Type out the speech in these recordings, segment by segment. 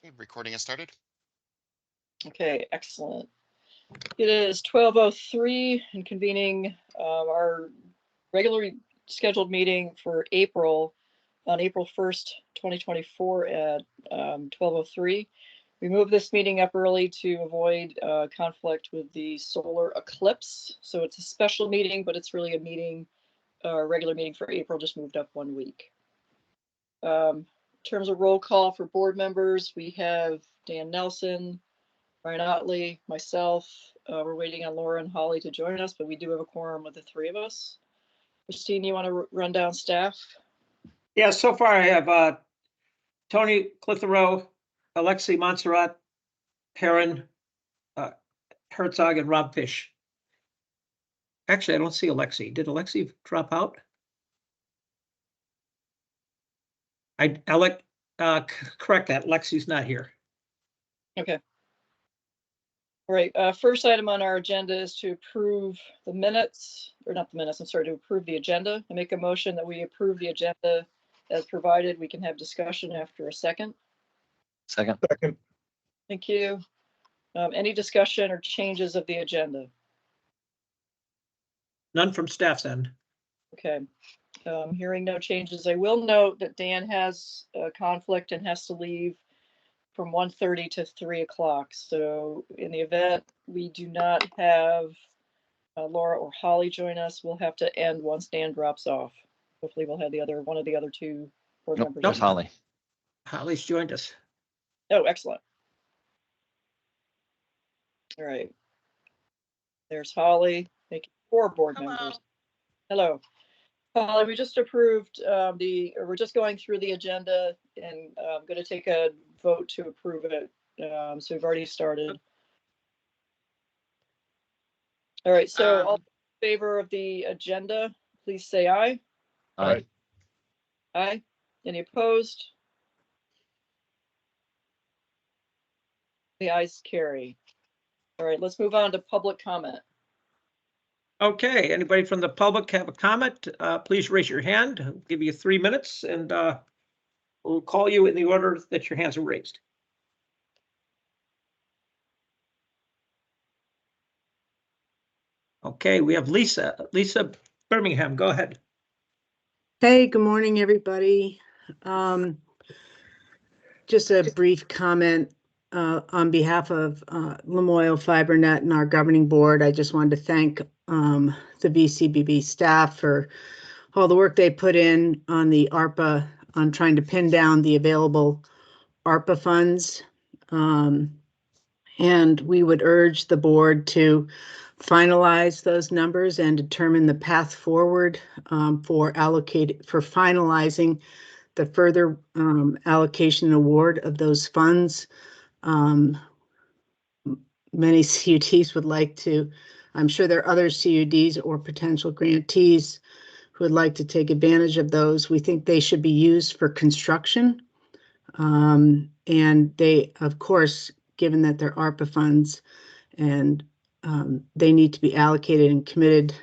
Okay, recording has started. Okay, excellent. It is 12:03 and convening our regularly scheduled meeting for April, on April 1st, 2024 at 12:03. We moved this meeting up early to avoid conflict with the solar eclipse. So it's a special meeting, but it's really a meeting, regular meeting for April, just moved up 1 week. In terms of roll call for board members, we have Dan Nelson, Ryan Otley, myself. We're waiting on Laura and Holly to join us, but we do have a quorum with the three of us. Christine, you want to run down staff? Yeah, so far I have Tony Clitheroe, Alexi Montserrat, Heron, Herzog, and Rob Fish. Actually, I don't see Alexi. Did Alexi drop out? Correct that. Lexi's not here. Okay. All right. First item on our agenda is to approve the minutes, or not the minutes, I'm sorry, to approve the agenda. I make a motion that we approve the agenda as provided. We can have discussion after a second. Second. Thank you. Any discussion or changes of the agenda? None from staff's end. Okay. Hearing no changes, I will note that Dan has a conflict and has to leave from 1:30 to 3 o'clock. So in the event we do not have Laura or Holly join us, we'll have to end once Dan drops off. Hopefully we'll have one of the other two board members. Nope, Holly. Holly's joined us. Oh, excellent. All right. There's Holly. Thank you. 4 board members. Hello. Holly, we just approved we're just going through the agenda, and I'm going to take a vote to approve it. So we've already started. All right, so all in favor of the agenda, please say aye. Aye. Aye. Any opposed? The ayes carry. All right, let's move on to public comment. Okay, anybody from the public have a comment? Please raise your hand. I'll give you 3 minutes, and we'll call you in the order that your hands are raised. Okay, we have Lisa. Lisa Birmingham, go ahead. Hey, good morning, everybody. Just a brief comment on behalf of Lamoille FiberNet and our governing board. I just wanted to thank the VCBB staff for all the work they put in on the ARPA, on trying to pin down the available ARPA funds. And we would urge the board to finalize those numbers and determine the path forward for finalizing the further allocation and award of those funds. Many CUDs would like to, I'm sure there are other CUDs or potential grantees who would like to take advantage of those. We think they should be used for construction. And they, of course, given that they're ARPA funds, and they need to be allocated and committed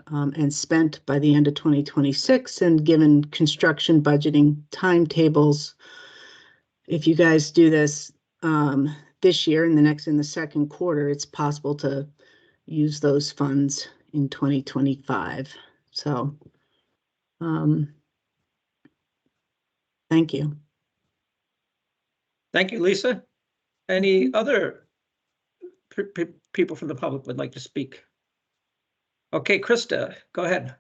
and spent by the end of 2026. And given construction budgeting timetables, if you guys do this this year and in the second quarter, it's possible to use those funds in 2025. So thank you. Thank you, Lisa. Any other people from the public would like to speak? Okay, Krista, go ahead.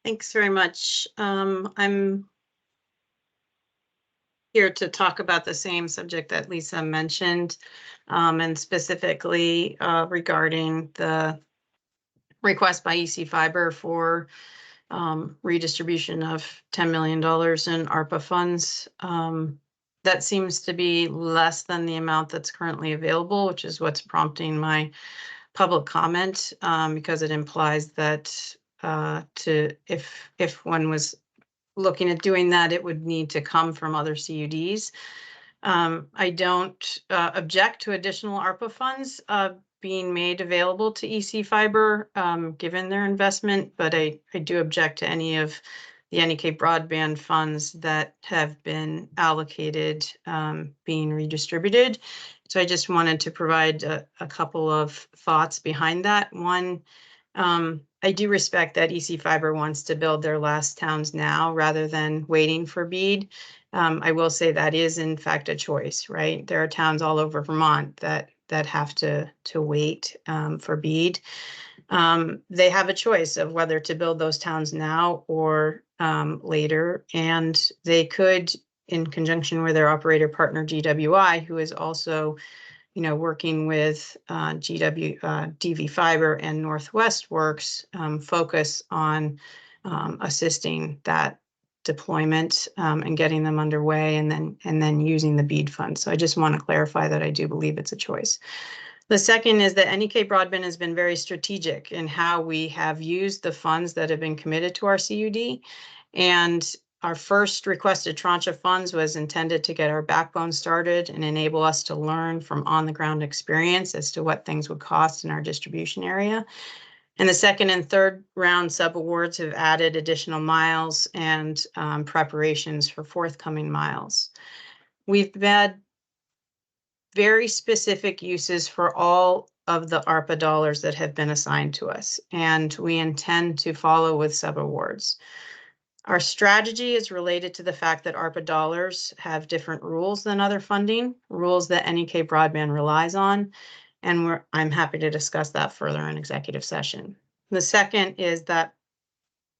Thanks very much. I'm here to talk about the same subject that Lisa mentioned, and specifically regarding the request by EC Fiber for redistribution of $10 million in ARPA funds. That seems to be less than the amount that's currently available, which is what's prompting my public comment, because it implies that if one was looking at doing that, it would need to come from other CUDs. I don't object to additional ARPA funds being made available to EC Fiber, given their investment, but I do object to any of the NEK broadband funds that have been allocated being redistributed. So I just wanted to provide a couple of thoughts behind that. One, I do respect that EC Fiber wants to build their last towns now rather than waiting for BEAD. I will say that is in fact a choice, right? There are towns all over Vermont that have to wait for BEAD. They have a choice of whether to build those towns now or later, and they could, in conjunction with their operator partner GWI, who is also, working with DV Fiber and Northwest Works, focus on assisting that deployment and getting them underway, and then using the BEAD fund. So I just want to clarify that I do believe it's a choice. The second is that NEK Broadband has been very strategic in how we have used the funds that have been committed to our CUD. And our first requested tranche of funds was intended to get our backbone started and enable us to learn from on-the-ground experience as to what things would cost in our distribution area. And the second and third round subawards have added additional miles and preparations for forthcoming miles. We've had very specific uses for all of the ARPA dollars that have been assigned to us, and we intend to follow with subawards. Our strategy is related to the fact that ARPA dollars have different rules than other funding, rules that NEK Broadband relies on, and I'm happy to discuss that further in executive session. The second is that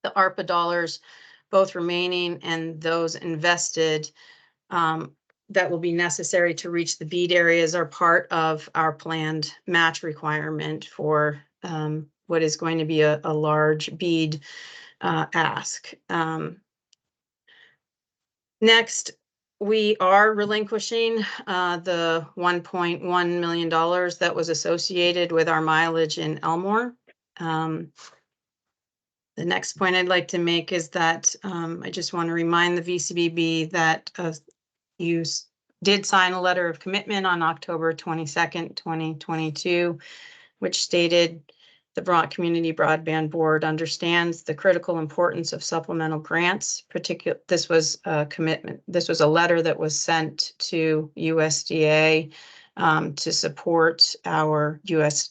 the ARPA dollars, both remaining and those invested, that will be necessary to reach the BEAD areas, are part of our planned match requirement for what is going to be a large BEAD ask. Next, we are relinquishing the $1.1 million that was associated with our mileage in Elmore. The next point I'd like to make is that I just want to remind the VCBB that you did sign a letter of commitment on October 22nd, 2022, which stated the Vermont Community Broadband Board understands the critical importance of supplemental grants. This was a commitment. This was a letter that was sent to USDA to support our USDA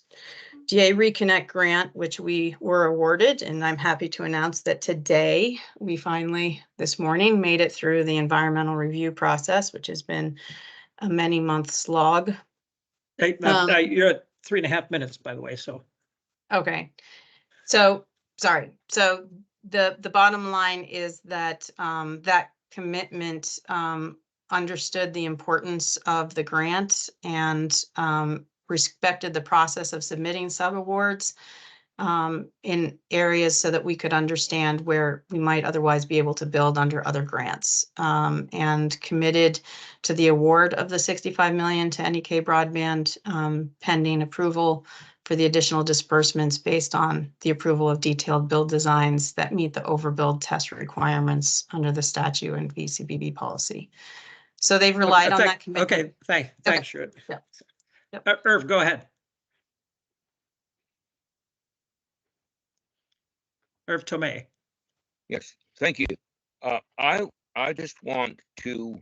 Reconnect grant, which we were awarded. And I'm happy to announce that today we finally, this morning, made it through the environmental review process, which has been a many-month slog. Hey, you're at 3.5 minutes, by the way, so. Okay, so sorry. So the bottom line is that that commitment understood the importance of the grant and respected the process of submitting subawards in areas so that we could understand where we might otherwise be able to build under other grants, and committed to the award of the $65 million to NEK Broadband pending approval for the additional disbursements based on the approval of detailed build designs that meet the overbuild test requirements under the statute and VCBB policy. So they've relied on that commitment. Okay, thanks, Stuart. Yep. Irv, go ahead. Irv Tomei. Yes, thank you. I just want to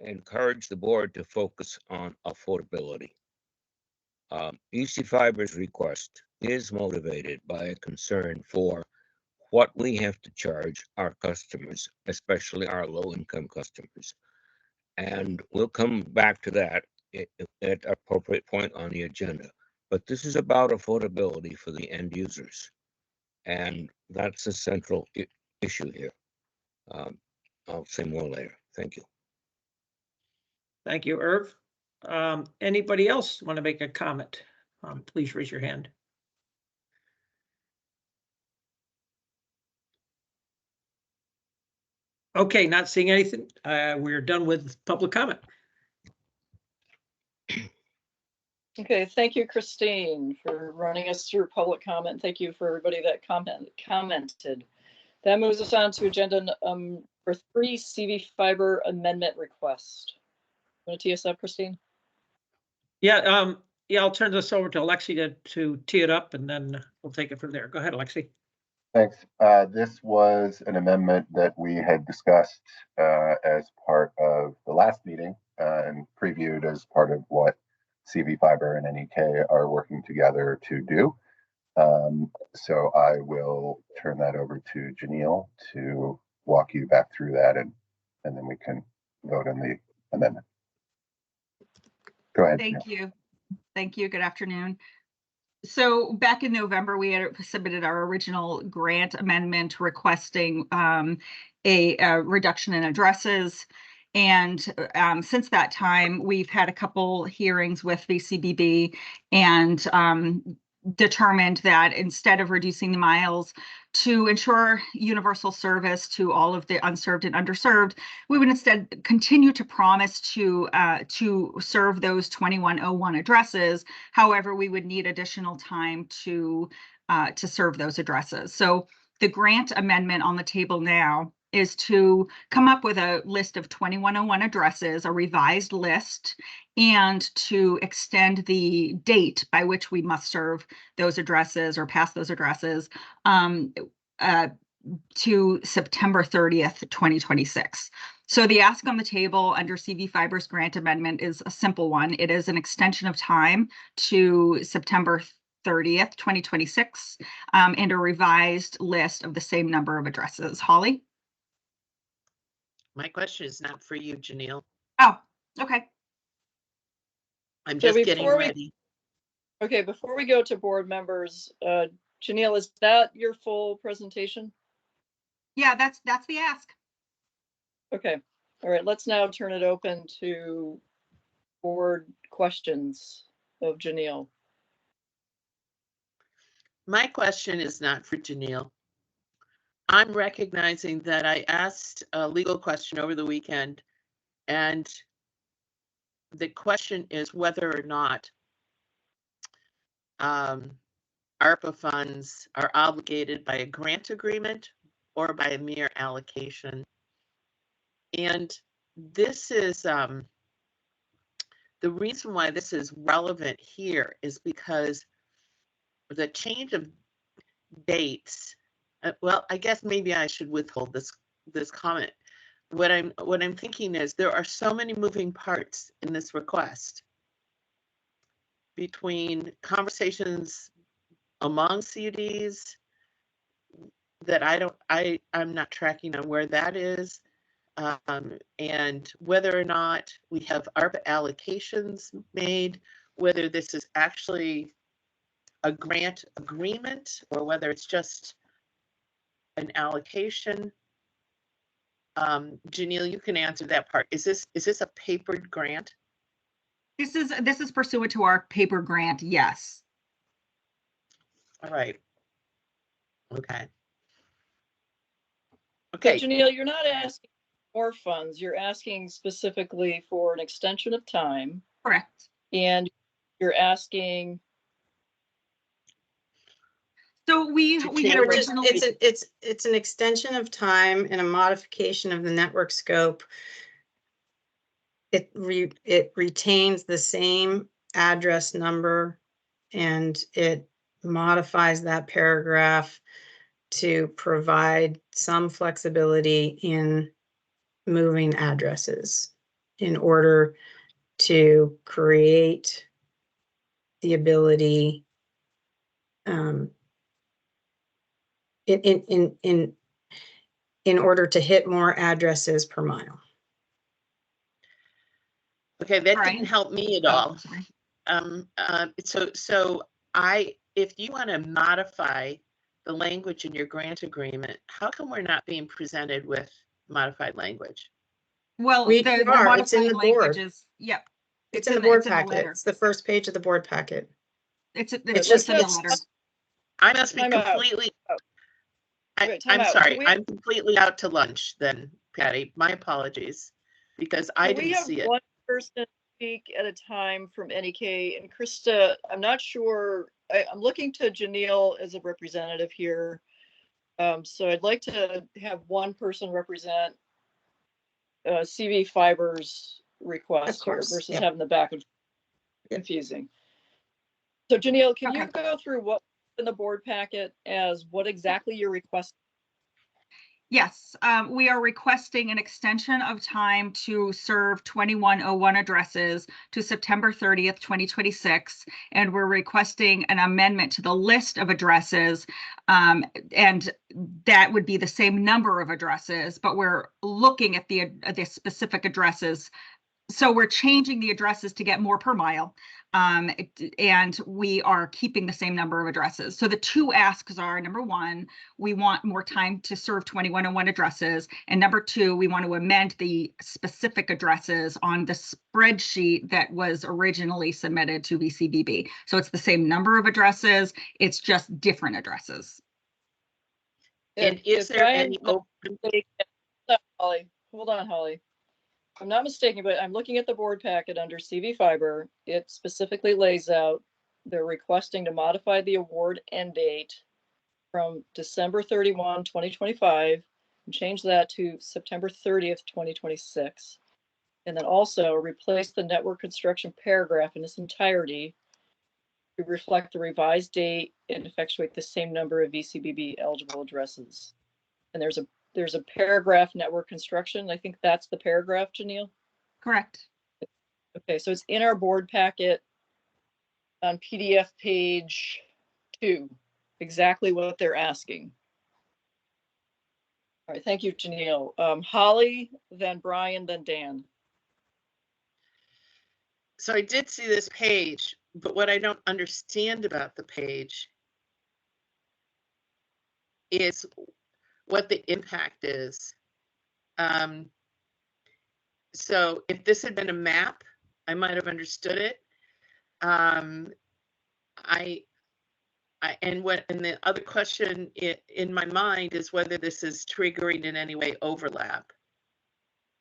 encourage the board to focus on affordability. EC Fiber's request is motivated by a concern for what we have to charge our customers, especially our low-income customers. And we'll come back to that at appropriate point on the agenda. But this is about affordability for the end users. And that's a central issue here. I'll say more later. Thank you. Thank you, Irv. Anybody else want to make a comment? Please raise your hand. Okay, not seeing anything. We're done with public comment. Okay, thank you, Christine, for running us through public comment. Thank you for everybody that commented. That moves us on to agenda for 3, CV Fiber amendment request. Want to tee us up, Christine? Yeah, I'll turn this over to Alexi to tee it up, and then we'll take it from there. Go ahead, Alexi. Thanks. This was an amendment that we had discussed as part of the last meeting and previewed as part of what CV Fiber and NEK are working together to do. So I will turn that over to Janelle to walk you back through that, and then we can vote on the amendment. Go ahead. Thank you. Thank you. Good afternoon. So back in November, we had submitted our original grant amendment requesting a reduction in addresses. And since that time, we've had a couple hearings with VCBB and determined that instead of reducing the miles to ensure universal service to all of the unserved and underserved, we would instead continue to promise to serve those 2101 addresses. However, we would need additional time to serve those addresses. So the grant amendment on the table now is to come up with a list of 2101 addresses, a revised list, and to extend the date by which we must serve those addresses or pass those addresses to September 30th, 2026. So the ask on the table under CV Fiber's grant amendment is a simple one. It is an extension of time to September 30th, 2026, and a revised list of the same number of addresses. Holly? My question is not for you, Janelle. Oh, okay. I'm So just getting before we- ready. Okay, before we go to board members, Janelle, is that your full presentation? Yeah, that's the ask. Okay, all right, let's now turn it open to board questions of Janelle. My question is not for Janelle. I'm recognizing that I asked a legal question over the weekend, and the question is whether or not ARPA funds are obligated by a grant agreement or by a mere allocation. And this is the reason why this is relevant here is because the change of dates. Well, I guess maybe I should withhold this comment. What I'm thinking is there are so many moving parts in this request between conversations among CUDs that I'm not tracking on where that is, and whether or not we have ARPA allocations made, whether this is actually a grant agreement or whether it's just an allocation. Janelle, you can answer that part. Is this a papered grant? This is pursuant to our paper grant, yes. All right. Okay. Okay, Okay. Janelle, you're not asking for funds, you're asking specifically for an extension of time, Correct. and you're asking, So we had change- originally. It's an extension of time and a modification of the network scope. It retains the same address number and it modifies that paragraph to provide some flexibility in moving addresses in order to create the ability in order to hit more addresses per mile. Okay, that Right. didn't help me at Oh, all. sorry. If you want to modify the language in your grant agreement, how come we're not being presented with modified language? Well, We the are. It's in modified the language board. is, yep. It's in the board it's in packet. letter. It's the first page of the board packet. It's It's just just- in the it's- letter. I must be Time out. completely. Okay, time I'm out. sorry. Can we- I'm completely out to lunch then, Patty. My apologies, because I can we didn't have see it. one person speak at a time from NEK? And Krista, I'm not sure, I'm looking to Janelle as a representative here. So I'd like to have one person represent CV Fiber's request Of here course, versus yep. having the back of confusing. So Janelle, can you Okay. go through what in the board packet as what exactly you're requesting? Yes, we are requesting an extension of time to serve 2101 addresses to September 30th, 2026. And we're requesting an amendment to the list of addresses. And that would be the same number of addresses, but we're looking at the specific addresses. So we're changing the addresses to get more per mile. And we are keeping the same number of addresses. So the two asks are, number one, we want more time to serve 2101 addresses. And number two, we want to amend the specific addresses on the spreadsheet that was originally submitted to VCBB. So it's the same number of addresses, it's just different addresses. And is there any open? Holly, hold on, Holly. If I'm not mistaken, but I'm looking at the board packet under CV Fiber. It specifically lays out they're requesting to modify the award end date from December 31, 2025, and change that to September 30th, 2026. And then also replace the network construction paragraph in its entirety to reflect the revised date and effectuate the same number of VCBB eligible addresses. And there's a paragraph network construction. I think that's the paragraph, Janelle. Correct. Okay, so it's in our board packet on PDF page 2, exactly what they're asking. All right, thank you, Janelle. Holly, then Brian, then Dan. So I did see this page, but what I don't understand about the page is what the impact is. So if this had been a map, I might have understood it. And the other question in my mind is whether this is triggering in any way overlap,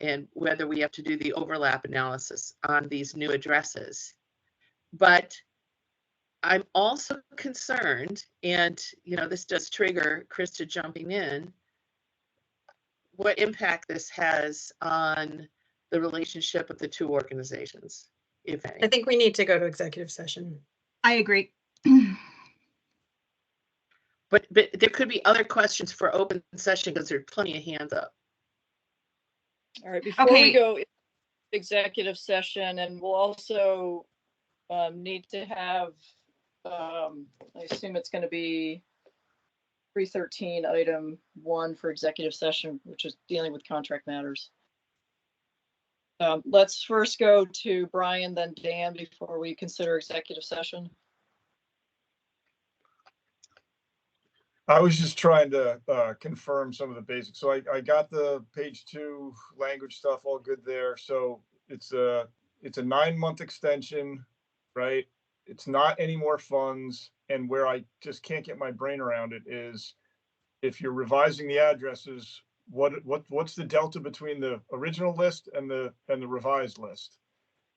and whether we have to do the overlap analysis on these new addresses. But I'm also concerned, and this does trigger Krista jumping in, what impact this has on the relationship of the two organizations, if any. I think we need to go to executive session. I agree. But there could be other questions for open session because there's plenty of hands up. All right, before we go executive session, and we'll also need to have, I assume it's going to be 313 item 1 for executive session, which is dealing with contract matters. Let's first go to Brian, then Dan, before we consider executive session. I was just trying to confirm some of the basics. So I got the page 2 language stuff all good there. So it's a 9-month extension, right? It's not any more funds. And where I just can't get my brain around it is if you're revising the addresses, what's the delta between the original list and the revised list?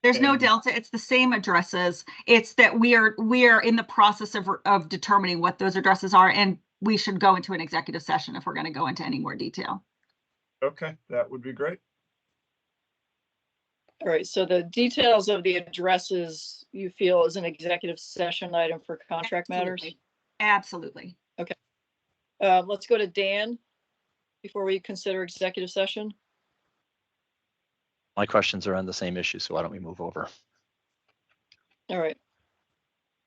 There's no delta. It's the same addresses. It's that we are in the process of determining what those addresses are, and we should go into an executive session if we're going to go into any more detail. Okay, that would be great. All right, so the details of the addresses you feel is an executive session item for contract matters? Absolutely. Okay. Let's go to Dan before we consider executive session. My questions are on the same issue, so why don't we move over? All right.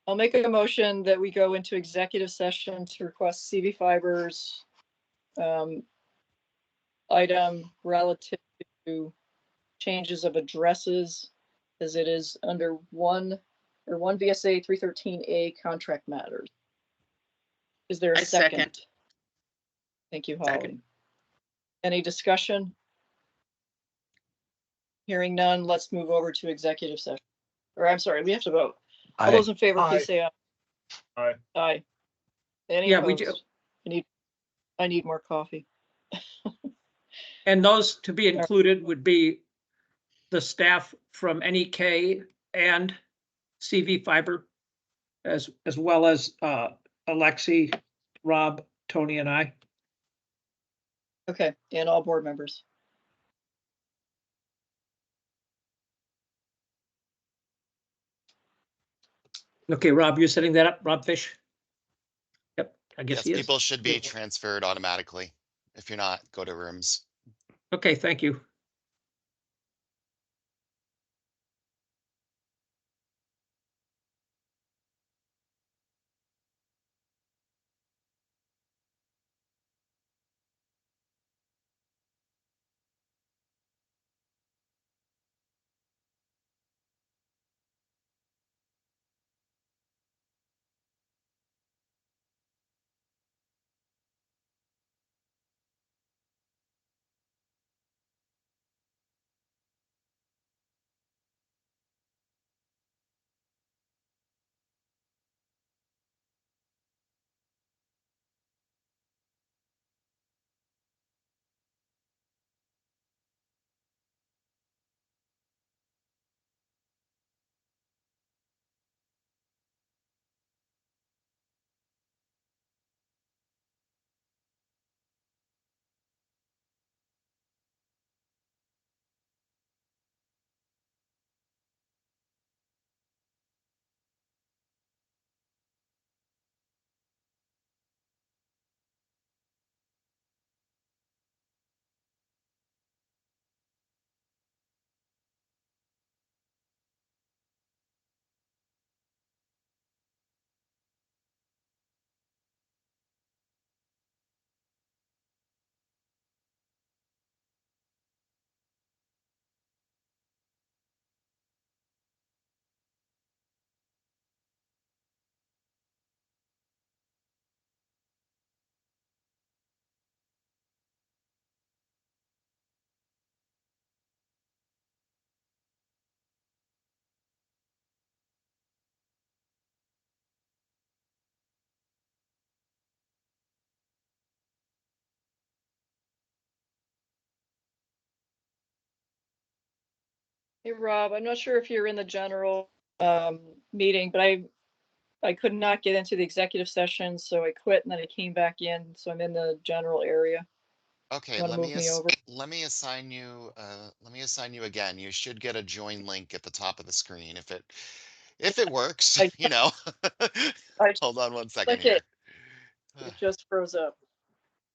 I'll make a motion that we go into executive session to request CV Fiber's item relative to changes of addresses, as it is under 1 VSA 313A contract matters. Is there a second? Thank you, Holly. Second. Any discussion? Hearing none, let's move over to executive session. Or I'm sorry, we have to vote. All those in favor, please say aye. Aye. Aye. Any Yeah, opposed? we do. I need more coffee. And those to be included would be the staff from NEK and CV Fiber, as well as Alexi, Rob, Tony, and I. Okay, and all board members. Okay, Rob, you're setting that up, Rob Fish? I guess Yes, he is. people should be Yeah. transferred automatically. If you're not, go to rooms. Okay, thank you. Hey, Rob, I'm not sure if you're in the general meeting, but I could not get into the executive session, so I quit and then I came back in, so I'm in the general area. Okay, Want to move me over? let me assign you again. You should get a join link at the top of the screen if it works, I you know. I Hold on one second click here. it. It just froze up.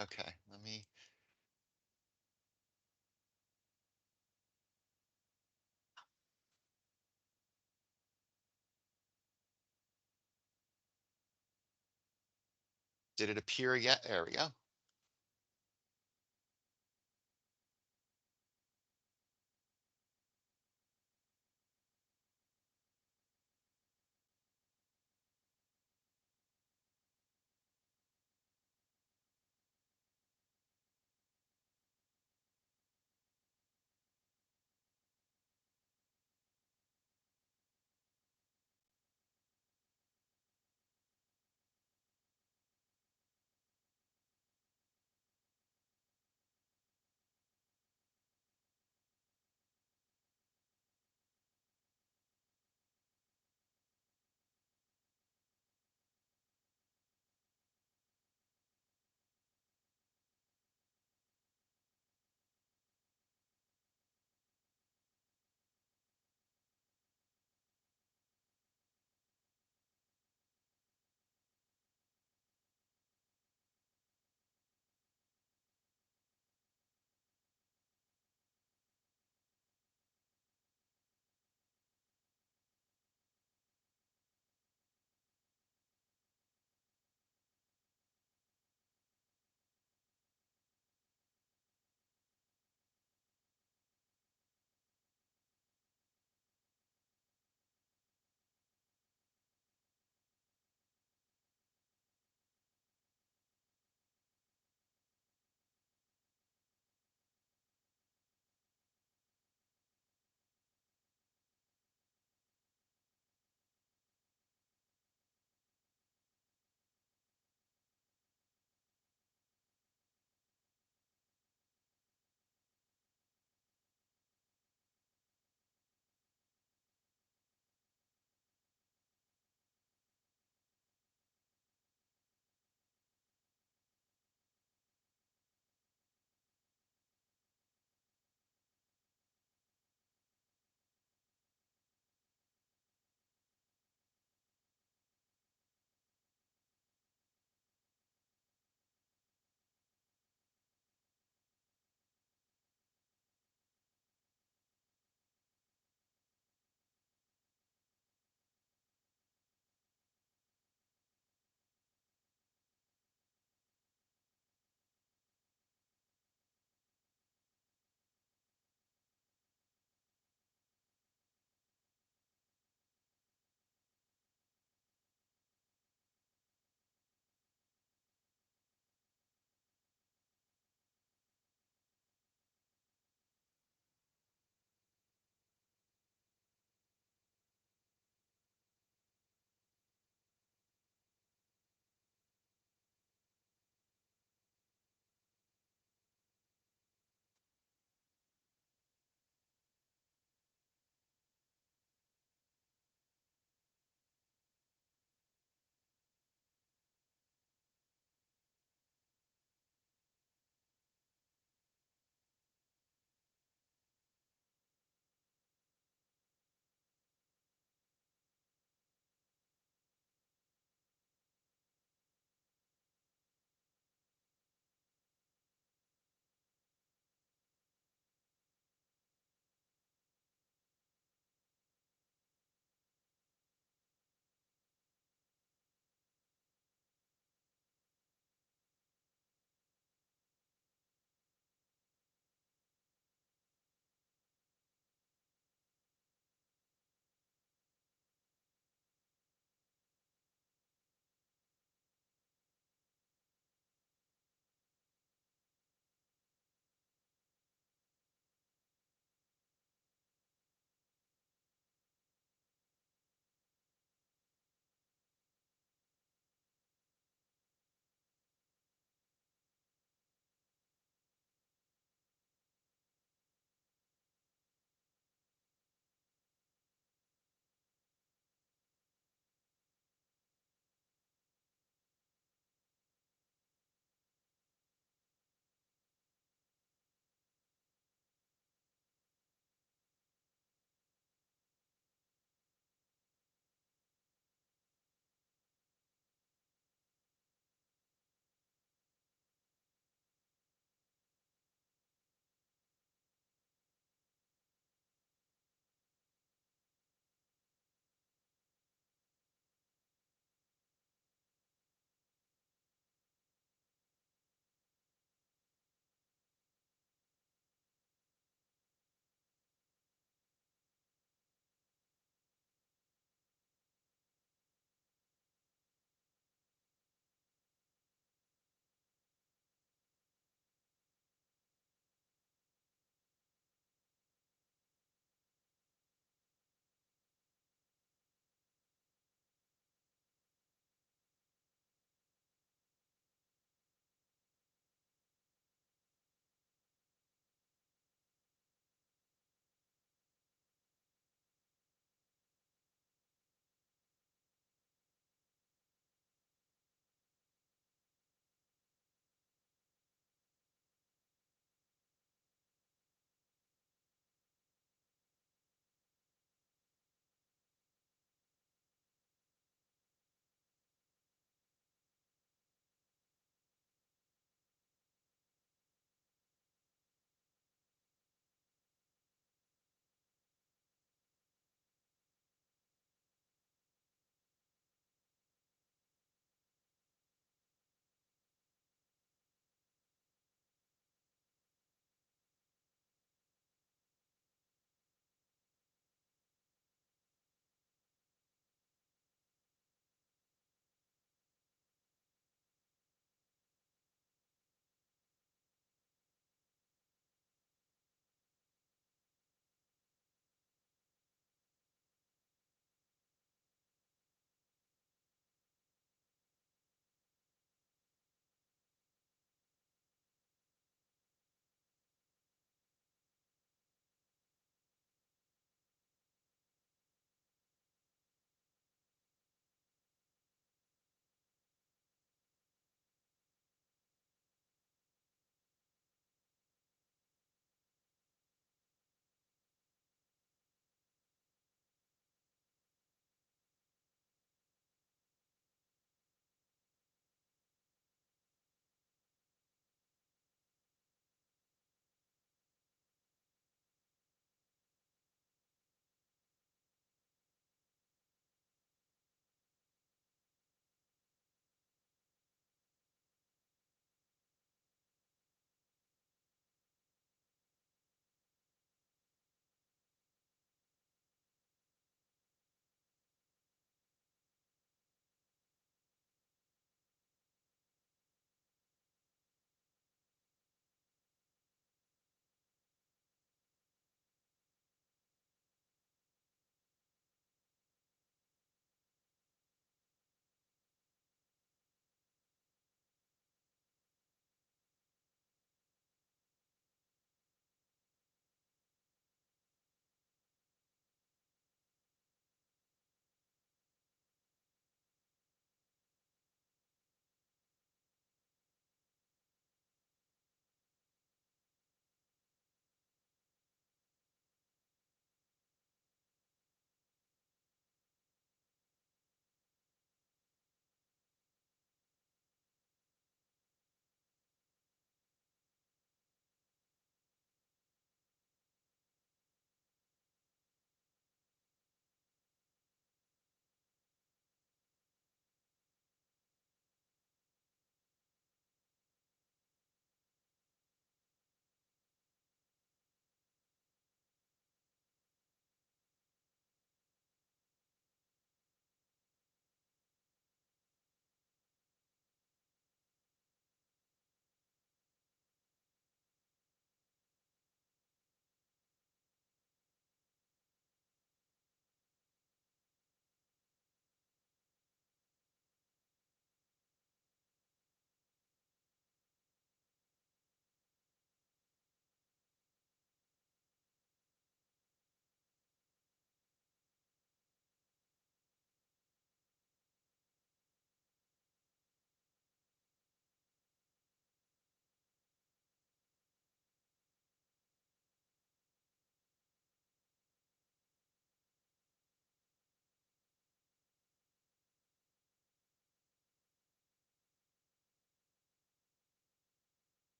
Okay, let me. Did it appear yet? There we go.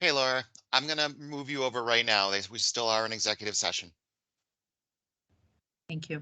Hey, Laura, I'm gonna move you over right now. We still are in executive session. Thank you.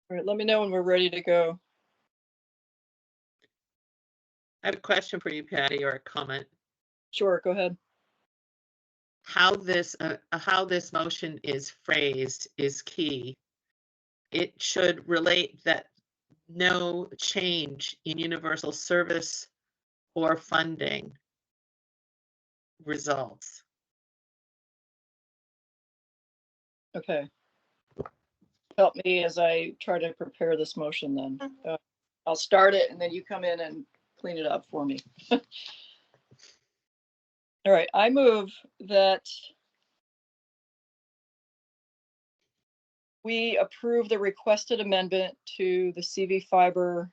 All right, let me know when we're ready to go. I have a question for you, Patty, or a comment. Sure, go ahead. How this motion is phrased is key. It should relate that no change in universal service or funding results. Okay. Help me as I try to prepare this motion then. I'll start it and then you come in and clean it up for me. All right, I move that we approve the requested amendment to the CV Fiber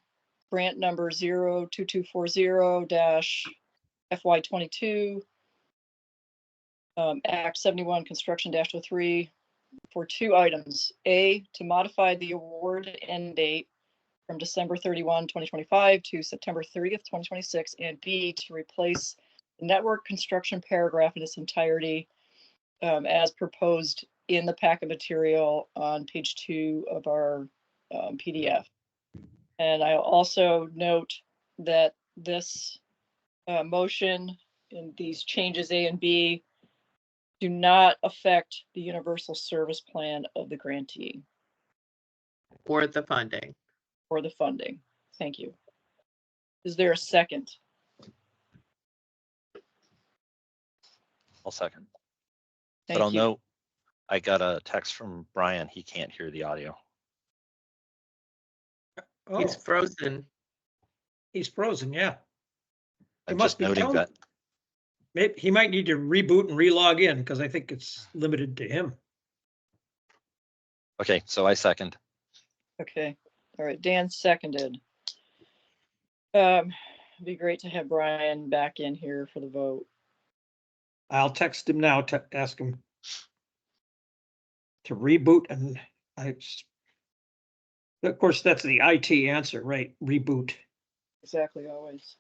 grant number 02240-FY22 Act 71 Construction-03 for two items. A, to modify the award end date from December 31, 2025 to September 30th, 2026, and B, to replace the network construction paragraph in its entirety as proposed in the packet material on page 2 of our PDF. And I also note that this motion and these changes A and B do not affect the universal service plan of the grantee. Or the funding. Or the funding. Thank you. Is there a second? I'll second. Thank But I'll you. note, I got a text from Brian. He can't hear the audio. Oh, He's frozen. he's frozen, yeah. It I'm must just be noting Tony. that. Maybe he might need to reboot and re-log in because I think it's limited to him. Okay, so I second. Okay. All right. Dan seconded. It'd be great to have Brian back in here for the vote. I'll text him now to ask him to reboot, and of course, that's the IT answer, right? Reboot. Exactly, always.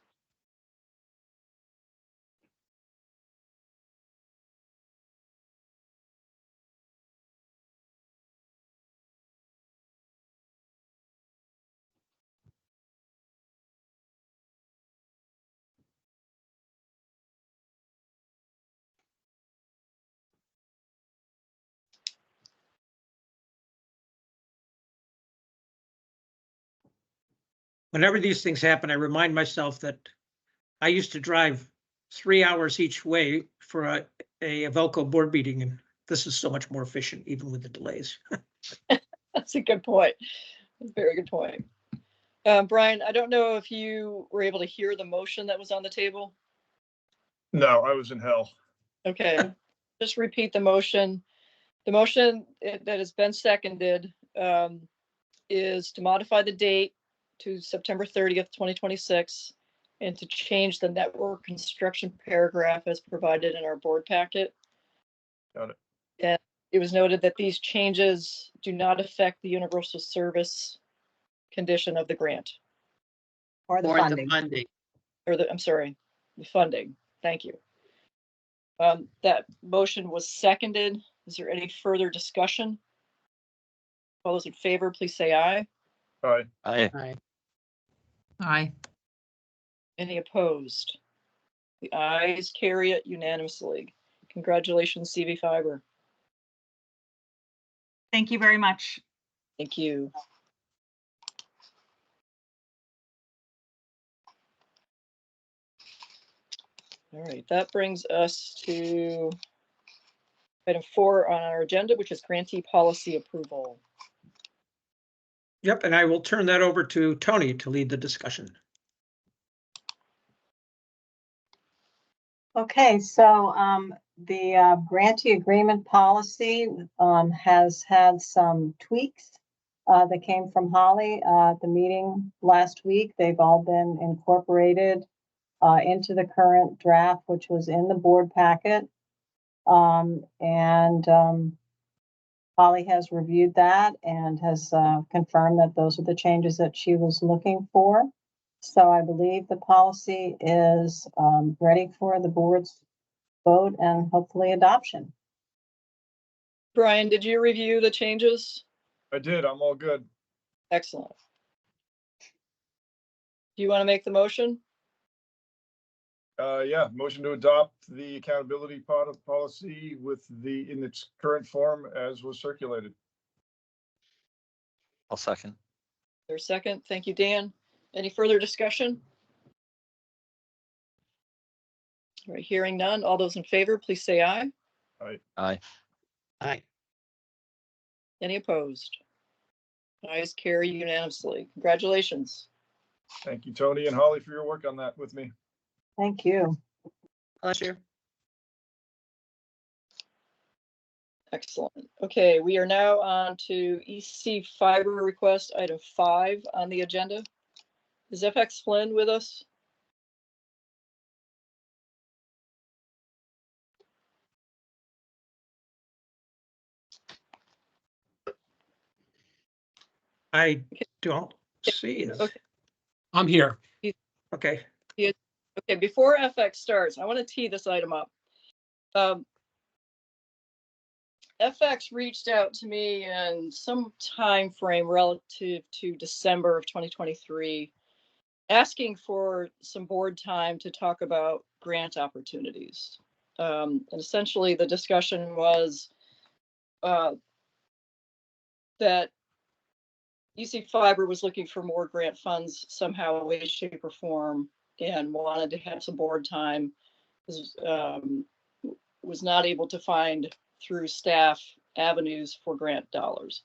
Whenever these things happen, I remind myself that I used to drive 3 hours each way for a Velco board meeting, and this is so much more efficient, even with the delays. That's a good point. That's a very good point. Brian, I don't know if you were able to hear the motion that was on the table. No, I was in hell. Okay, just repeat the motion. The motion that has been seconded is to modify the date to September 30th, 2026, and to change the network construction paragraph as provided in our board packet. Got it. And it was noted that these changes do not affect the universal service condition of the grant. Or the Or funding. the funding. Or the, I'm sorry, the funding. Thank you. That motion was seconded. Is there any further discussion? All those in favor, please say aye. Aye. Aye. Aye. Aye. Any opposed? The ayes carry it unanimously. Congratulations, CV Fiber. Thank you very much. Thank you. All right, that brings us to item 4 on our agenda, which is grantee policy approval. Yep, and I will turn that over to Tony to lead the discussion. Okay, so the grantee agreement policy has had some tweaks that came from Holly at the meeting last week. They've all been incorporated into the current draft, which was in the board packet. Holly has reviewed that and has confirmed that those are the changes that she was looking for. So I believe the policy is ready for the board's vote and hopefully adoption. Brian, did you review the changes? I did. I'm all good. Excellent. Do you want to make the motion? Yeah, motion to adopt the accountability part of policy in its current form as was circulated. I'll second. There's a second. Thank you, Dan. Any further discussion? All right, hearing none. All those in favor, please say aye. Aye. Aye. Any opposed? Ayes carry unanimously. Congratulations. Thank you, Tony and Holly, for your work on that with me. Thank you. Pleasure. Excellent. Okay, we are now on to EC fiber request, item 5 on the agenda. Is FX Flynn with us? I don't see it. Okay. I'm here. Okay. Okay, before FX starts, I want to tee this item up. FX reached out to me in some time frame relative to December of 2023, asking for some board time to talk about grant opportunities. And essentially the discussion was that EC Fiber was looking for more grant funds somehow, way, shape, or form, and wanted to have some board time. Was not able to find through staff avenues for grant dollars.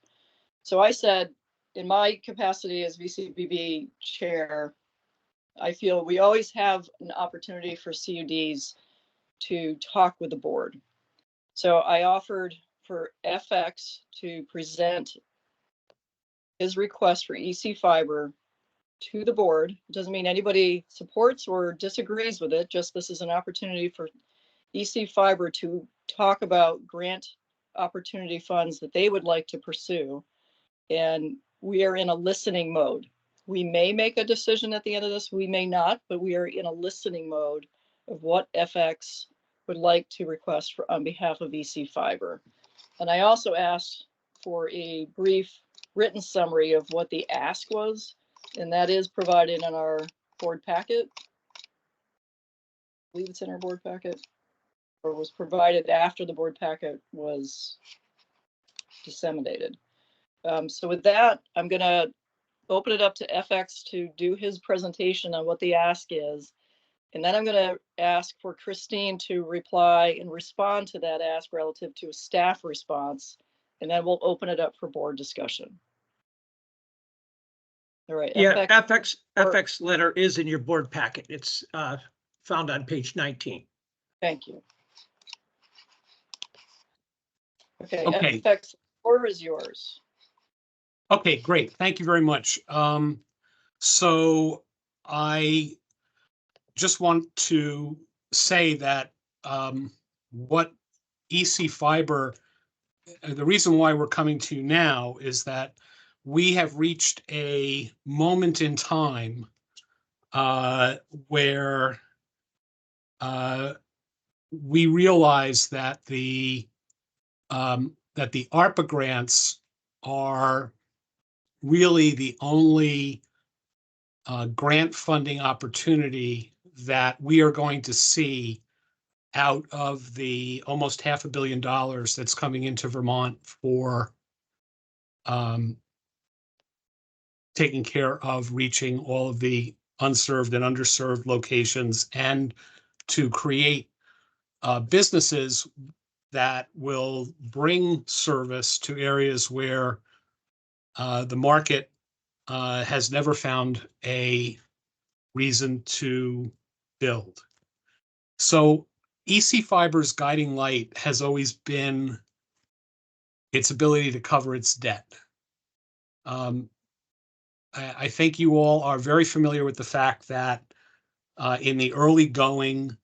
So I said, in my capacity as VCBB chair, I feel we always have an opportunity for CUDs to talk with the board. So I offered for FX to present his request for EC Fiber to the board. It doesn't mean anybody supports or disagrees with it, just this is an opportunity for EC Fiber to talk about grant opportunity funds that they would like to pursue. And we are in a listening mode. We may make a decision at the end of this, we may not, but we are in a listening mode of what FX would like to request for on behalf of EC Fiber. And I also asked for a brief written summary of what the ask was, and that is provided in our board packet. I believe it's in our board packet, or was provided after the board packet was disseminated. So with that, I'm going to open it up to FX to do his presentation on what the ask is. And then I'm going to ask for Christine to reply and respond to that ask relative to a staff response. And then we'll open it up for board discussion. All right. Yeah, FX letter is in your board packet. It's found on page 19. Thank you. Okay, Okay. FX, the floor is yours. Okay, great. Thank you very much. So I just want to say that what EC Fiber, the reason why we're coming to you now is that we have reached a moment in time where we realize that the ARPA grants are really the only grant funding opportunity that we are going to see out of the almost $500 million that's coming into Vermont for taking care of reaching all of the unserved and underserved locations and to create businesses that will bring service to areas where the market has never found a reason to build. So EC Fiber's guiding light has always been its ability to cover its debt. I think you all are very familiar with the fact that in the early going,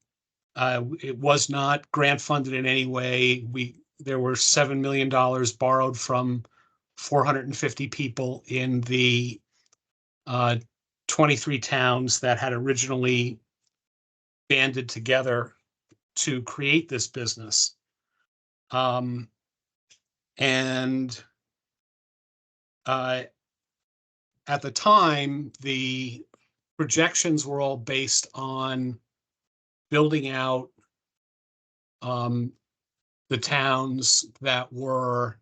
it was not grant funded in any way. There were $7 million borrowed from 450 people in the 23 towns that had originally banded together to create this business. And at the time, the projections were all based on building out the towns that were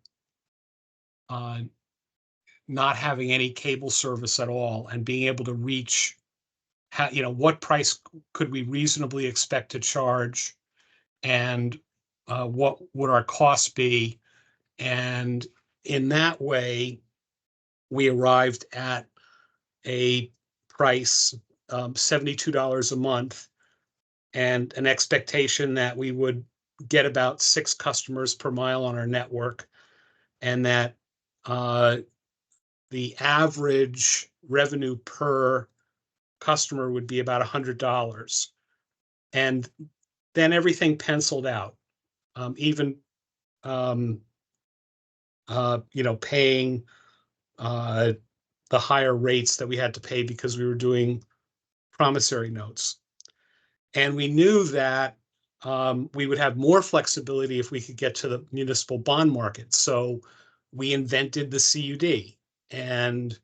not having any cable service at all and being able to reach how, what price could we reasonably expect to charge, and what would our costs be. And in that way, we arrived at a price, $72 a month, and an expectation that we would get about 6 customers per mile on our network, and that the average revenue per customer would be about $100. And then everything penciled out, even paying the higher rates that we had to pay because we were doing promissory notes. And we knew that we would have more flexibility if we could get to the municipal bond market. So we invented the CUD, and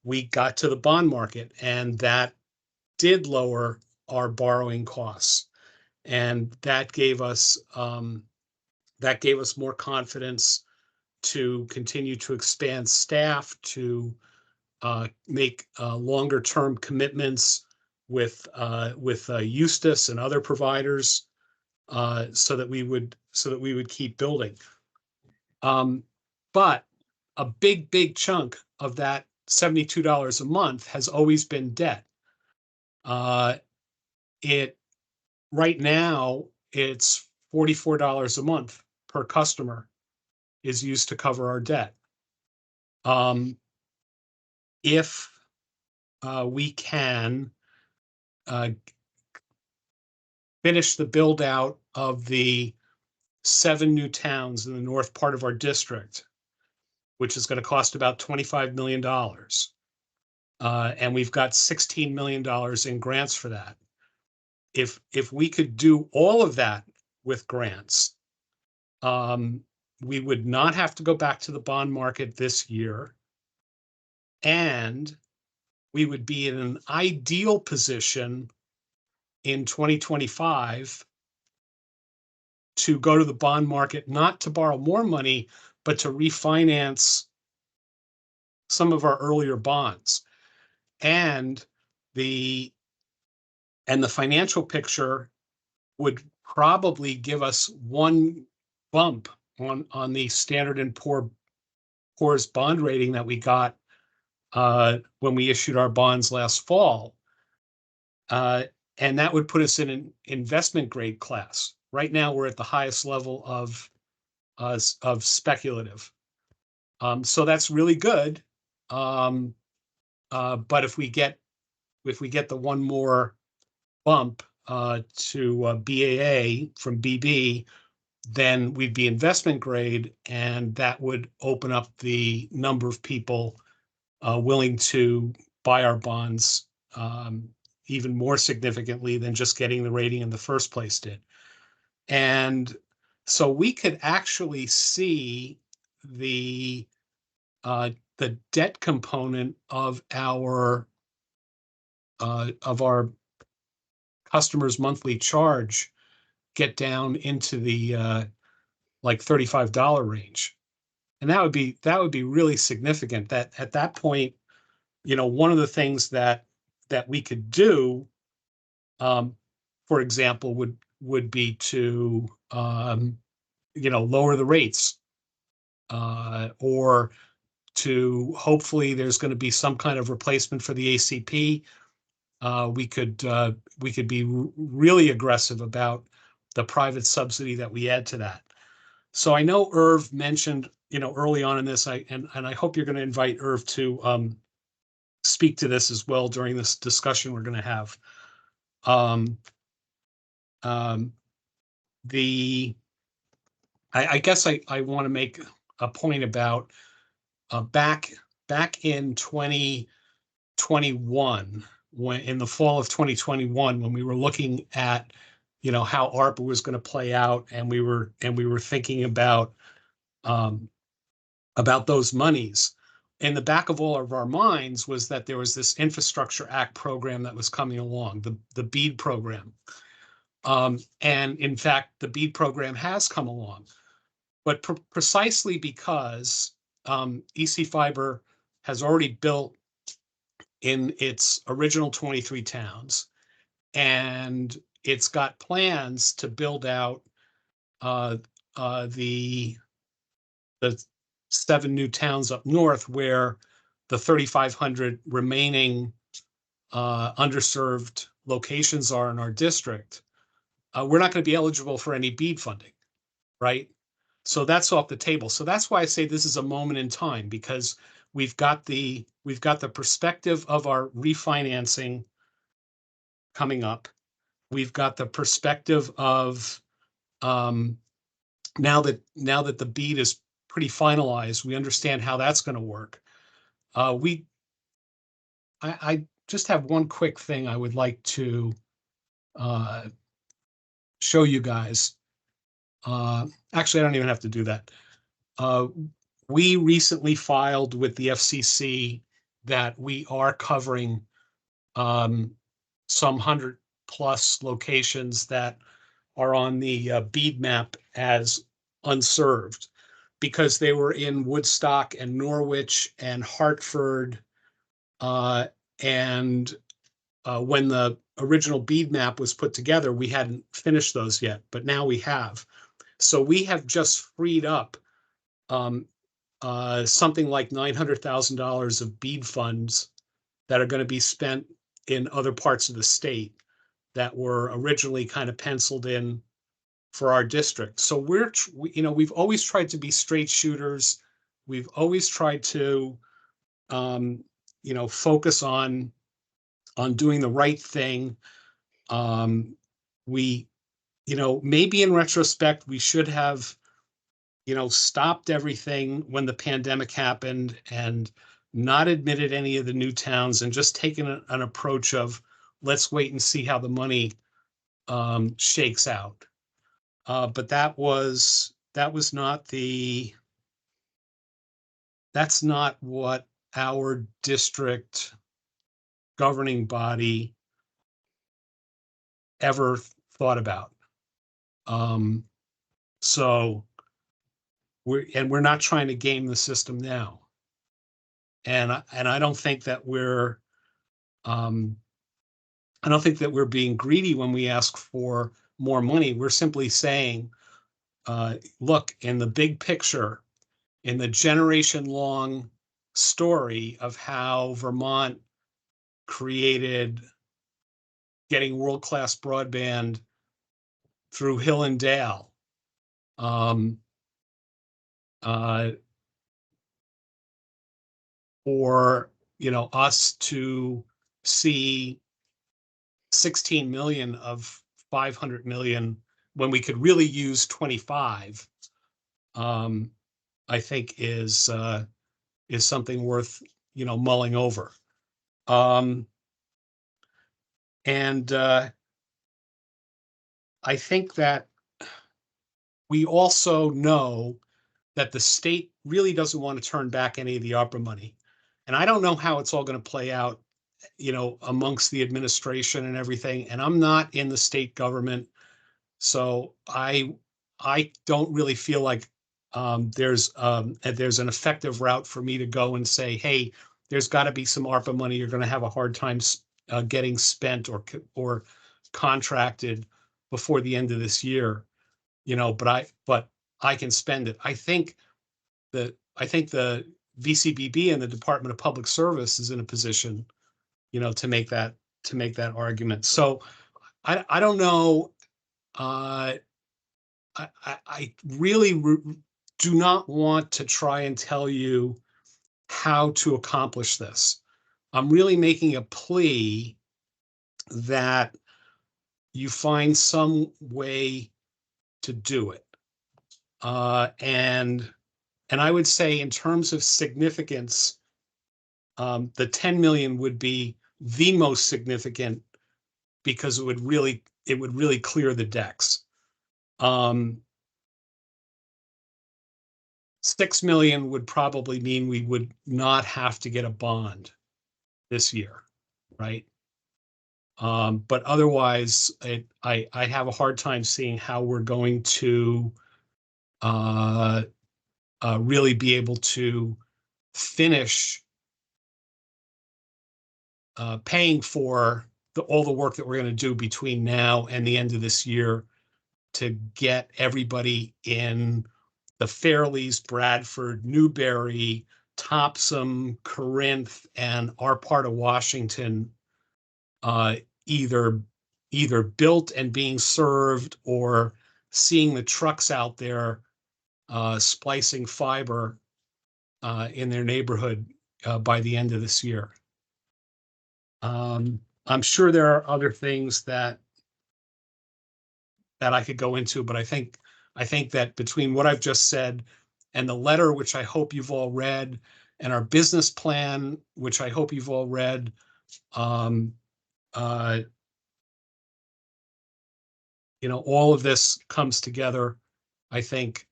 we got to the bond market, and that did lower our borrowing costs. And that gave us more confidence to continue to expand staff, to make longer term commitments with Eustis and other providers, so that we would keep building. But a big chunk of that $72 a month has always been debt. Right now it's $44 a month per customer is used to cover our debt. If we can finish the build out of the 7 new towns in the north part of our district, which is going to cost about $25 million. And we've got $16 million in grants for that. If we could do all of that with grants, we would not have to go back to the bond market this year, and we would be in an ideal position in 2025 to go to the bond market, not to borrow more money, but to refinance some of our earlier bonds. And the financial picture would probably give us one bump on the Standard & Poor's bond rating that we got when we issued our bonds last fall. And that would put us in an investment grade class. Right now, we're at the highest level of speculative. So that's really good. But if we get the one more bump to BAA from BB, then we'd be investment grade, and that would open up the number of people willing to buy our bonds even more significantly than just getting the rating in the first place did. And so we could actually see the debt component of our customers' monthly charge get down into the like $35 range. And that would be really significant. That at that point, one of the things that we could do, for example, would be to lower the rates, or to hopefully there's going to be some kind of replacement for the ACP. We could be really aggressive about the private subsidy that we add to that. So I know Irv mentioned, early on in this, and I hope you're going to invite Irv to speak to this as well during this discussion we're going to have. I guess I want to make a point about back in 2021, when in the fall of 2021, when we were looking at how ARPA was going to play out, and we were thinking about those monies. in the back of all of our minds was that there was this Infrastructure Act program that was coming along, the BEAD program. And in fact, the BEAD program has come along, but precisely because EC Fiber has already built in its original 23 towns, and it's got plans to build out the 7 new towns up north where the 3,500 remaining underserved locations are in our district. We're not going to be eligible for any BEAD funding, right? So that's off the table. So that's why I say this is a moment in time, because we've got the perspective of our refinancing coming up. We've got the perspective of now that the BEAD is pretty finalized, we understand how that's going to work. I just have one quick thing I would like to show you guys. Actually, I don't even have to do that. We recently filed with the FCC that we are covering some 100+ locations that are on the BEAD map as unserved, because they were in Woodstock and Norwich and Hartford. And when the original BEAD map was put together, we hadn't finished those yet, but now we have. So we have just freed up something like $900,000 of BEAD funds that are going to be spent in other parts of the state that were originally kind of penciled in for our district. So we've always tried to be straight shooters. We've always tried to, focus on doing the right thing. Maybe in retrospect, we should have, stopped everything when the pandemic happened and not admitted any of the new towns and just taken an approach of let's wait and see how the money shakes out. But that's not what our district governing body ever thought about. So we're not trying to game the system now. And I don't think that we're being greedy when we ask for more money. We're simply saying, look, in the big picture, in the generation-long story of how Vermont created getting world-class broadband through hill and dale, for us to see 16 million of 500 million when we could really use 25, I think is something worth mulling over. And I think that we also know that the state really doesn't want to turn back any of the ARPA money. And I don't know how it's all going to play out, amongst the administration and everything. And I'm not in the state government, so I don't really feel like there's an effective route for me to go and say, hey, there's got to be some ARPA money you're going to have a hard time getting spent or contracted before the end of this year, but I can spend it. I think the VCBB and the Department of Public Service is in a position, to make that argument. So I don't know. I really do not want to try and tell you how to accomplish this. I'm really making a plea that you find some way to do it. And I would say in terms of significance, the 10 million would be the most significant because it would really clear the decks. 6 million would probably mean we would not have to get a bond this year, right? But otherwise, I have a hard time seeing how we're going to really be able to finish paying for all the work that we're going to do between now and the end of this year to get everybody in the Fairleys, Bradford, Newberry, Topsom, Corinth, and our part of Washington either built and being served, or seeing the trucks out there splicing fiber in their neighborhood by the end of this year. I'm sure there are other things that I could go into, but I think that between what I've just said and the letter, which I hope you've all read, and our business plan, which I hope you've all read, you know, all of this comes together, I think,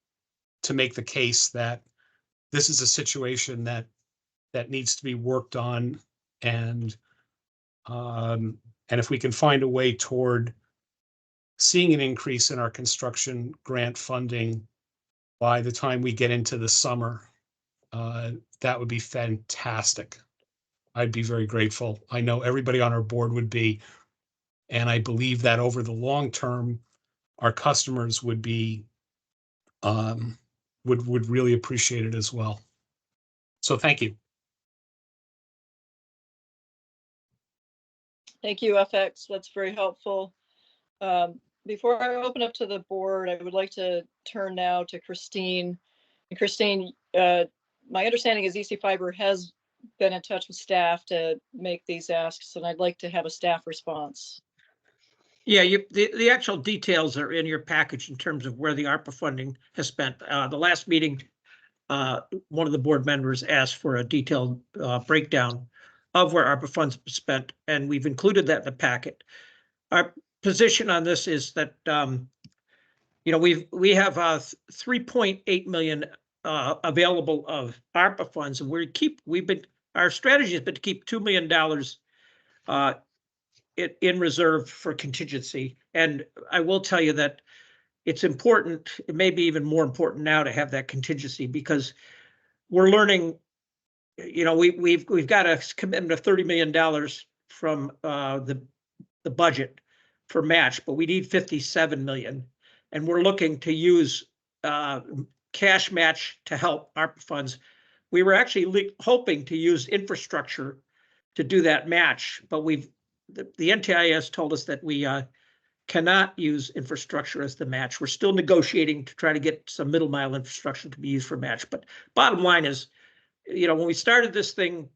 to make the case that this is a situation that needs to be worked on, and if we can find a way toward seeing an increase in our construction grant funding by the time we get into the summer, that would be fantastic. I'd be very grateful. I know everybody on our board would be, and I believe that over the long term, our customers would be would really appreciate it as well. So thank you. Thank you, FX. That's very helpful. Before I open up to the board, I would like to turn now to Christine. And Christine, my understanding is EC Fiber has been in touch with staff to make these asks, and I'd like to have a staff response. Yeah, the actual details are in your package in terms of where the ARPA funding has spent. The last meeting, one of the board members asked for a detailed breakdown of where ARPA funds spent, and we've included that in the packet. Our position on this is that you know, we have 3.8 million available of ARPA funds, and our strategy has been to keep $2 million in reserve for contingency. And I will tell you that it's important, it may be even more important now to have that contingency, because we're learning, you know, we've got a commitment of $30 million from the budget for match, but we need 57 million. And we're looking to use cash match to help ARPA funds. We were actually hoping to use infrastructure to do that match, but the NTIS told us that we cannot use infrastructure as the match. We're still negotiating to try to get some middle mile infrastructure to be used for match. But bottom line is, you know, when we started this thing,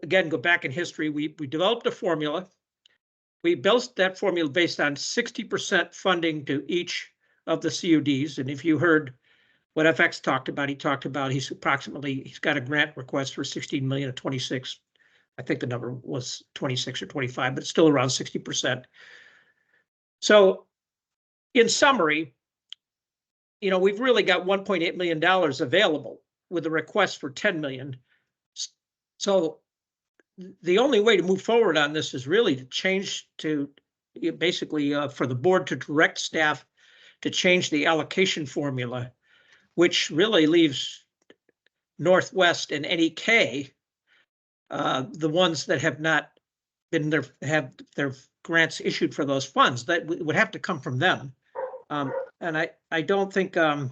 again, go back in history, we developed a formula. We built that formula based on 60% funding to each of the CUDs. And if you heard what FX talked about, he talked about he's got a grant request for 16 million at 26. I think the number was 26 or 25, but it's still around 60%. So in summary, you know, we've really got $1.8 million available with a request for 10 million. So the only way to move forward on this is really to change to basically for the board to direct staff to change the allocation formula, which really leaves Northwest and NEK, the ones that have not been have their grants issued for those funds, that would have to come from them. And I don't think, and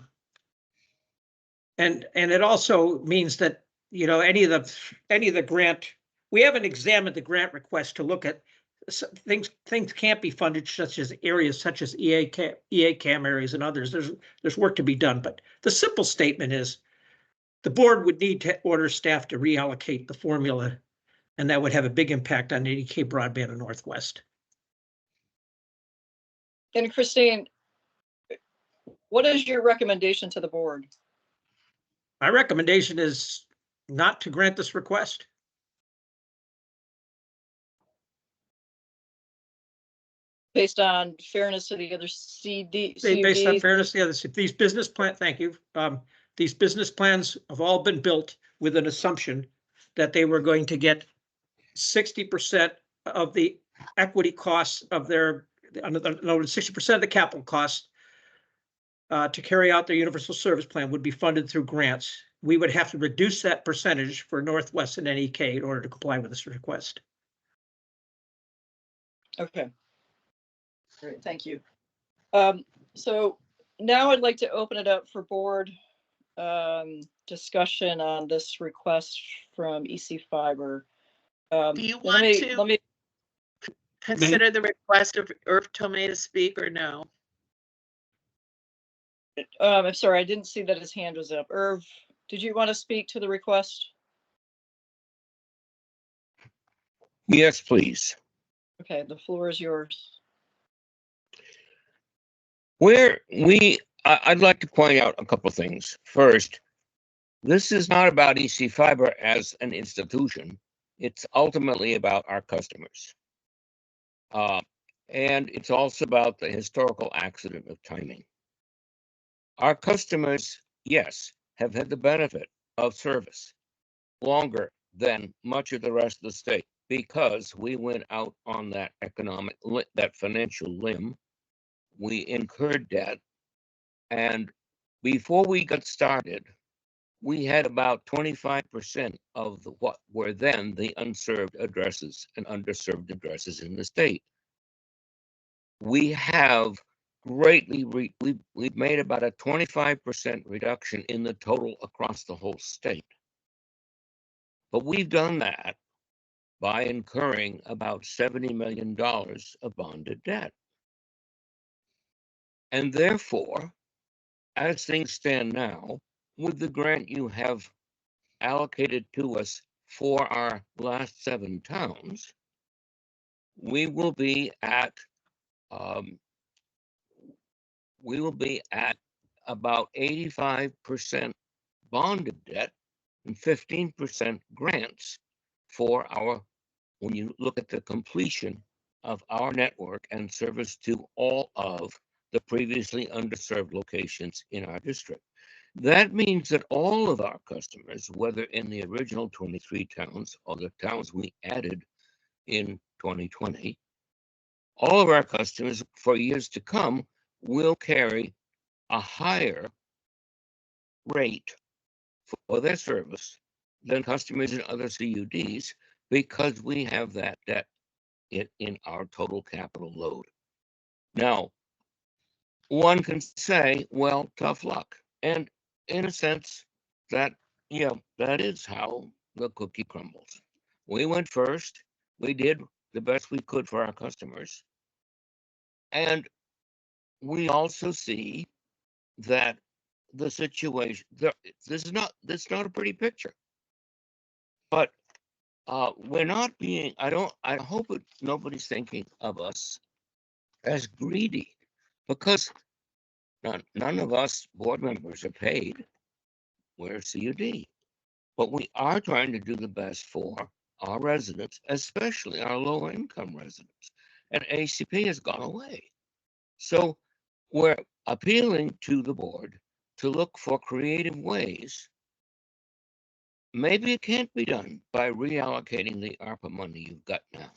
it also means that, you know, any of the grant, we haven't examined the grant request to look at things can't be funded, such as areas such as EACAM areas and others. There's work to be done, but the simple statement is the board would need to order staff to reallocate the formula, and that would have a big impact on NEK Broadband and Northwest. And Christine, what is your recommendation to the board? My recommendation is not to grant this request. Based on fairness to the other CUDs? Based on fairness to the other, these business plan, thank you. these business plans have all been built with an assumption that they were going to get 60% of the equity costs of their, 60% of the capital costs to carry out their universal service plan would be funded through grants. We would have to reduce that percentage for Northwest and NEK in order to comply with this request. Okay. Great, thank you. So now I'd like to open it up for board discussion on this request from EC Fiber. Do you want to let me consider the request of Irv Tomei to speak or no? I'm sorry, I didn't see that his hand was up. Irv, did you want to speak to the request? Yes, please. Okay, the floor is yours. I'd like to point out a couple of things. First, this is not about EC Fiber as an institution. It's ultimately about our customers. And it's also about the historical accident of timing. Our customers, yes, have had the benefit of service longer than much of the rest of the state because we went out on that that financial limb. We incurred debt. And before we got started, we had about 25% of what were then the unserved addresses and underserved addresses in the state. We have greatly, we've made about a 25% reduction in the total across the whole state. But we've done that by incurring about $70 million of bonded debt. And therefore, as things stand now, with the grant you have allocated to us for our last 7 towns, we will be at about 85% bonded debt and 15% grants for when you look at the completion of our network and service to all of the previously underserved locations in our district. That means that all of our customers, whether in the original 23 towns or the towns we added in 2020, all of our customers for years to come will carry a higher rate for their service than customers in other CUDs because we have that debt in our total capital load. Now, one can say, well, tough luck. And in a sense, that is how the cookie crumbles. We went first. We did the best we could for our customers. And we also see that the situation, this is not a pretty picture. But we're not being, I hope nobody's thinking of us as greedy, because none of us board members are paid. We're a CUD. But we are trying to do the best for our residents, especially our lower income residents. And ACP has gone away. So we're appealing to the board to look for creative ways. Maybe it can't be done by reallocating the ARPA money you've got now.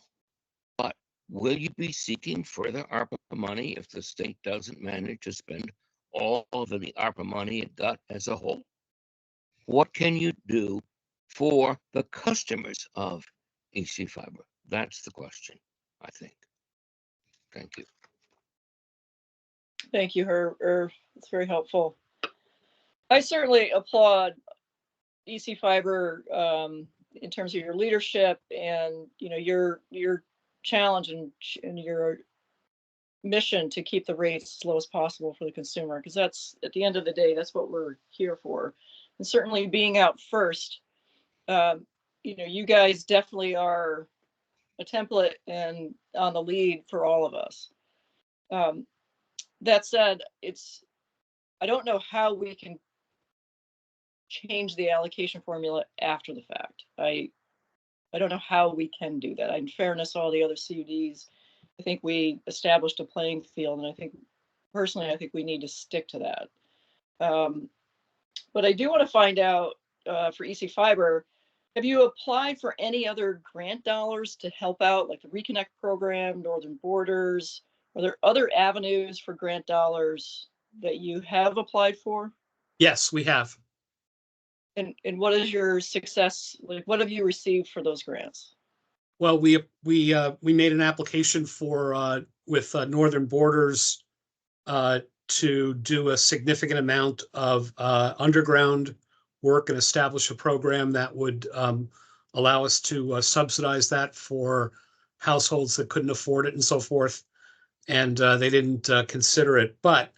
But will you be seeking further ARPA money if the state doesn't manage to spend all of the ARPA money it got as a whole? What can you do for the customers of EC Fiber? That's the question, I think. Thank you. Thank you, Irv. It's very helpful. I certainly applaud EC Fiber in terms of your leadership and your challenge and your mission to keep the rates as low as possible for the consumer, because that's, at the end of the day, that's what we're here for. And certainly being out first, you guys definitely are a template and on the lead for all of us. That said, I don't know how we can change the allocation formula after the fact. I don't know how we can do that. In fairness, all the other CUDs, I think we established a playing field, and I think personally, I think we need to stick to that. But I do want to find out for EC Fiber, have you applied for any other grant dollars to help out, like the Reconnect program, Northern Borders? Are there other avenues for grant dollars that you have applied for? Yes, we have. And what is your success? Like, what have you received for those grants? Well, we made an application for with Northern Borders to do a significant amount of underground work and establish a program that would allow us to subsidize that for households that couldn't afford it and so forth. And they didn't consider it. But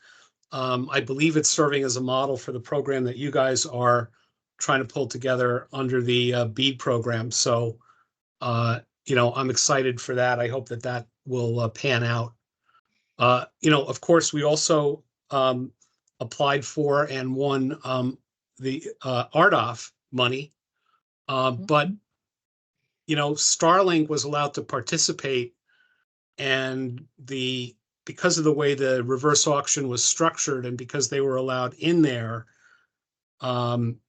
I believe it's serving as a model for the program that you guys are trying to pull together under the BEAD program. So, I'm excited for that. I hope that that will pan out. Of course, we also applied for and won the RDOF money, but Starlink was allowed to participate, and because of the way the reverse auction was structured, and because they were allowed in there,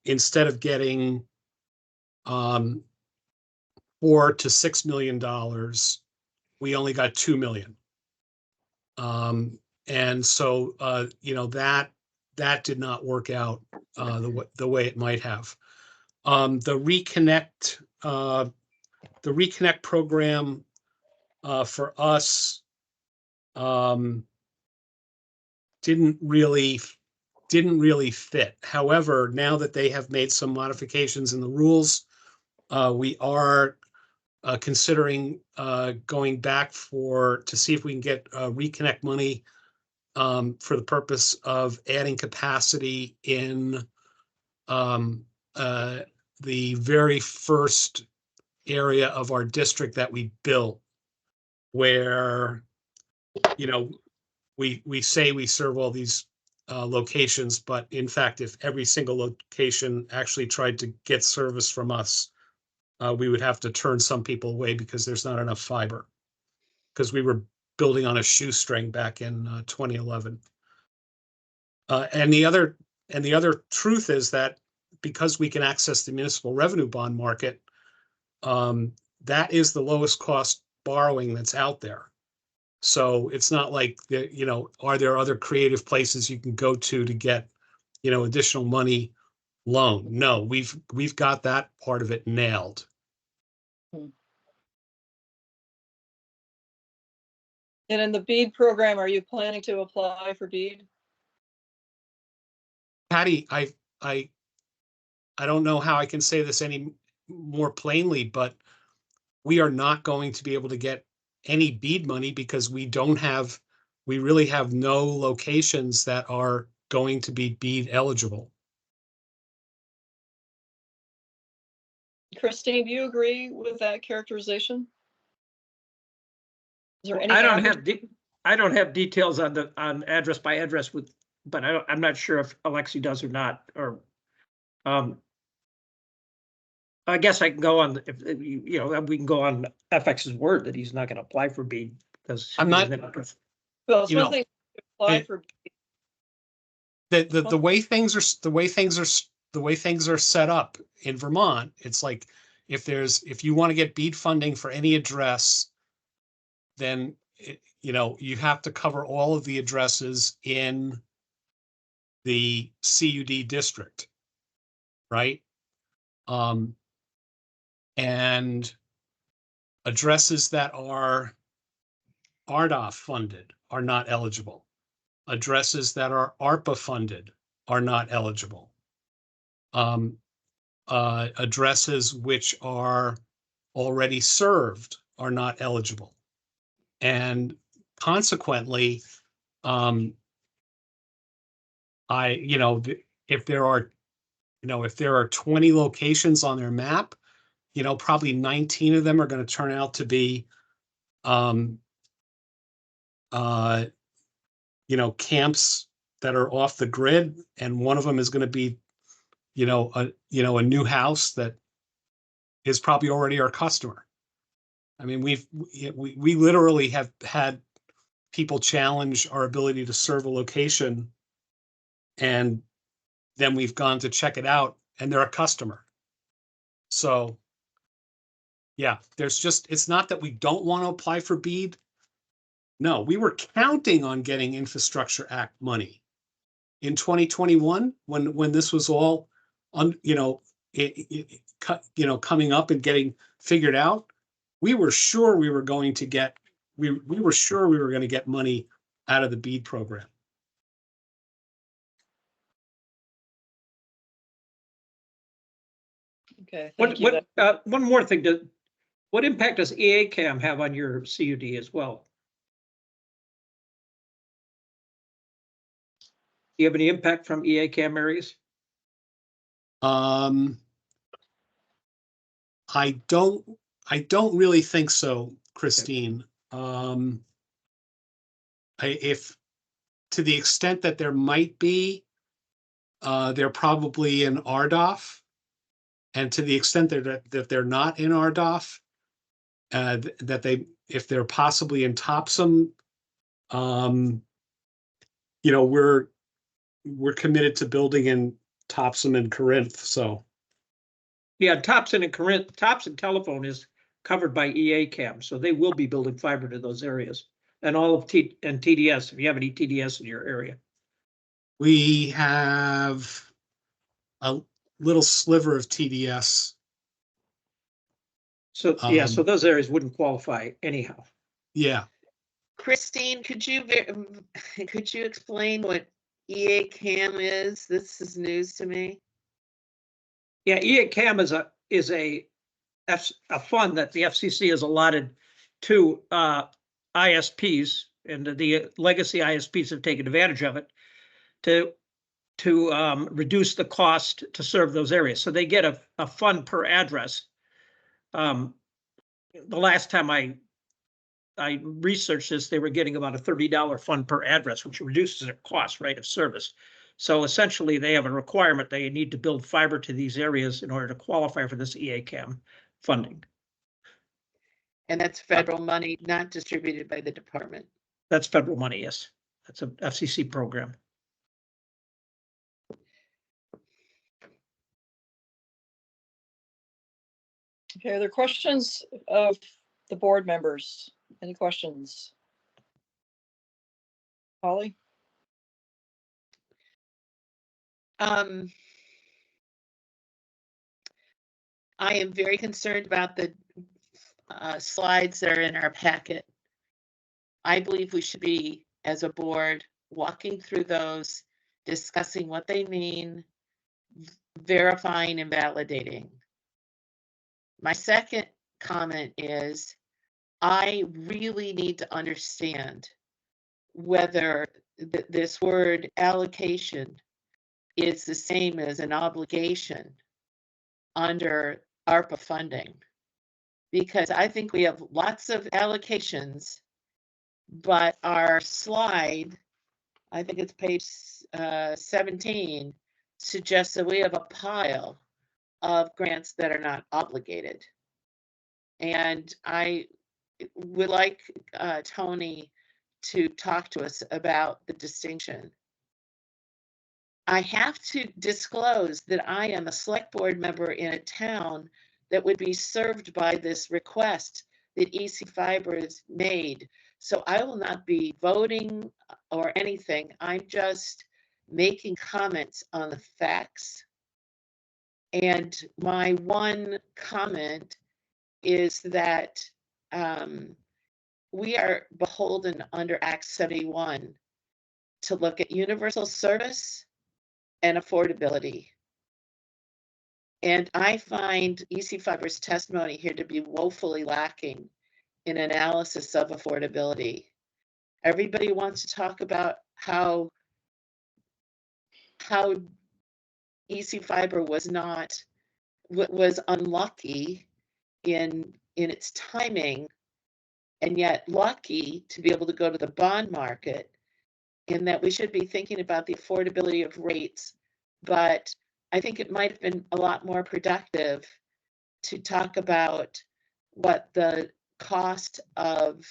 instead of getting $4 to $6 million, we only got $2 million. And so, that did not work out the way it might have. The Reconnect program for us didn't really fit. However, now that they have made some modifications in the rules, we are considering going back to see if we can get Reconnect money for the purpose of adding capacity in the very first area of our district that we built, where we say we serve all these locations, but in fact, if every single location actually tried to get service from us, we would have to turn some people away because there's not enough fiber, because we were building on a shoestring back in 2011. And the other truth is that because we can access the municipal revenue bond market, that is the lowest cost borrowing that's out there. So it's not like, are there other creative places you can go to get, additional money loan? No, we've got that part of it nailed. And in the BEAD program, are you planning to apply for BEAD? Patty, I don't know how I can say this any more plainly, but we are not going to be able to get any BEAD money because we really have no locations that are going to be BEAD eligible. Christine, do you agree with that characterization? Is there any I don't have details on address by address but I'm not sure if Alexi does or not, or I guess I can go on, if we can go on FX's word that he's not going to apply for BEAD because I'm not. Well, it's one thing to apply for BEAD. The way things are set up in Vermont, it's like if you want to get BEAD funding for any address, then you have to cover all of the addresses in the CUD district, right? And addresses that are RDOF funded are not eligible. Addresses that are ARPA funded are not eligible. Addresses which are already served are not eligible. And consequently, if there are 20 locations on their map, probably 19 of them are going to turn out to be camps that are off the grid, and one of them is going to be a new house that is probably already our customer. I mean, we literally have had people challenge our ability to serve a location, and then we've gone to check it out and they're a customer. So yeah, it's not that we don't want to apply for BEAD. No, we were counting on getting Infrastructure Act money in 2021 when this was all coming up and getting figured out. We were sure we were going to get money out of the BEAD program. Okay, thank you. One more thing, what impact does EACAM have on your CUD as well? Do you have any impact from EACAM areas? I don't really think so, Christine. If to the extent that there might be, they're probably in RDOF, and to the extent that they're not in RDOF, if they're possibly in Topsom, we're committed to building in Topsom and Corinth. So yeah, Topsom and Corinth, Topsom Telephone is covered by EACAM, so they will be building fiber to those areas, and all of TDS, if you have any TDS in your area. We have a little sliver of TDS. So yeah, so those areas wouldn't qualify anyhow. Yeah. Christine, could you explain what EACAM is? This is news to me. Yeah, EACAM is a fund that the FCC has allotted to ISPs, and the legacy ISPs have taken advantage of it to reduce the cost to serve those areas. So they get a fund per address. The last time I researched this, they were getting about a $30 fund per address, which reduces their cost, right, of service. So essentially, they have a requirement they need to build fiber to these areas in order to qualify for this EACAM funding. And that's federal money, not distributed by the department. That's federal money, yes. That's a FCC program. Okay, are there questions of the board members? Any questions? Holly? I am very concerned about the slides that are in our packet. I believe we should be, as a board, walking through those, discussing what they mean, verifying and validating. My second comment is, I really need to understand whether this word allocation is the same as an obligation under ARPA funding, because I think we have lots of allocations, but our slide, I think it's page 17, suggests that we have a pile of grants that are not obligated. And I would like Tony to talk to us about the distinction. I have to disclose that I am a select board member in a town that would be served by this request that EC Fiber has made. So I will not be voting or anything. I'm just making comments on the facts. And my one comment is that we are beholden under Act 71 to look at universal service and affordability. And I find EC Fiber's testimony here to be woefully lacking in analysis of affordability. Everybody wants to talk about how EC Fiber was unlucky in its timing, and yet lucky to be able to go to the bond market, in that we should be thinking about the affordability of rates. But I think it might have been a lot more productive to talk about what the cost of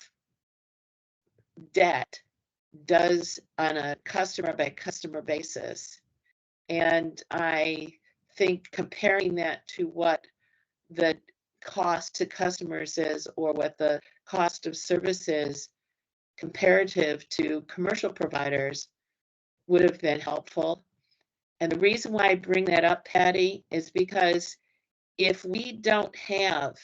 debt does on a customer by customer basis, And I think comparing that to what the cost to customers is, or what the cost of service is comparative to commercial providers, would have been helpful. And the reason why I bring that up, Patty, is because if we don't have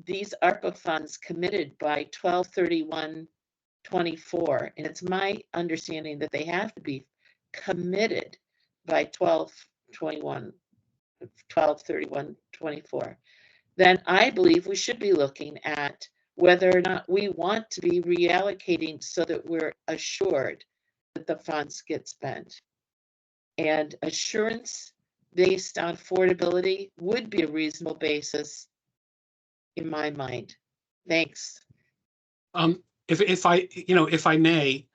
these ARPA funds committed by 12/31/24, and it's my understanding that they have to be committed by 12/31/24, then I believe we should be looking at whether or not we want to be reallocating so that we're assured that the funds get spent. And assurance based on affordability would be a reasonable basis in my mind. Thanks. If I may,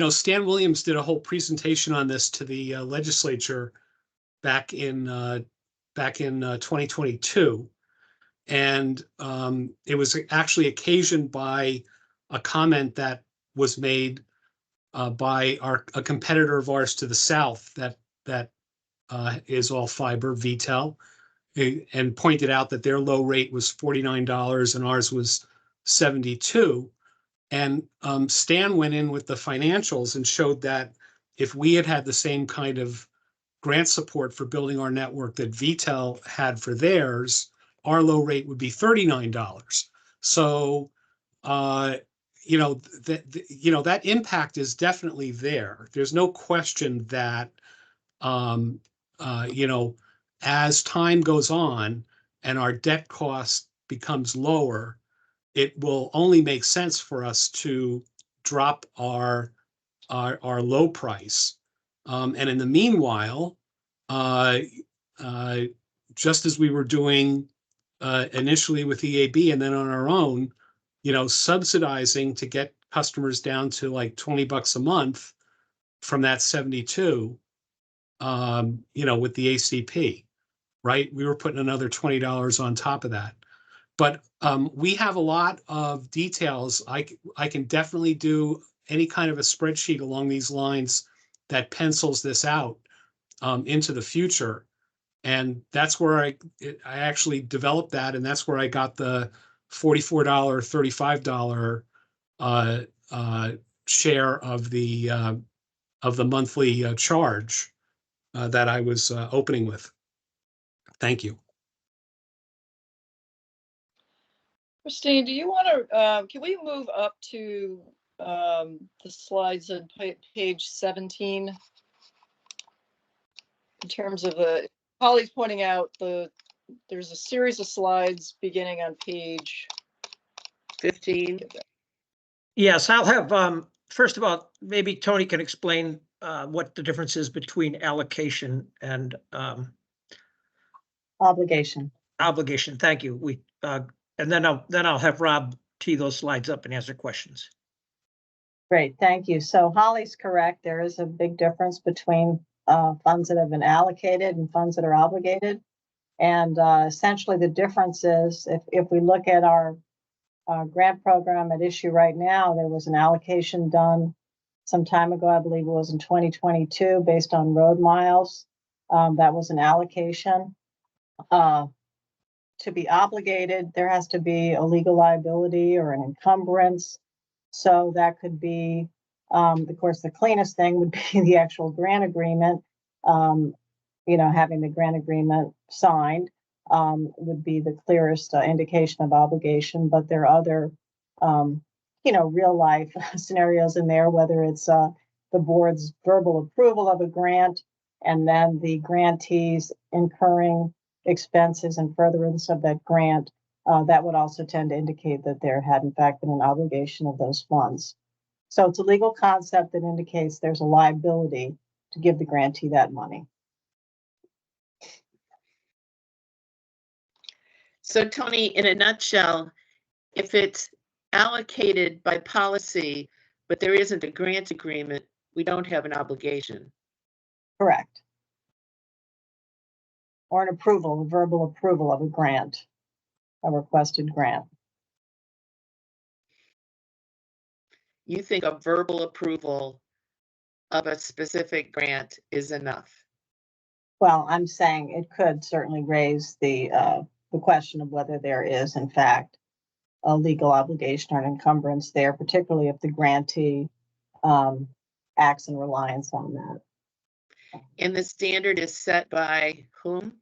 Stan Williams did a whole presentation on this to the legislature back in 2022. And it was actually occasioned by a comment that was made by a competitor of ours to the south that is all fiber, VTEL, and pointed out that their low rate was $49 and ours was $72. And Stan went in with the financials and showed that if we had had the same kind of grant support for building our network that VTEL had for theirs, our low rate would be $39. So, that impact is definitely there. There's no question that, as time goes on and our debt cost becomes lower, it will only make sense for us to drop our low price. And in the meanwhile, just as we were doing initially with EAB and then on our own, subsidizing to get customers down to like $20 a month from that 72, with the ACP, right? We were putting another $20 on top of that. But we have a lot of details. I can definitely do any kind of a spreadsheet along these lines that pencils this out into the future. And that's where I actually developed that. And that's where I got the $44, $35 share of the monthly charge that I was opening with. Thank you. Christine, do you want to, can we move up to the slides on page 17? In terms of Holly's pointing out there's a series of slides beginning on page 15. Yes, I'll have, first of all, maybe Tony can explain what the difference is between allocation and Obligation. obligation. Thank you. And then I'll have Rob tee those slides up and answer questions. Great, thank you. So Holly's correct. There is a big difference between funds that have been allocated and funds that are obligated. And essentially the difference is if we look at our grant program at issue right now, there was an allocation done some time ago, I believe it was in 2022, based on road miles. That was an allocation. To be obligated, there has to be a legal liability or an encumbrance. So that could be, of course, the cleanest thing would be the actual grant agreement. Having the grant agreement signed would be the clearest indication of obligation. But there are other, real life scenarios in there, whether it's the board's verbal approval of a grant and then the grantees incurring expenses and furtherance of that grant, that would also tend to indicate that there had in fact been an obligation of those funds. So it's a legal concept that indicates there's a liability to give the grantee that money. So Tony, in a nutshell, if it's allocated by policy, but there isn't a grant agreement, we don't have an obligation. Correct. Or an approval, a verbal approval of a grant, a requested grant. You think a verbal approval of a specific grant is enough? Well, I'm saying it could certainly raise the question of whether there is in fact a legal obligation or an encumbrance there, particularly if the grantee acts in reliance on that. And the standard is set by whom?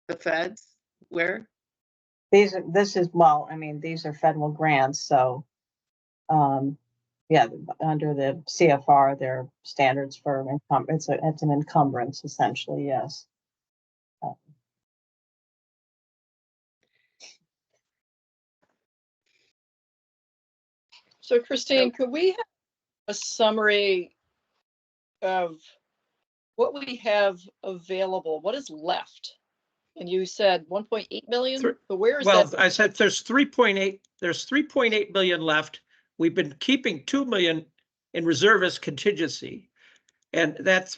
The feds? Where? These are federal grants, so yeah, under the CFR, there are standards for it's an encumbrance essentially, yes. So Christine, could we have a summary of what we have available? What is left? And you said 1.8 million, but where is Well, that? I said there's 3.8 million left. We've been keeping 2 million in reserve as contingency. And that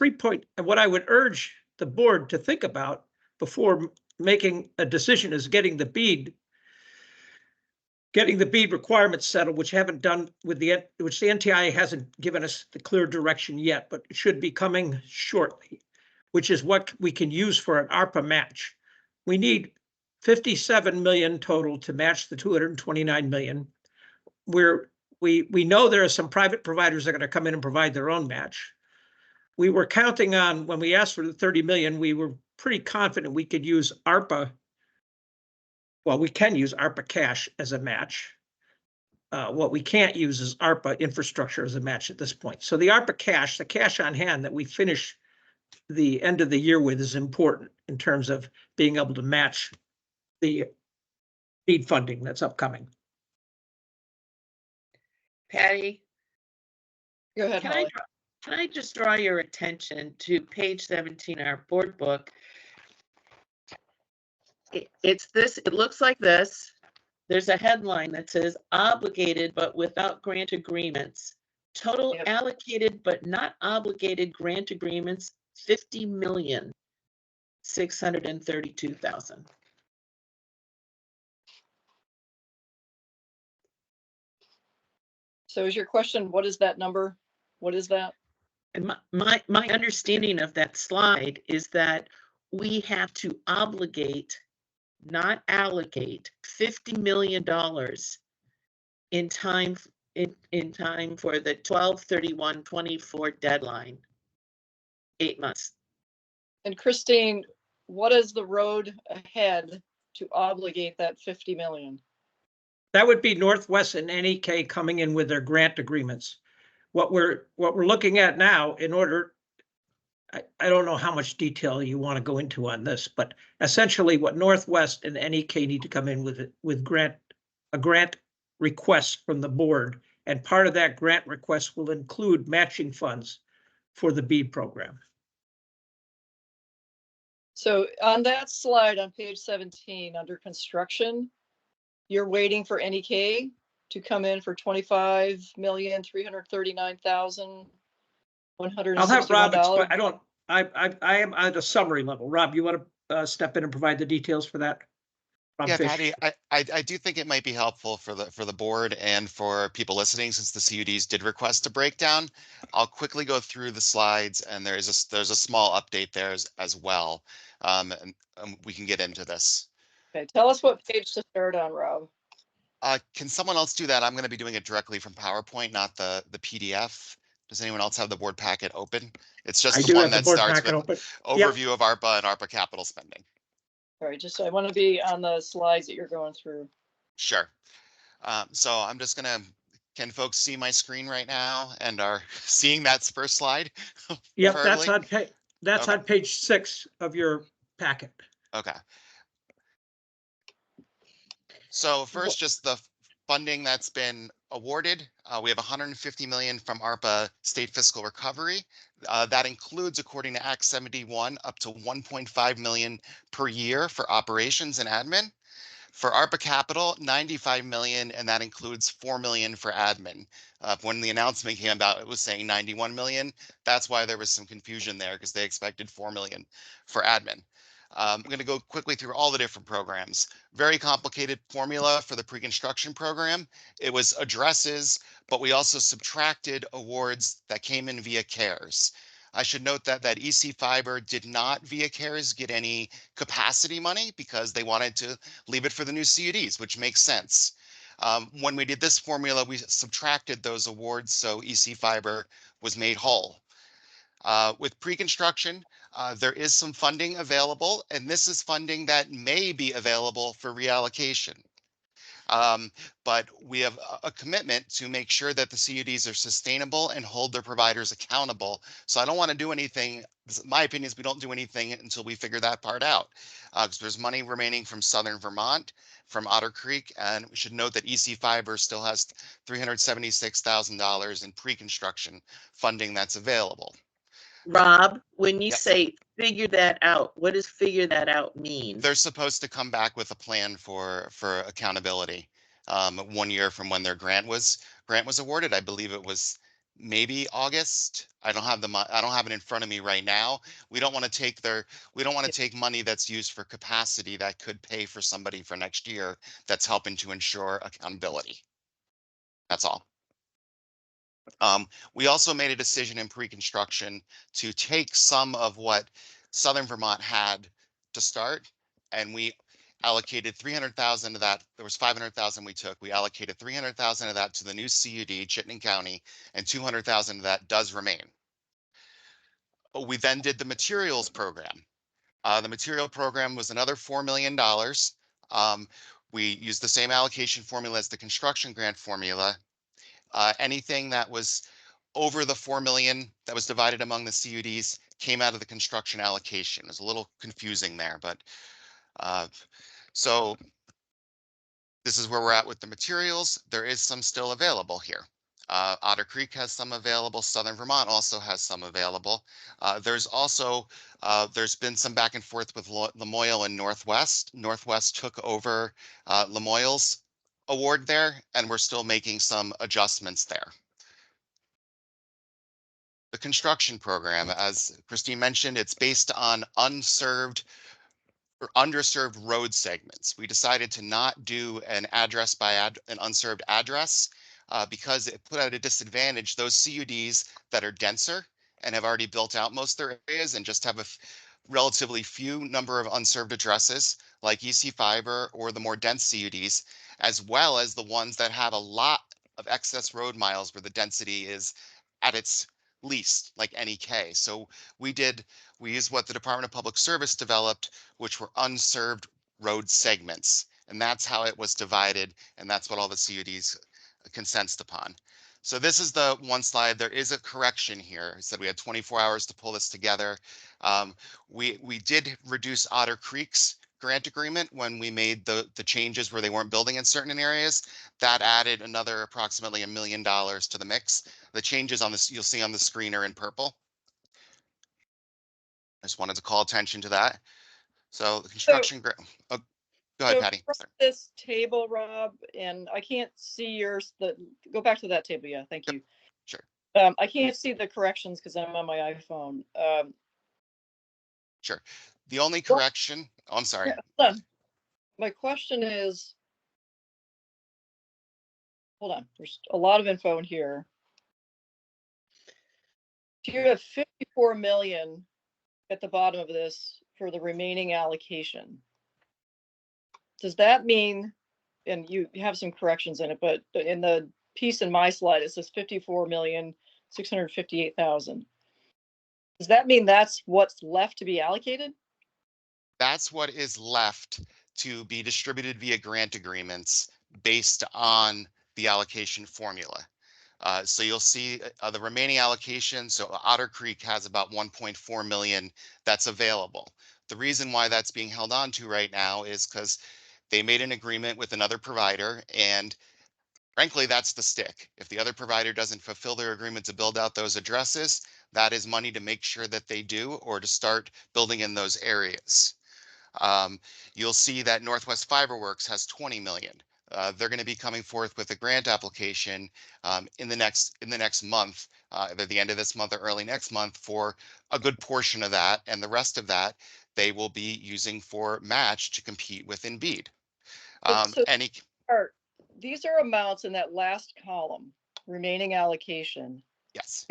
what I would urge the board to think about before making a decision is getting the bead requirements settled, which haven't done with which the NTIA hasn't given us the clear direction yet, but it should be coming shortly, which is what we can use for an ARPA match. We need 57 million total to match the 229 million. We know there are some private providers that are going to come in and provide their own match. We were counting on, when we asked for the 30 million, we were pretty confident we could use ARPA. Well, we can use ARPA cash as a match. What we can't use is ARPA infrastructure as a match at this point. So the ARPA cash, the cash on hand that we finish the end of the year with, is important in terms of being able to match the BEAD funding that's upcoming. Patty? Go ahead, Holly. Can I just draw your attention to page 17, our board book? It looks like this. There's a headline that says obligated but without grant agreements. Total allocated but not obligated grant agreements, 50,632,000. So is your question, what is that number? What is that? And my understanding of that slide is that we have to obligate, not allocate, $50 million in time for the 12/31/24 deadline. 8 months. And Christine, what is the road ahead to obligate that 50 million? That would be Northwest and NEK coming in with their grant agreements. What we're looking at now, in order, I don't know how much detail you want to go into on this, but essentially what Northwest and NEK need to come in with a grant request from the board, and part of that grant request will include matching funds for the BEAD program. So on that slide on page 17 under construction, you're waiting for NEK to come in for $25,339,161. I'll have Rob explain. I am at a summary level. Rob, you want to step in and provide the details for that? Rob Yeah, Fish. Patty, I do think it might be helpful for the board and for people listening, since the CUDs did request a breakdown. I'll quickly go through the slides, and there's a small update there as well, and we can get into this. Okay, tell us what page to start on, Rob. Can someone else do that? I'm going to be doing it directly from PowerPoint, not the PDF. Does anyone else have the board packet open? It's just the one that starts with overview of ARPA and ARPA capital spending. All right, I want to be on the slides that you're going through. Sure. So I'm just gonna, can folks see my screen right now and are seeing that first slide? Yep, that's on page 6 of your packet. Okay. So first, just the funding that's been awarded. We have 150 million from ARPA State Fiscal Recovery. That includes, according to Act 71, up to 1.5 million per year for operations and admin. For ARPA Capital, 95 million, and that includes 4 million for admin. When the announcement came about, it was saying 91 million. That's why there was some confusion there, because they expected 4 million for admin. I'm going to go quickly through all the different programs. Very complicated formula for the pre-construction program. It was addresses, but we also subtracted awards that came in via CARES. I should note that EC Fiber did not via CARES get any capacity money because they wanted to leave it for the new CUDs, which makes sense. When we did this formula, we subtracted those awards, so EC Fiber was made whole. With pre-construction, there is some funding available, and this is funding that may be available for reallocation. But we have a commitment to make sure that the CUDs are sustainable and hold their providers accountable. So I don't want to do anything. My opinion is we don't do anything until we figure that part out. Because there's money remaining from Southern Vermont, from Otter Creek, and we should note that EC Fiber still has $376,000 in pre-construction funding that's available. Rob, when you Yep. say figure that out, what does figure that out mean? They're supposed to come back with a plan for accountability 1 year from when their grant was awarded. I believe it was maybe August. I don't have it in front of me right now. We don't want to take money that's used for capacity that could pay for somebody for next year that's helping to ensure accountability. That's all. We also made a decision in pre-construction to take some of what Southern Vermont had to start, and we allocated 300,000 of that. There was 500,000 we took. We allocated 300,000 of that to the new CUD, Chittenden County, and 200,000 of that does remain. We then did the materials program. The material program was another $4 million. We used the same allocation formula as the construction grant formula. Anything that was over the 4 million that was divided among the CUDs came out of the construction allocation. It was a little confusing there, but so this is where we're at with the materials. There is some still available here. Otter Creek has some available. Southern Vermont also has some available. There's been some back and forth with Lamoille and Northwest. Northwest took over Lamoille's award there, and we're still making some adjustments there. The construction program, as Christine mentioned, it's based on unserved or underserved road segments. We decided to not do an address by an unserved address because it put at a disadvantage those CUDs that are denser and have already built out most of their areas and just have a relatively few number of unserved addresses like EC Fiber or the more dense CUDs, as well as the ones that have a lot of excess road miles where the density is at its least, like NEK. So we used what the Department of Public Service developed, which were unserved road segments. And that's how it was divided. And that's what all the CUDs consented upon. So this is the one slide. There is a correction here. I said we had 24 hours to pull this together. We did reduce Otter Creek's grant agreement when we made the changes where they weren't building in certain areas. That added another approximately $1 million to the mix. The changes on this you'll see on the screen are in purple. I just wanted to call attention to that. So the construction grant. Oh, go ahead, Patty. Sorry. This table, Rob, and I can't see yours. Go back to that table. Yeah, thank you. Sure. I can't see the corrections because I'm on my iPhone. Sure. The only correction. Oh, I'm sorry. Yeah, my question is, hold on. There's a lot of info in here. So you have 54 million at the bottom of this for the remaining allocation. Does that mean, and you have some corrections in it, but in the piece in my slide, it says 54,658,000. Does that mean that's what's left to be allocated? That's what is left to be distributed via grant agreements based on the allocation formula. So you'll see the remaining allocation. So Otter Creek has about 1.4 million that's available. The reason why that's being held on to right now is because they made an agreement with another provider, and frankly, that's the stick. If the other provider doesn't fulfill their agreement to build out those addresses, that is money to make sure that they do, or to start building in those areas. You'll see that Northwest Fiberworks has 20 million. They're going to be coming forth with a grant application in the next month, either the end of this month or early next month, for a good portion of that, and the rest of that they will be using for match to compete with Indeed. So Any these are amounts in that last column, remaining allocation. yes.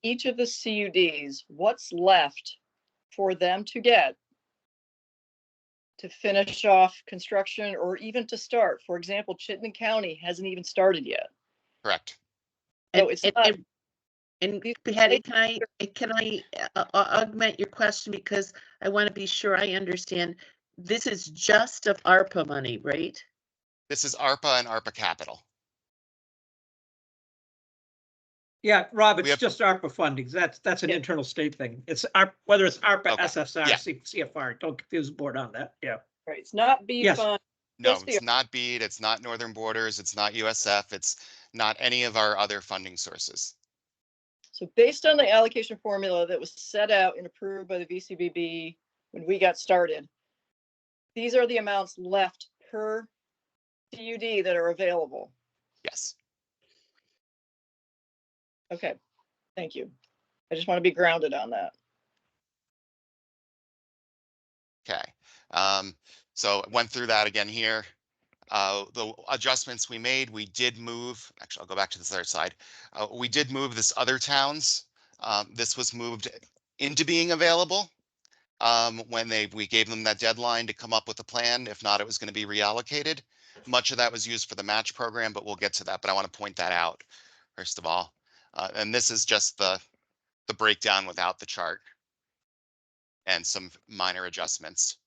Each of the CUDs, what's left for them to get to finish off construction or even to start? For example, Chittenden County hasn't even started yet. Correct. So it's not. And Patty, can I augment your question, because I want to be sure I understand. This is just of ARPA money, right? This is ARPA and ARPA Capital. Yeah, Rob, We it's have- just ARPA funding. That's an Yeah. internal state thing. It's whether it's ARPA, Okay. SSR, Yeah. CFR. Don't confuse the board on that. Yeah. Right. It's not B Yes. fund. No, Just the- it's not BEAD, it's not Northern Borders, it's not USF, it's not any of our other funding sources. So based on the allocation formula that was set out and approved by the VCBB when we got started, these are the amounts left per CUD that are available. Yes. Okay, thank you. I just want to be grounded on that. Okay. So went through that again here. The adjustments we made, we did move, actually, I'll go back to this other side. We did move this other towns. This was moved into being available when we gave them that deadline to come up with a plan. If not, it was going to be reallocated. Much of that was used for the match program, but we'll get to that. But I want to point that out first of all. And this is just the breakdown without the chart and some minor adjustments.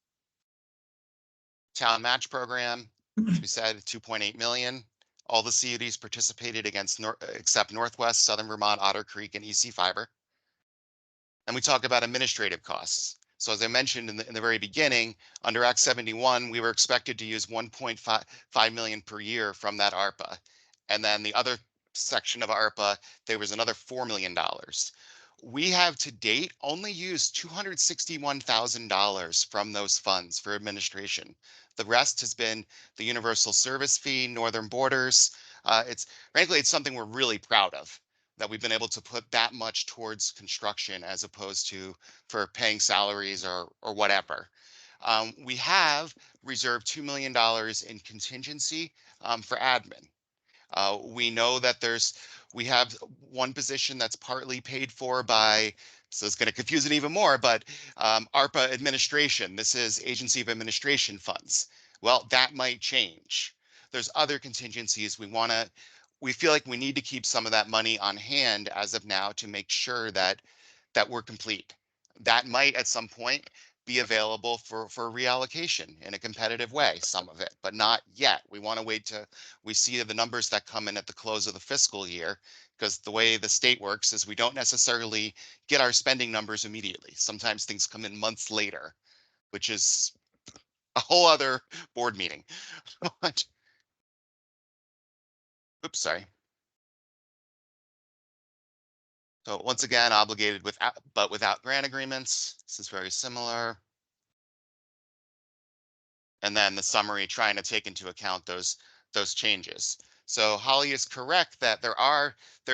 Town match program, as we said, 2.8 million. All the CUDs participated except Northwest, Southern Vermont, Otter Creek, and EC Fiber. And we talk about administrative costs. So as I mentioned in the very beginning, under Act 71, we were expected to use 1.5 million per year from that ARPA. And then the other section of ARPA, there was another $4 million. We have to date only used $261,000 from those funds for administration. The rest has been the universal service fee, Northern Borders. Frankly, it's something we're really proud of, that we've been able to put that much towards construction as opposed to for paying salaries or whatever. We have reserved $2 million in contingency for admin. We know that we have one position that's partly paid for by, so it's going to confuse it even more, but ARPA administration. This is Agency of Administration funds. Well, that might change. There's other contingencies we feel like we need to keep some of that money on hand as of now to make sure that we're complete. That might at some point be available for reallocation in a competitive way, some of it, but not yet. We want to wait till we see the numbers that come in at the close of the fiscal year, because the way the state works is we don't necessarily get our spending numbers immediately. Sometimes things come in months later, which is a whole other board meeting. Oops, sorry. So once again, obligated but without grant agreements. This is very similar. And then the summary trying to take into account those changes. So Holly is correct that there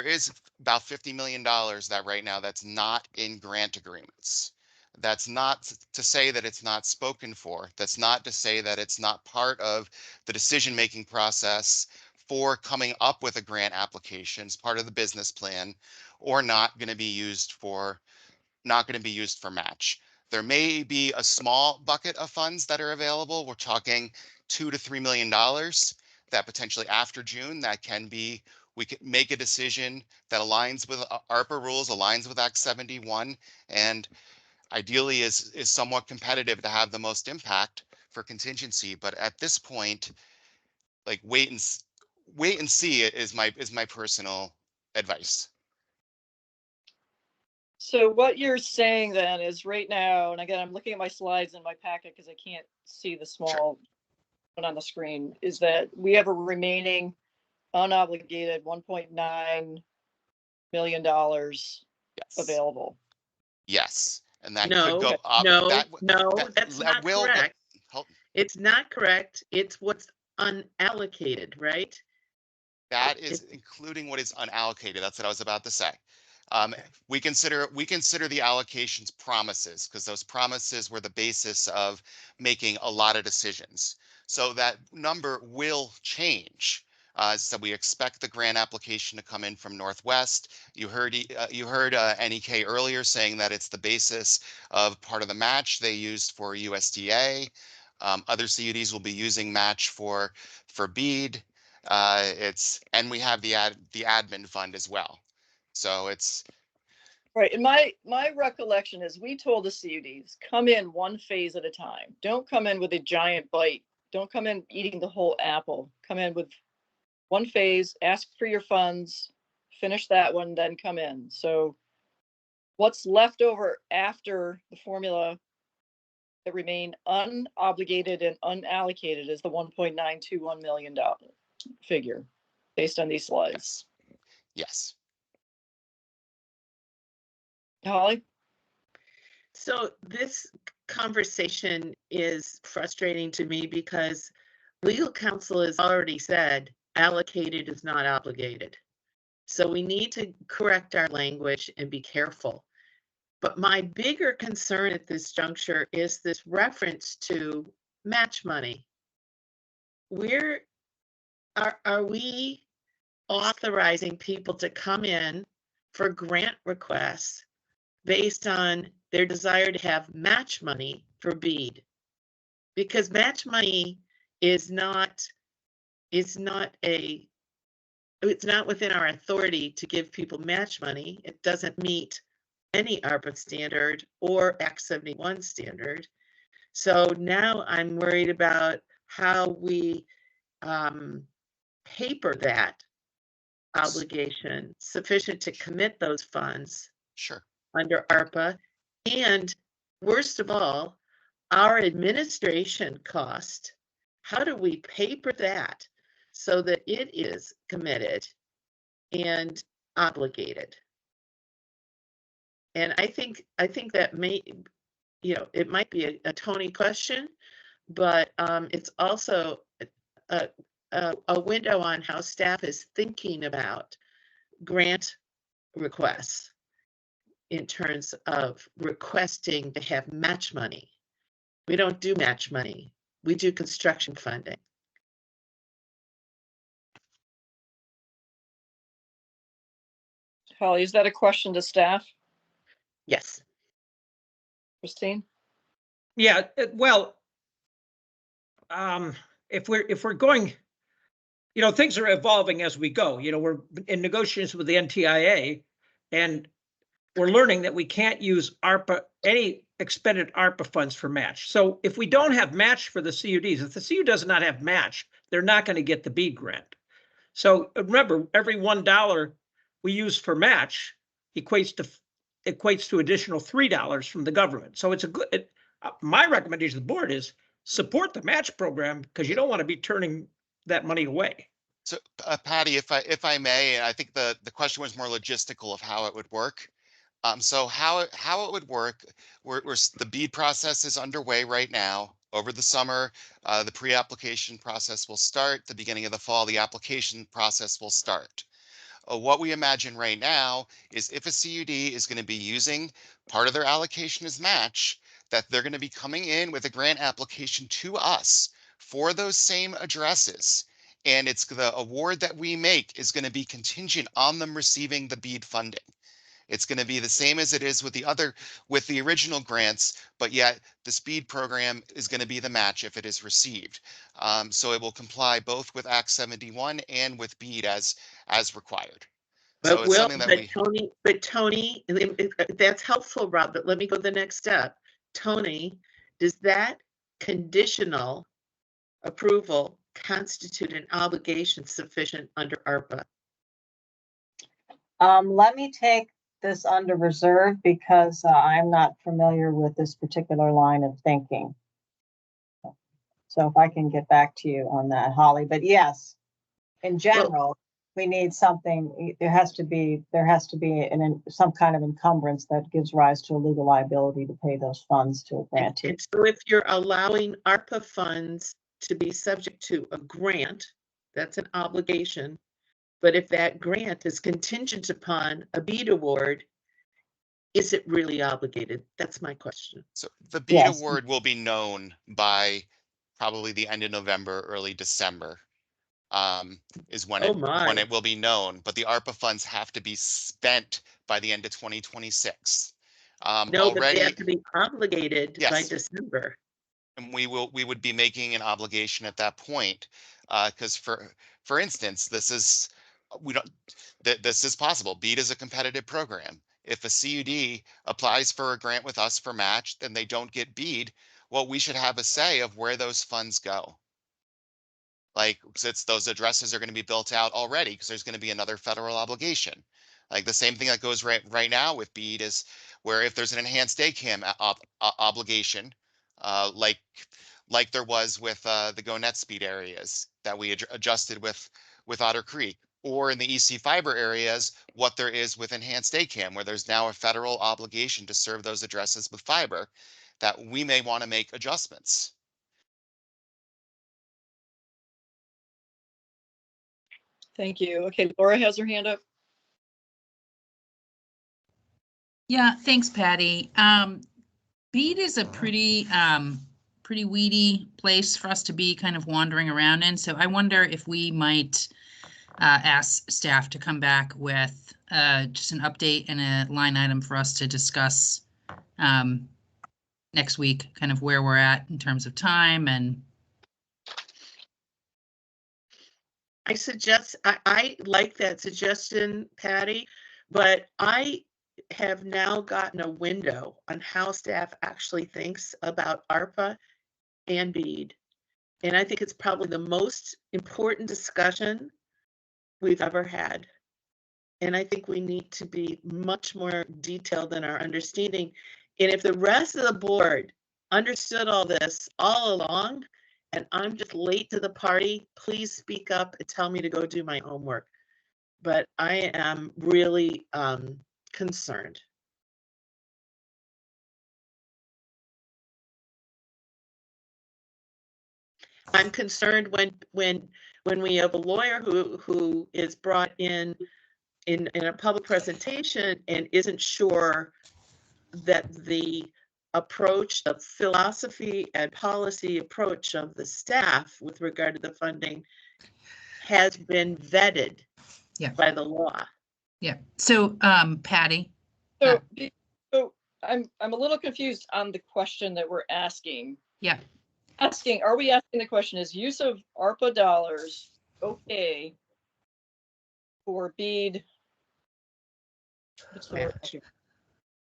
is about $50 million that right now that's not in grant agreements. That's not to say that it's not spoken for. That's not to say that it's not part of the decision-making process for coming up with a grant application as part of the business plan, or not going to be used for match. There may be a small bucket of funds that are available. We're talking $2 to $3 million that potentially after June we could make a decision that aligns with ARPA rules, aligns with Act 71, and ideally is somewhat competitive to have the most impact for contingency. But at this point, like wait and see is my personal advice. So what you're saying then is right now, and again, I'm looking at my slides in my packet because I can't see the small one on the screen, is that we have a remaining unobligated $1.9 million available. Yes, and that No, could go up. That's not correct. It's not correct. It's what's unallocated, right? That is including what is unallocated. That's what I was about to say. We consider the allocations promises because those promises were the basis of making a lot of decisions. So that number will change. So we expect the grant application to come in from Northwest. You heard NEK earlier saying that it's the basis of part of the match they used for USDA. Other CUDs will be using match for BEAD. And we have the admin fund as well. So it's Right, and my recollection is we told the CUDs, come in one phase at a time. Don't come in with a giant bite. Don't come in eating the whole apple. Come in with one phase, ask for your funds, finish that one, then come in. So what's left over after the formula that remain unobligated and unallocated is the $1.921 million figure based on these slides. yes. Holly? So this conversation is frustrating to me because legal counsel has already said allocated is not obligated. So we need to correct our language and be careful. But my bigger concern at this juncture is this reference to match money. Are we authorizing people to come in for grant requests based on their desire to have match money for BEAD? Because match money is not within our authority to give people match money. It doesn't meet any ARPA standard or Act 71 standard. So now I'm worried about how we paper that obligation sufficient to commit those funds Sure. under ARPA. And worst of all, our administration cost, how do we paper that so that it is committed and obligated? And I think that it might be a Tony question, but it's also a window on how staff is thinking about grant requests in terms of requesting to have match money. We don't do match money. We do construction funding. Holly, is that a question to staff? Yes. Christine? Yeah, well, if we're going, things are evolving as we go. We're in negotiations with the NTIA, and we're learning that we can't use any expended ARPA funds for match. So if we don't have match for the CUDs, if the CU does not have match, they're not going to get the BEAD grant. So remember, every $1 we use for match equates to additional $3 from the government. So it's a good. My recommendation to the board is support the match program because you don't want to be turning that money away. So Patty, if I may, I think the question was more logistical of how it would work. So how it would work, the BEAD process is underway right now. Over the summer, the pre-application process will start. The beginning of the fall, the application process will start. What we imagine right now is if a CUD is going to be using part of their allocation as match, that they're going to be coming in with a grant application to us for those same addresses. And it's the award that we make is going to be contingent on them receiving the BEAD funding. It's going to be the same as it is with the original grants, but yet the SPEED program is going to be the match if it is received. So it will comply both with Act 71 and with BEAD as required. So it's something that Tony, that's helpful, Rob, but let me go the next step. Tony, does that conditional approval constitute an obligation sufficient under ARPA? Let me take this under reserve because I'm not familiar with this particular line of thinking. So if I can get back to you on that, Holly, but yes, in general, we need something. There has to be some kind of encumbrance that gives rise to a legal liability to pay those funds to a grantee. And so if you're allowing ARPA funds to be subject to a grant, that's an obligation. But if that grant is contingent upon a BEAD award, is it really obligated? That's my question. So the BEAD Yes. award will be known by probably the end of November, early December. Is when Oh when my. it will be known, but the ARPA funds have to be spent by the end of 2026. No, but they Already, have to be obligated by yes, December. and we would be making an obligation at that point. Because for instance, this is we don't this is possible. BEAD is a competitive program. If a CUD applies for a grant with us for match, then they don't get BEAD. Well, we should have a say of where those funds go. Like, since those addresses are going to be built out already, because there's going to be another federal obligation. Like the same thing that goes right now with BEAD is where if there's an enhanced ACAM obligation, uh, like like there was with the GoNet speed areas that we adjusted with Otter Creek, or in the EC fiber areas, what there is with enhanced ACAM, where there's now a federal obligation to serve those addresses with fiber, that we may want to make adjustments. Thank you. Okay, Laura has her hand up. Yeah, thanks, Patty. BEAD is a pretty weedy place for us to be kind of wandering around in. So I wonder if we might ask staff to come back with just an update and a line item for us to discuss next week, kind of where we're at in terms of time. And I like that suggestion, Patty, but I have now gotten a window on how staff actually thinks about ARPA and BEAD. And I think it's probably the most important discussion we've ever had. And I think we need to be much more detailed in our understanding. And if the rest of the board understood all this all along, and I'm just late to the party, please speak up and tell me to go do my homework. But I am really concerned. I'm concerned when we have a lawyer who is brought in a public presentation and isn't sure that the approach, the philosophy and policy approach of the staff with regard to the funding has been vetted by the law. yeah, so Patty. So I'm a little confused on the question that we're asking. Yeah. Are we asking the question, is use of ARPA dollars okay for BEAD? What's the word?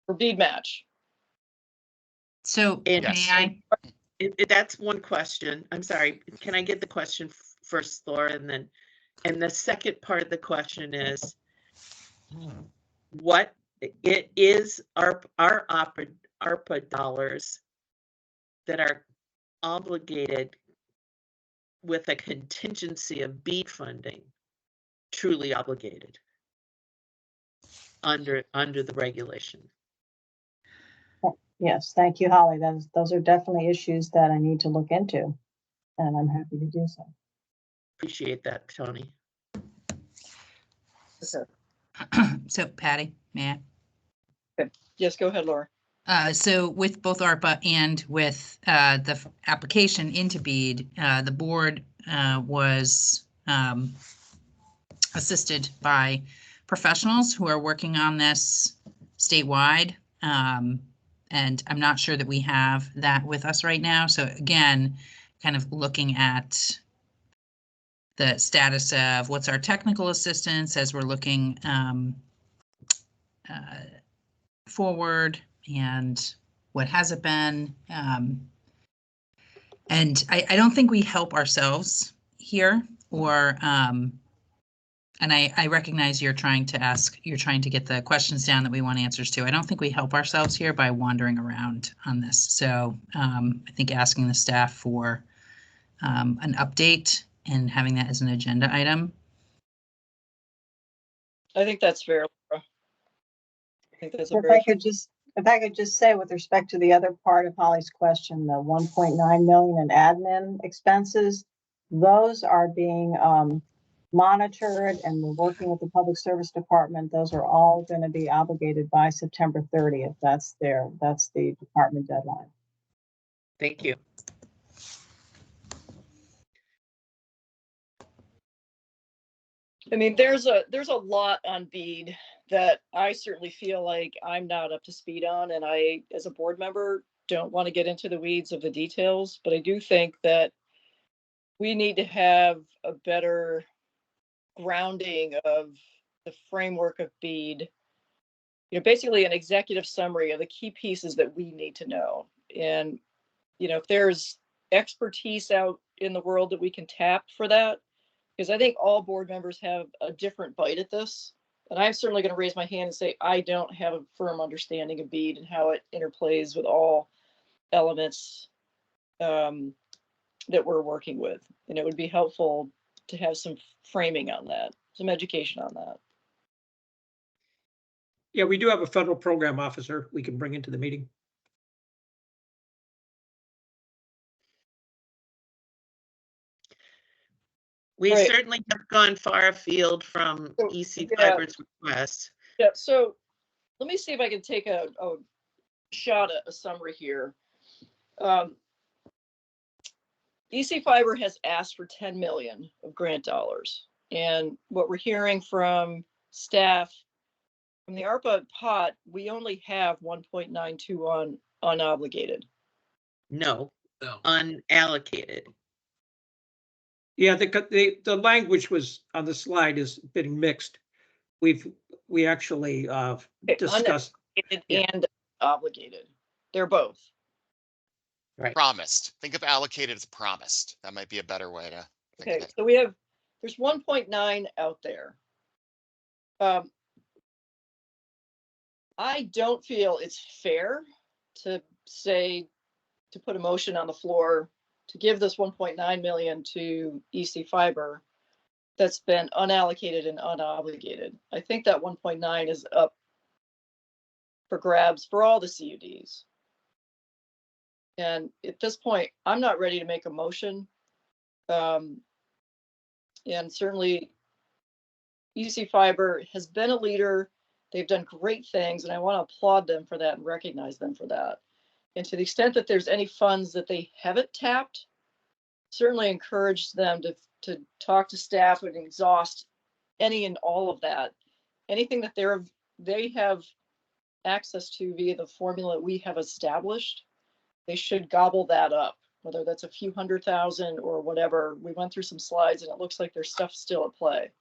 For BEAD match? So Yes. may I? That's one question. I'm sorry. Can I get the question first, Laura? And the second part of the question is, what it is our ARPA dollars that are obligated with a contingency of BEAD funding, truly obligated under the regulation? Yes, thank you, Holly. Those are definitely issues that I need to look into, and I'm happy to do so. Appreciate that, Tony. So Patty, may I? Okay. Yes, go ahead, Laura. So with both ARPA and with the application into BEAD, the board was assisted by professionals who are working on this statewide. And I'm not sure that we have that with us right now. So again, kind of looking at the status of what's our technical assistance as we're looking forward, and what has it been. And I don't think we help ourselves here, or and I recognize you're trying to get the questions down that we want answers to. I don't think we help ourselves here by wandering around on this. So I think asking the staff for an update and having that as an agenda item. I think that's fair, Laura. I think that's a If I could just say, with respect to the other part of Holly's question, the 1.9 million in admin expenses, those are being monitored and we're working with the Public Service Department. Those are all going to be obligated by September 30th. That's the department deadline. Thank you. I mean, there's a lot on BEAD that I certainly feel like I'm not up to speed on, and I, as a board member, don't want to get into the weeds of the details, but I do think that we need to have a better grounding of the framework of BEAD. You know, basically an executive summary of the key pieces that we need to know. And, you know, if there's expertise out in the world that we can tap for that, because I think all board members have a different bite at this. And I'm certainly going to raise my hand and say, I don't have a firm understanding of BEAD and how it interplays with all elements that we're working with. And it would be helpful to have some framing on that, some education on that. Yeah, we do have a federal program officer we can bring into the meeting. We Right. certainly have gone far afield from So, EC yeah. Fiber's request. Yeah, so let me see if I can take a shot at a summary here. EC Fiber has asked for 10 million of grant dollars. And what we're hearing from staff, from the ARPA pot, we only have 1.92 on unobligated. No, unallocated. Yeah, the language was on the slide is been mixed. We actually discussed Unallocated and obligated. They're both. Right. Promised. Think of allocated as promised. That might be a better way to think Okay, of it. so there's 1.9 out there. I don't feel it's fair to say, to put a motion on the floor to give this 1.9 million to EC Fiber that's been unallocated and unobligated. I think that 1.9 is up for grabs for all the CUDs. And at this point, I'm not ready to make a motion. And certainly EC Fiber has been a leader. They've done great things, and I want to applaud them for that and recognize them for that. And to the extent that there's any funds that they haven't tapped, certainly encourage them to talk to staff and exhaust any and all of that. Anything that they have access to via the formula we have established, they should gobble that up, whether that's a few $100,000 or whatever. We went through some slides and it looks like there's stuff still at play.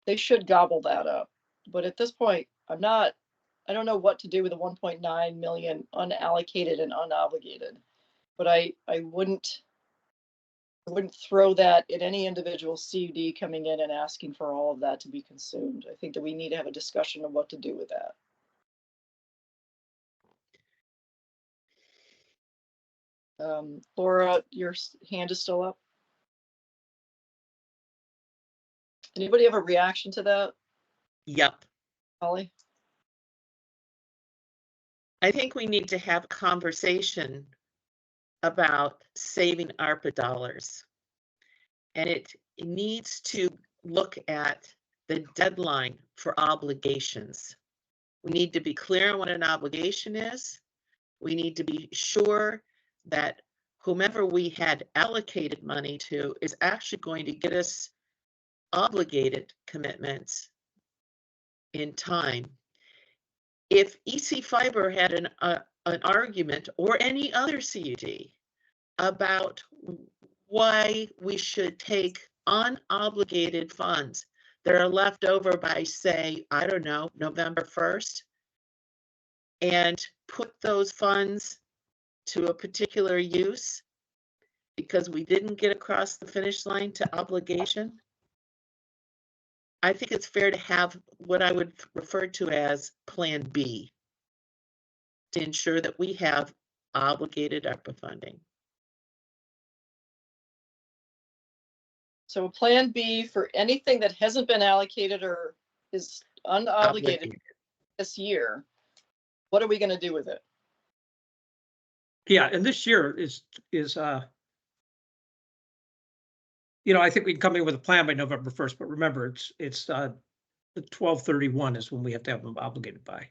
They should gobble that up. But at this point, I don't know what to do with the 1.9 million unallocated and unobligated. But I wouldn't throw that at any individual CUD coming in and asking for all of that to be consumed. I think that we need to have a discussion of what to do with that. Laura, your hand is still up. Anybody have a reaction to that? Yep. Holly? I think we need to have a conversation about saving ARPA dollars. And it needs to look at the deadline for obligations. We need to be clear on what an obligation is. We need to be sure that whomever we had allocated money to is actually going to get us obligated commitments in time. If EC Fiber had an argument, or any other CUD, about why we should take unobligated funds that are left over by, say, I don't know, November 1st, and put those funds to a particular use because we didn't get across the finish line to obligation, I think it's fair to have what I would refer to as Plan B to ensure that we have obligated ARPA funding. So a plan B for anything that hasn't been allocated or is unobligated this year. What are we going to do with it? Yeah, and this year is I think we can come in with a plan by November 1st, but remember, it's the 12/31 is when we have to have them obligated by.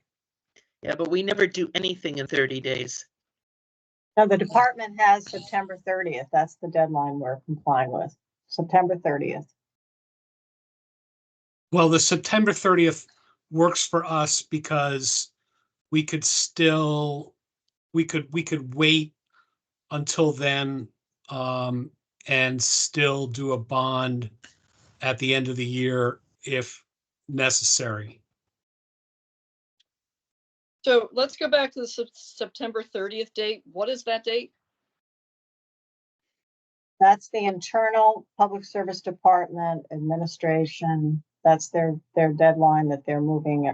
Yeah, but we never do anything in 30 days. No, the department has September 30th. That's the deadline we're complying with, September 30th. Well, the September 30th works for us because we could wait until then and still do a bond at the end of the year if necessary. So let's go back to the September 30th date. What is that date? That's the internal public service department administration. That's their deadline that they're moving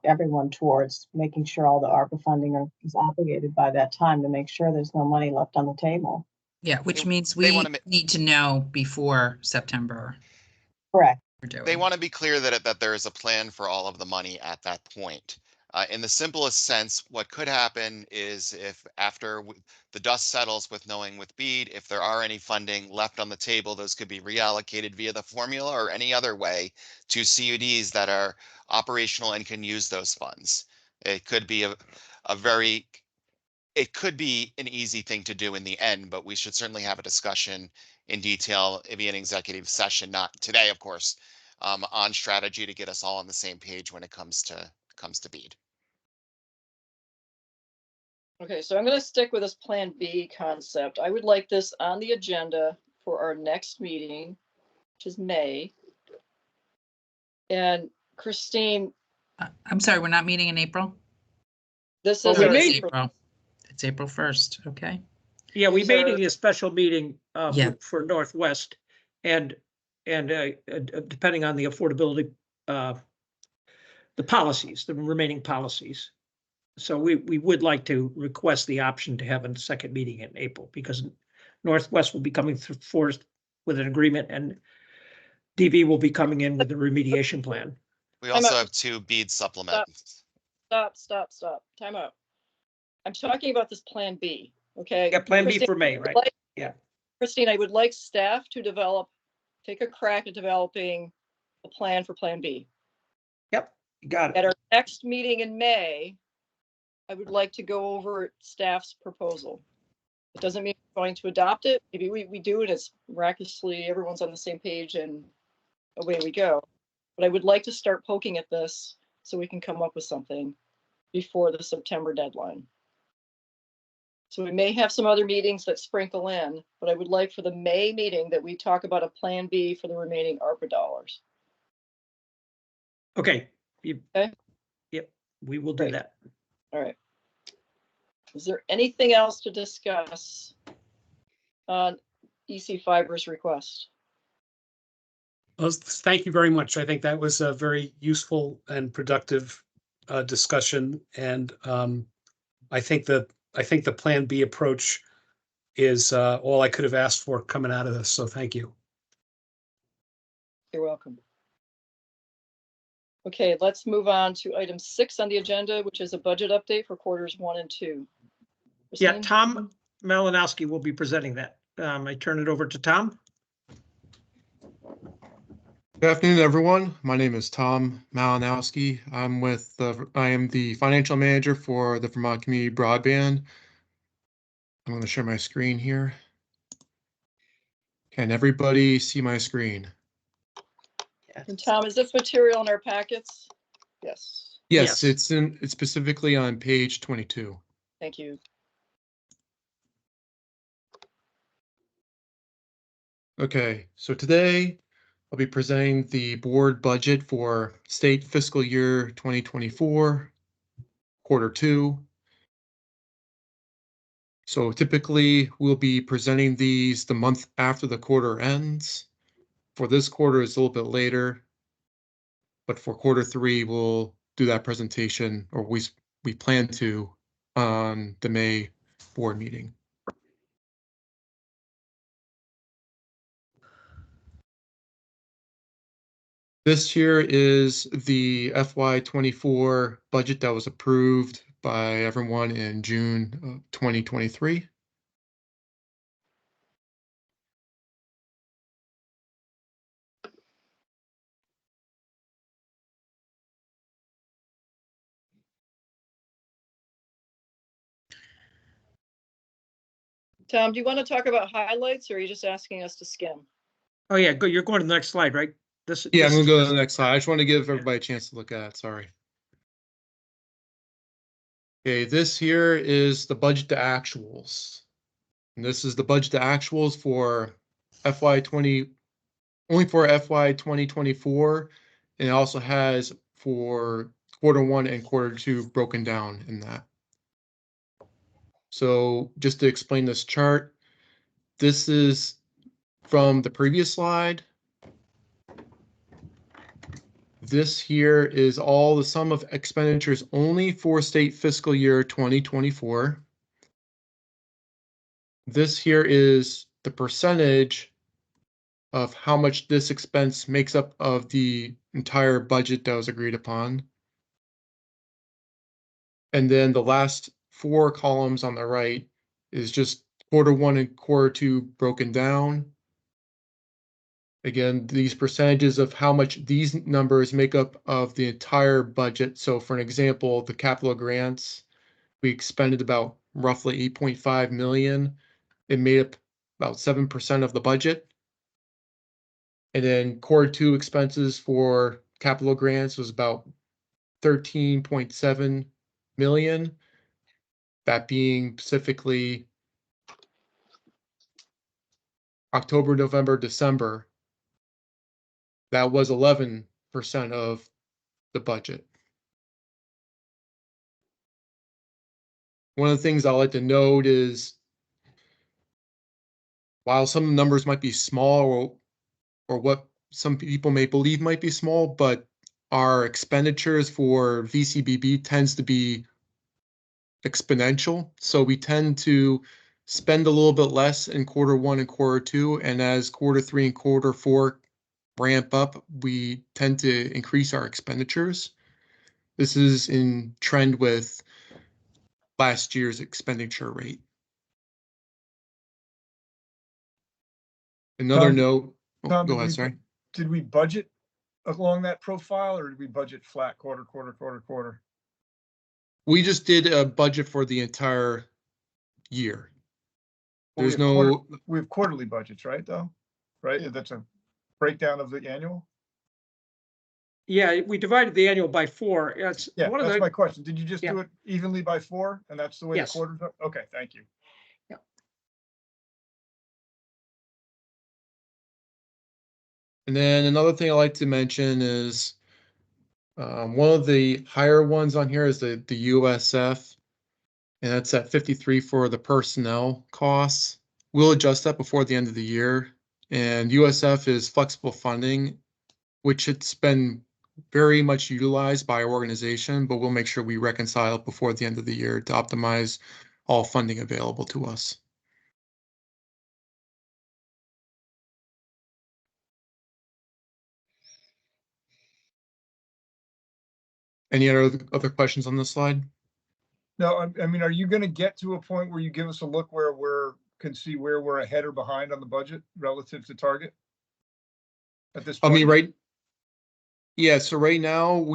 everyone towards, making sure all the ARPA funding is obligated by that time to make sure there's no money left on the table. Yeah, which means they we wanna need to know before September. Correct. They want to be clear that there is a plan for all of the money at that point. In the simplest sense, what could happen is if after the dust settles with knowing with BEAD, if there are any funding left on the table, those could be reallocated via the formula or any other way to CUDs that are operational and can use those funds. It could be it could be an easy thing to do in the end, but we should certainly have a discussion in detail, maybe an executive session, not today, of course, on strategy to get us all on the same page when it comes to BEAD. Okay, so I'm going to stick with this Plan B concept. I would like this on the agenda for our next meeting, which is May. And Christine, I'm sorry, we're not meeting in April? this Well, is we our made- April. It's April 1st, okay? Yeah, we These made are- a special meeting Yeah. for Northwest, and depending on the affordability, the policies, the remaining policies. So we would like to request the option to have a second meeting in April, because Northwest will be coming forth with an agreement, and DV will be coming in with the remediation plan. We also out. have 2 BEAD supplements. Stop. Time out. I'm talking about this Plan B, okay? Yeah, Plan B Christine, for May, right? Yeah. Christine, I would like staff to take a crack at developing a plan for Plan B. Yep, you got At it. our next meeting in May, I would like to go over staff's proposal. It doesn't mean we're going to adopt it. Maybe we do it as miraculously everyone's on the same page and away we go. But I would like to start poking at this so we can come up with something before the September deadline. So we may have some other meetings that sprinkle in, but I would like for the May meeting that we talk about a Plan B for the remaining ARPA dollars. Okay. Okay. Yep, we will do Great. that. All right. Is there anything else to discuss on EC Fiber's request? Well, thank you very much. I think that was a very useful and productive discussion, and I think the Plan B approach is all I could have asked for coming out of this. So thank you. You're welcome. Okay, let's move on to item 6 on the agenda, which is a budget update for quarters 1 and 2. Yeah, Christine? Tom Malinowski will be presenting that. I turn it over to Tom. Good afternoon, everyone. My name is Tom Malinowski. I am the financial manager for the Vermont Community Broadband. I'm going to share my screen here. Can everybody see my screen? And Tom, is this material in our packets? Yes. Yes. Yes, it's specifically on page 22. Thank you. Okay, so today I'll be presenting the board budget for state fiscal year 2024, quarter 2. So typically we'll be presenting these the month after the quarter ends. For this quarter, it's a little bit later, but for quarter 3, we'll do that presentation, or we plan to, on the May board meeting. This here is the FY24 budget that was approved by everyone in June of 2023. Tom, do you want to talk about highlights, or are you just asking us to skim? Oh, yeah, go. You're going to the next slide, right? This. Yeah, I'm this gonna is go to just- the next slide. I just want to give everybody a chance to look at it. Sorry. Okay, this here is the budget to actuals. And this is the budget to actuals for FY20, only for FY 2024. And it also has for Q1 and Q2 broken down in that. So just to explain this chart, this is from the previous slide. This here is all the sum of expenditures only for state fiscal year 2024. This here is the percentage of how much this expense makes up of the entire budget that was agreed upon. And then the last 4 columns on the right is just Q1 and Q2 broken down. Again, these percentages of how much these numbers make up of the entire budget. So for an example, the capital grants, we expended about roughly 8.5 million. It made up about 7% of the budget. And then Q2 expenses for capital grants was about 13.7 million. That being specifically October, November, December. That was 11% of the budget. One of the things I like to note is while some numbers might be small or what some people may believe might be small, but our expenditures for VCBB tends to be exponential. So we tend to spend a little bit less in Q1 and Q2, and as Q3 and Q4 ramp up, we tend to increase our expenditures. This is in trend with last year's expenditure rate. Another Tom, note, Tom, go ahead, sorry. Did we budget along that profile, or did we budget flat quarter? We just did a budget for the entire year. Well, There's no. We have quarterly budgets, right, though? Right? That's a breakdown of the annual? Yeah, we divided the annual by 4. That's Yeah, one of that's the. my question. Did you just Yeah. do it evenly by 4? And that's the way the Yes. quarters are? Okay, thank you. And then another thing I like to mention is one of the higher ones on here is the USF, and that's at 53 for the personnel costs. We'll adjust that before the end of the year. And USF is flexible funding, which it's been very much utilized by our organization, but we'll make sure we reconcile before the end of the year to optimize all funding available to us. Any other questions on this slide? No, I mean, are you going to get to a point where you give us a look where can see where we're ahead or behind on the budget relative to target at this point? I mean, yeah, so right now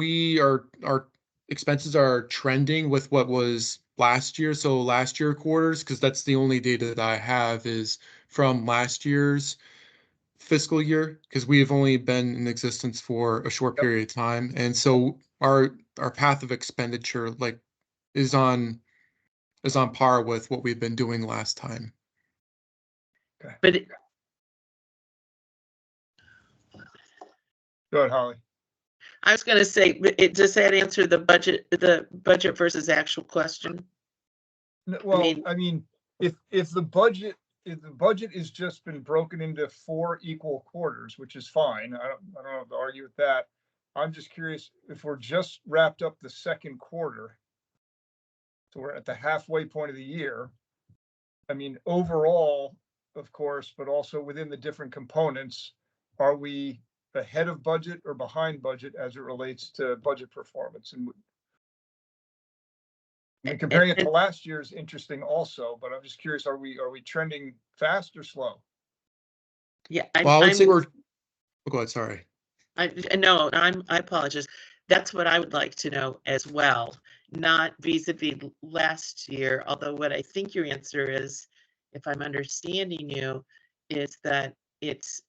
our expenses are trending with what was last year. So last year quarters, because that's the only data that I have is from last year's fiscal year, because we have only been in existence for a short period of time. And so our path of expenditure is on par with what we've been doing last time. Okay. But Go ahead, Holly. I was going to say, does that answer the budget versus actual question? Well, I mean, if the budget is just been broken into 4 equal quarters, which is fine, I don't have to argue with that. I'm just curious if we're just wrapped up the second quarter, so we're at the halfway point of the year. I mean, overall, of course, but also within the different components, are we ahead of budget or behind budget as it relates to budget performance? And I mean, comparing it to last year is interesting also, but I'm just curious, are we trending fast or slow? Yeah, Well, I would say we're, go ahead, sorry. I apologize. That's what I would like to know as well, not vis-a-vis last year, although what I think your answer is if I'm understanding you, is that it's,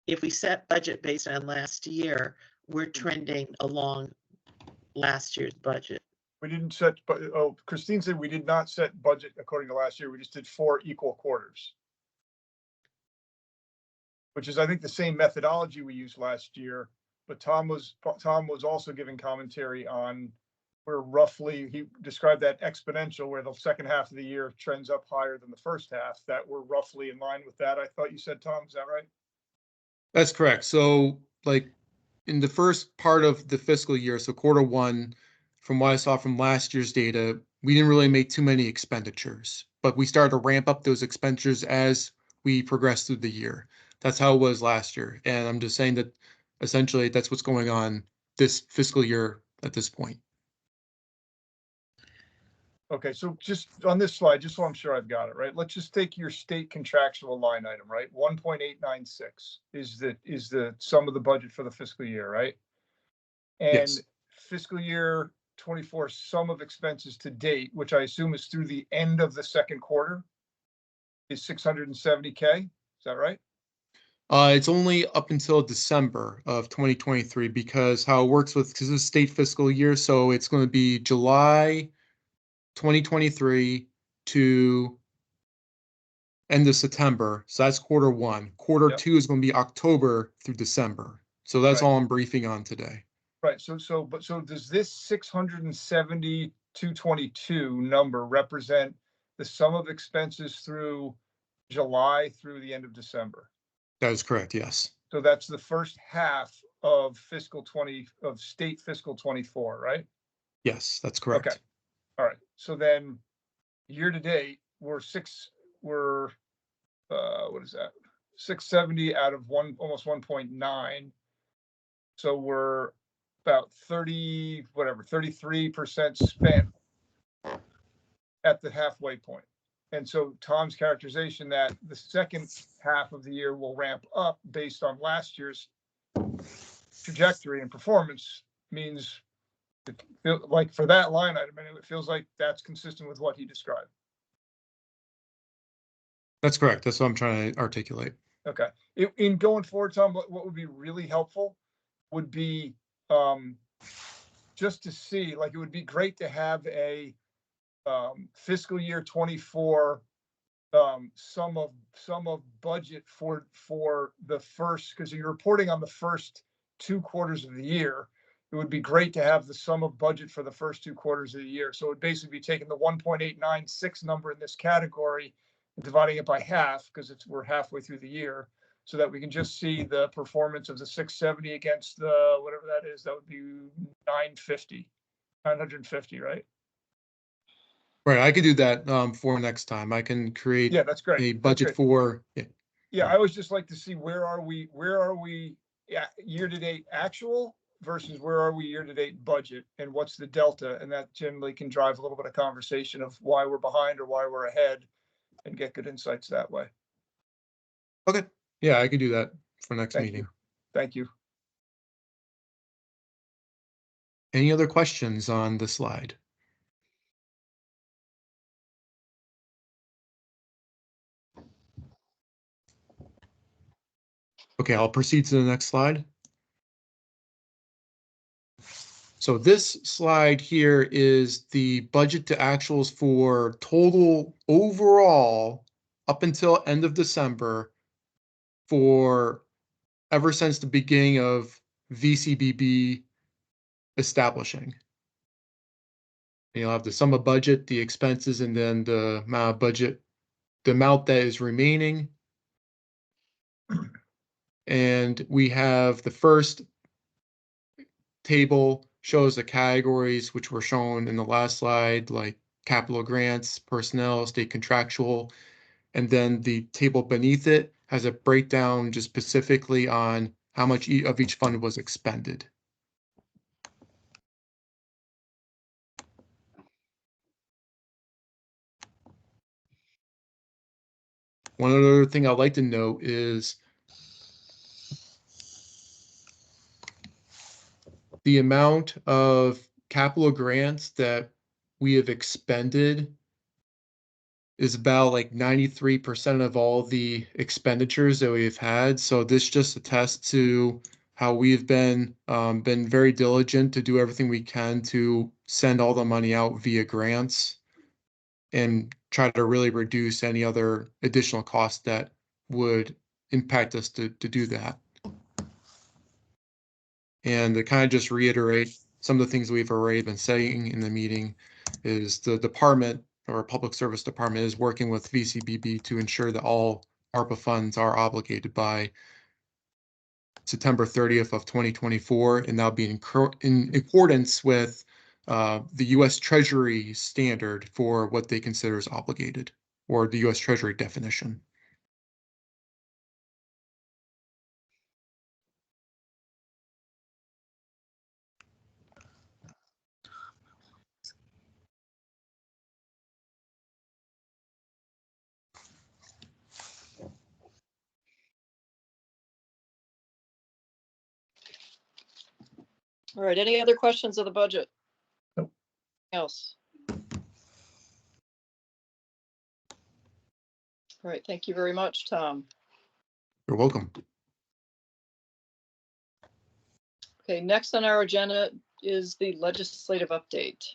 if we set budget based on last year, we're trending along last year's budget. We didn't set, but, oh, Christine said we did not set budget according to last year. We just did 4 equal quarters. Which is, I think, the same methodology we used last year, but Tom was also giving commentary on where roughly, he described that exponential where the second half of the year trends up higher than the first half, that we're roughly in line with that. I thought you said, Tom, is that right? That's correct. So like in the first part of the fiscal year, so quarter one, from what I saw from last year's data, we didn't really make too many expenditures, but we started to ramp up those expenditures as we progressed through the year. That's how it was last year. And I'm just saying that essentially that's what's going on this fiscal year at this point. Okay, so just on this slide, just so I'm sure I've got it right, let's just take your state contractual line item, right? 1.896 is the sum of the budget for the fiscal year, right? And Yes. fiscal year 24 sum of expenses to date, which I assume is through the end of the second quarter, is 670K. Is that right? It's only up until December of 2023 because how it works with, because it's a state fiscal year, so it's going to be July 2023 to end of September. So that's quarter one. Quarter Yep. two is going to be October through December. So that's Right. all I'm briefing on today. Right. So does this 672.22 number represent the sum of expenses through July through the end of December? That is correct. Yes. So that's the first half of state fiscal 24, right? Yes, that's correct. Okay. All right. So then year to date, what is that? 670 out of almost 1.9. So we're about 33% spent at the halfway point. And so Tom's characterization that the second half of the year will ramp up based on last year's trajectory and performance means like for that line item, and it feels like that's consistent with what he described. That's correct. That's what I'm trying to articulate. Okay. In going forward, Tom, what would be really helpful would be just to see, like, it would be great to have a fiscal year 24 sum of budget for the first, because you're reporting on the first 2 quarters of the year. It would be great to have the sum of budget for the first 2 quarters of the year. So it would basically be taking the 1.896 number in this category and dividing it by half, because we're halfway through the year, so that we can just see the performance of the 670 against the whatever that is. That would be 950, right? Right. I could do that for next time. I can create That's great. a budget for. Yeah, I always just like to see where are we year to date actual versus where are we year to date budget, and what's the delta, and that generally can drive a little bit of conversation of why we're behind or why we're ahead, and get good insights that way. Okay. Yeah, I could do that for next meeting. Thank you. Any other questions on the slide? Okay, I'll proceed to the next slide. So this slide here is the budget to actuals for total overall up until end of December for ever since the beginning of VCBB establishing. You'll have the sum of budget, the expenses, and then the amount of budget, the amount that is remaining. And we have the first table shows the categories which were shown in the last slide, like capital grants, personnel, state contractual, and then the table beneath it has a breakdown just specifically on how much of each fund was expended. One other thing I'd like to note is the amount of capital grants that we have expended is about like 93% of all the expenditures that we've had. So this just attests to how we've been very diligent to do everything we can to send all the money out via grants and try to really reduce any other additional costs that would impact us to do that. And to kind of just reiterate some of the things we've already been saying in the meeting is the department or public service department is working with VCBB to ensure that all ARPA funds are obligated by September 30th of 2024, and that'll be in accordance with the U.S. Treasury standard for what they consider as obligated, or the U.S. Treasury definition. All right, any other questions of the budget? Nope. Else? All right, thank you very much, Tom. You're welcome. Okay, next on our agenda is the legislative update.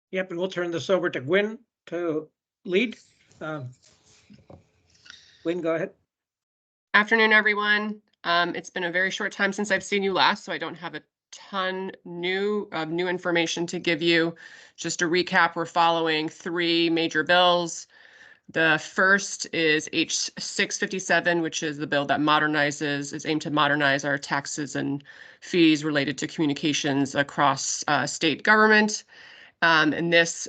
Yep, and we'll turn this over to Gwen to lead. Gwen, go ahead. Afternoon, everyone. It's been a very short time since I've seen you last, so I don't have a ton new information to give you. Just a recap, we're following 3 major bills. The first is H657, which is the bill that is aimed to modernize our taxes and fees related to communications across state government. And this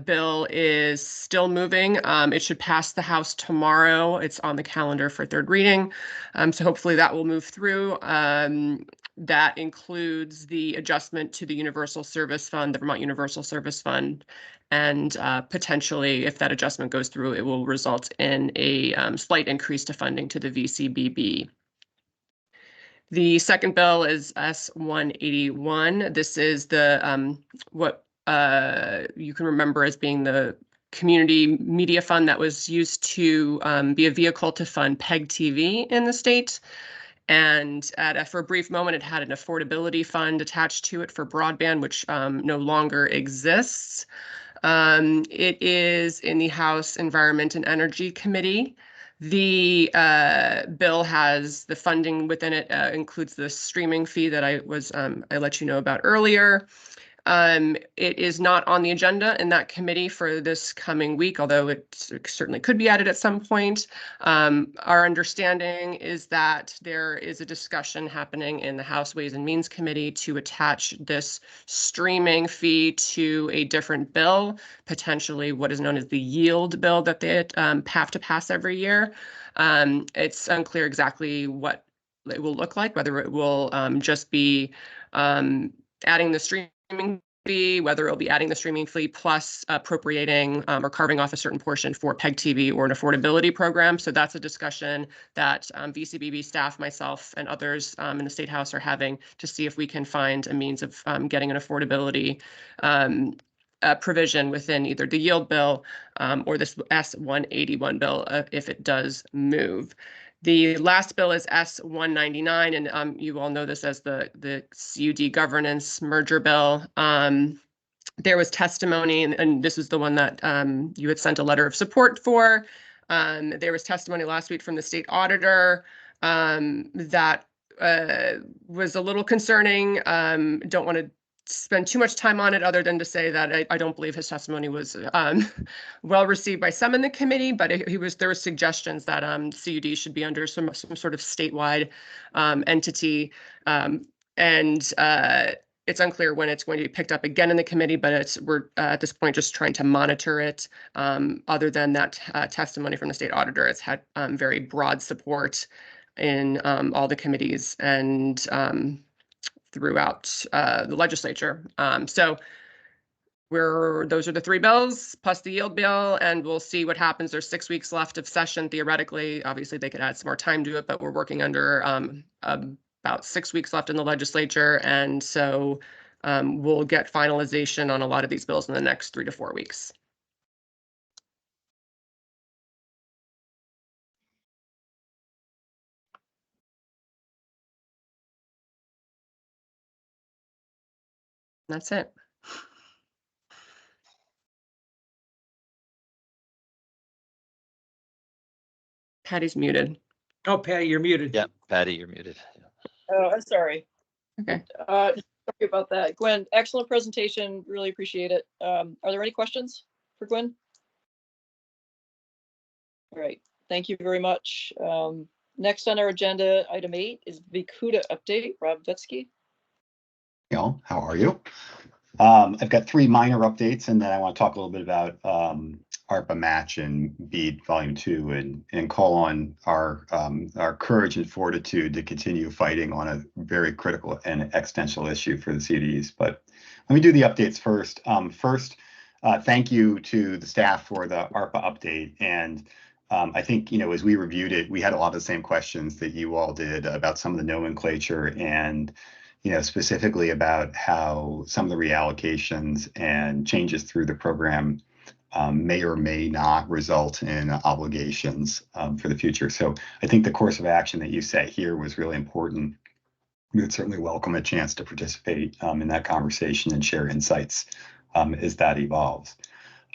bill is still moving. It should pass the House tomorrow. It's on the calendar for 3rd reading. So hopefully that will move through. That includes the adjustment to the Universal Service Fund, the Vermont Universal Service Fund. And potentially, if that adjustment goes through, it will result in a slight increase to funding to the VCBB. The second bill is S181. This is the what you can remember as being the community media fund that was used to be a vehicle to fund PEG TV in the state. And for a brief moment, it had an affordability fund attached to it for broadband, which no longer exists. It is in the House Environment and Energy Committee. The bill has the funding within it includes the streaming fee that I let you know about earlier. It is not on the agenda in that committee for this coming week, although it certainly could be added at some point. Our understanding is that there is a discussion happening in the House Ways and Means Committee to attach this streaming fee to a different bill, potentially what is known as the yield bill that they have to pass every year. It's unclear exactly what it will look like, whether it will just be adding the streaming fee, whether it'll be adding the streaming fee plus appropriating or carving off a certain portion for PEG TV or an affordability program. So that's a discussion that VCBB staff, myself, and others in the State House are having to see if we can find a means of getting an affordability provision within either the yield bill or this S181 bill if it does move. The last bill is S199, and you all know this as the CUD governance merger bill. There was testimony, and this is the one that you had sent a letter of support for. There was testimony last week from the state auditor that was a little concerning. Don't want to spend too much time on it other than to say that I don't believe his testimony was well received by some in the committee, but there were suggestions that CUD should be under some sort of statewide entity. It's unclear when it's going to be picked up again in the committee, but we're at this point just trying to monitor it. Other than that testimony from the state auditor, it's had very broad support in all the committees and throughout the legislature. So those are the 3 bills plus the yield bill, and we'll see what happens. There's 6 weeks left of session theoretically. Obviously, they could add some more time to it, but we're working under about 6 weeks left in the legislature, and so we'll get finalization on a lot of these bills in the next 3 to 4 weeks. That's it. Patty's muted. Oh, Patty, you're muted. Yeah, Patty, you're muted. Oh, I'm sorry. Okay. Sorry about that. Gwen, excellent presentation. Really appreciate it. Are there any questions for Gwen? All right. Thank you very much. Next on our agenda, item 8 is Vikuda update. Rob Vetsky. Y'all, how are you? I've got 3 minor updates, and then I want to talk a little bit about ARPA match and BEAD Volume 2, and call on our courage and fortitude to continue fighting on a very critical and existential issue for the CDs. But let me do the updates first. Thank you to the staff for the ARPA update. And I think, as we reviewed it, we had a lot of the same questions that you all did about some of the nomenclature and specifically about how some of the reallocations and changes through the program may or may not result in obligations for the future. So I think the course of action that you set here was really important. We would certainly welcome a chance to participate in that conversation and share insights as that evolves.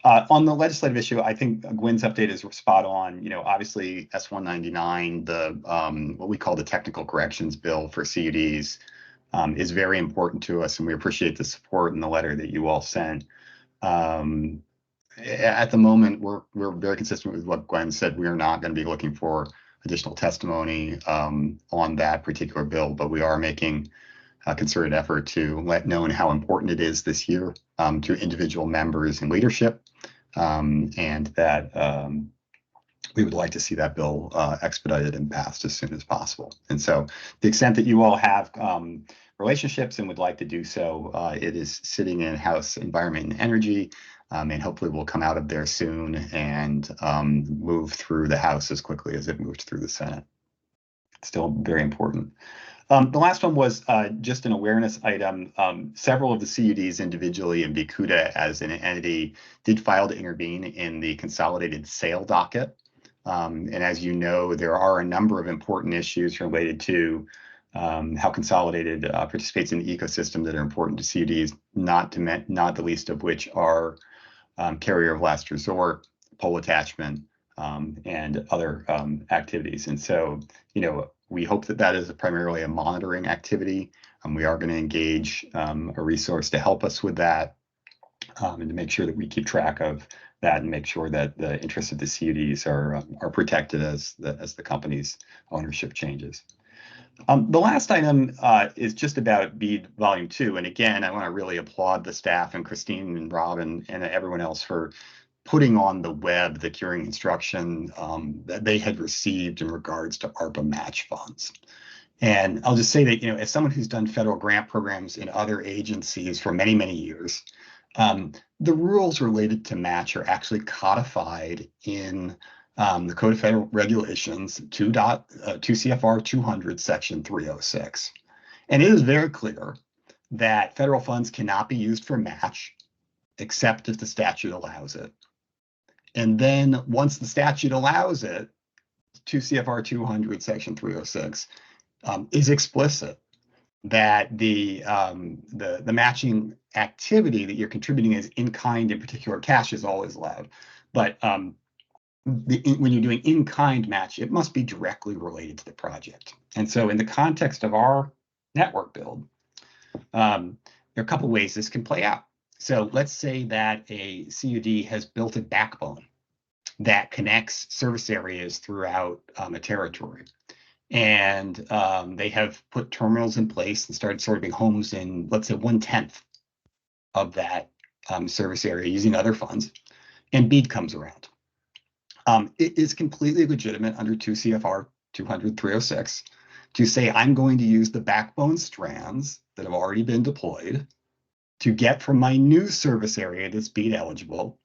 On the legislative issue, I think Gwen's update is spot on. Obviously S199, the what we call the technical corrections bill for CUDs, is very important to us, and we appreciate the support in the letter that you all sent. At the moment, we're very consistent with what Gwen said. We are not going to be looking for additional testimony on that particular bill, but we are making a concerted effort to let known how important it is this year to individual members and leadership, and that we would like to see that bill expedited and passed as soon as possible. And so, the extent that you all have relationships and would like to do so, it is sitting in House Environment and Energy, and hopefully will come out of there soon and move through the House as quickly as it moved through the Senate. It's still very important. The last one was just an awareness item. Several of the CUDs individually and Vikuda as an entity did file to intervene in the consolidated sale docket. And as you know, there are a number of important issues related to how Consolidated participates in the ecosystem that are important to CUDs, not the least of which are carrier of last resort, pole attachment, and other activities. And so, we hope that that is primarily a monitoring activity. We are going to engage a resource to help us with that, and to make sure that we keep track of that and make sure that the interests of the CUDs are protected as the company's ownership changes. The last item is just about BEAD Volume 2. And again, I want to really applaud the staff and Christine and Rob and everyone else for putting on the web the curing instruction that they had received in regards to ARPA match funds. And I'll just say that, as someone who's done federal grant programs in other agencies for many, many years, the rules related to match are actually codified in the Code of Federal Regulations 2 CFR 200, Section 306. And it is very clear that federal funds cannot be used for match except if the statute allows it. And then once the statute allows it, 2 CFR 200, Section 306 is explicit that the matching activity that you're contributing is in kind, in particular cash, is always allowed. But when you're doing in-kind match, it must be directly related to the project. And so in the context of our network build, there are a couple ways this can play out. So let's say that a CUD has built a backbone that connects service areas throughout a territory. And they have put terminals in place and started serving homes in, let's say, 1/10 of that service area using other funds, and BEAD comes around. It is completely legitimate under 2 CFR 200-306 to say, I'm going to use the backbone strands that have already been deployed to get from my new service area that's BEAD eligible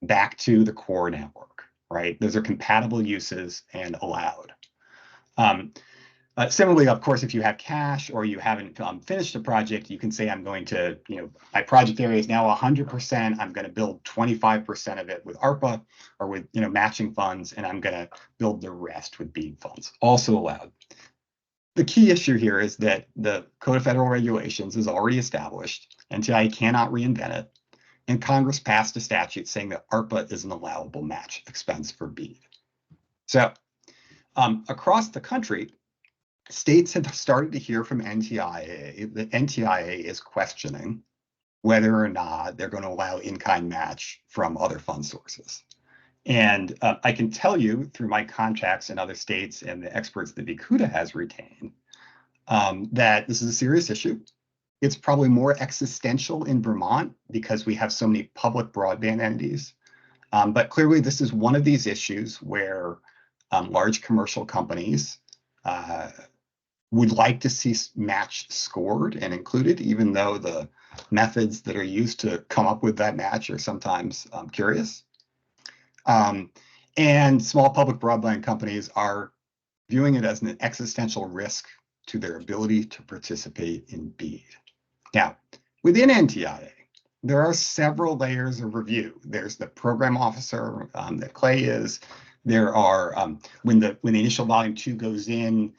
back to the core network, right? Those are compatible uses and allowed. Similarly, of course, if you have cash or you haven't finished a project, you can say, I'm going to, my project area is now 100%. I'm going to build 25% of it with ARPA or with, matching funds, and I'm going to build the rest with BEAD funds. Also allowed. the key issue here is that the Code of Federal Regulations is already established. NTIA cannot reinvent it. And Congress passed a statute saying that ARPA is an allowable match expense for BEAD. So across the country, states have started to hear from NTIA that NTIA is questioning whether or not they're going to allow in-kind match from other fund sources. And I can tell you through my contacts in other states and the experts that VCUDA has retained that this is a serious issue. It's probably more existential in Vermont because we have so many public broadband entities. But clearly, this is one of these issues where large commercial companies would like to see match scored and included, even though the methods that are used to come up with that match are sometimes curious. And small public broadband companies are viewing it as an existential risk to their ability to participate in BEAD. Now, within NTIA, there are several layers of review. There's the program officer that Clay is. There are, when the initial volume 2 goes in,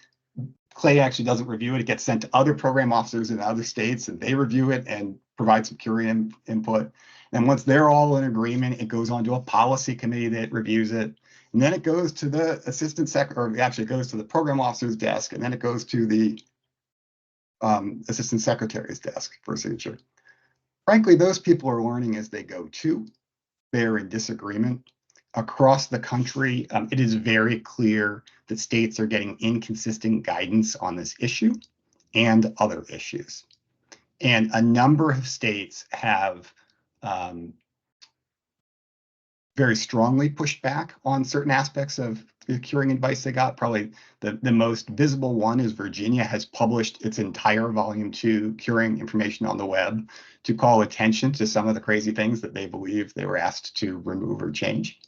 Clay actually doesn't review it. It gets sent to other program officers in other states, and they review it and provide some curative input. And once they're all in agreement, it goes on to a policy committee that reviews it. And then it goes to the assistant secretary, or actually it goes to the program officer's desk, and then it goes to the assistant secretary's desk for signature. Frankly, those people are learning as they go too. They're in disagreement. Across the country, it is very clear that states are getting inconsistent guidance on this issue and other issues. And a number of states have very strongly pushed back on certain aspects of the curing advice they got. Probably the most visible one is Virginia has published its entire volume 2 curing information on the web to call attention to some of the crazy things that they believe they were asked to remove or change.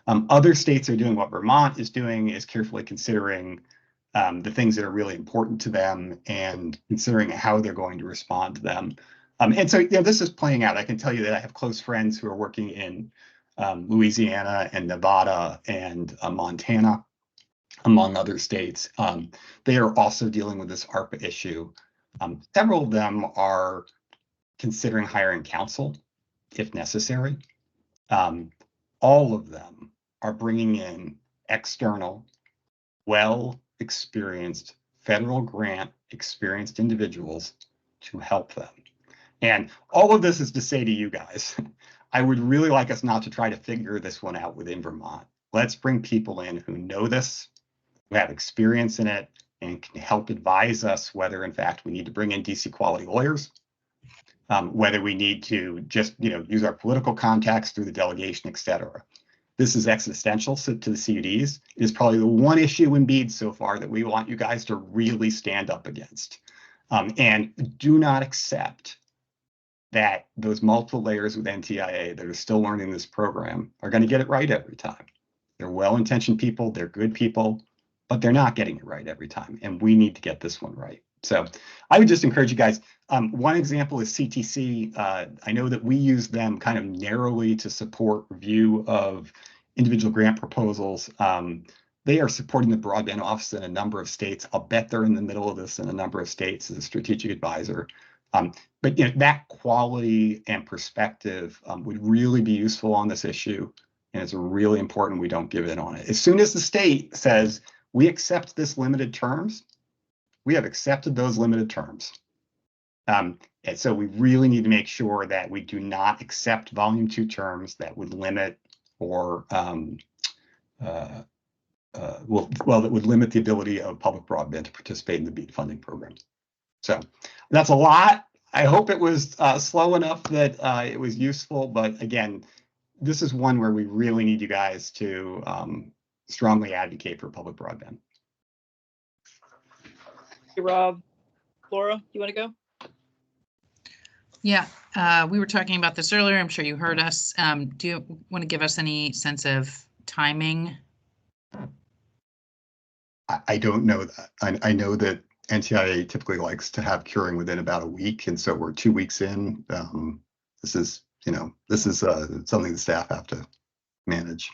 Other states are doing what Vermont is doing, is carefully considering the things that are really important to them and considering how they're going to respond to them. And so, this is playing out. I can tell you that I have close friends who are working in Louisiana and Nevada and Montana, among other states. They are also dealing with this ARPA issue. Several of them are considering hiring counsel if necessary. All of them are bringing in external, well-experienced, federal grant experienced individuals to help them. And all of this is to say to you guys, I would really like us not to try to figure this one out within Vermont. Let's bring people in who know this, who have experience in it, and can help advise us whether, in fact, we need to bring in DC quality lawyers, whether we need to just, use our political contacts through the delegation, et cetera. This is existential to the CUDs. It is probably the one issue in BEAD so far that we want you guys to really stand up against. And do not accept that those multiple layers with NTIA that are still learning this program are going to get it right every time. They're well-intentioned people, they're good people, but they're not getting it right every time. And we need to get this one right. So I would just encourage you guys. One example is CTC. I know that we use them kind of narrowly to support review of individual grant proposals. They are supporting the broadband office in a number of states. I'll bet they're in the middle of this in a number of states as a strategic advisor. But that quality and perspective would really be useful on this issue. And it's really important we don't give in on it. As soon as the state says, we accept this limited terms, we have accepted those limited terms. And so we really need to make sure that we do not accept volume 2 terms that would limit or that would limit the ability of public broadband to participate in the BEAD funding program. So that's a lot. I hope it was slow enough that it was useful. But again, this is one where we really need you guys to strongly advocate for public broadband. Hey, Rob, Laura, you want to go? Yeah, we were talking about this earlier. I'm sure you heard us. Do you want to give us any sense of timing? I don't know that. I know that NTIA typically likes to have curing within about a week, and so we're 2 weeks in. This is something the staff have to manage.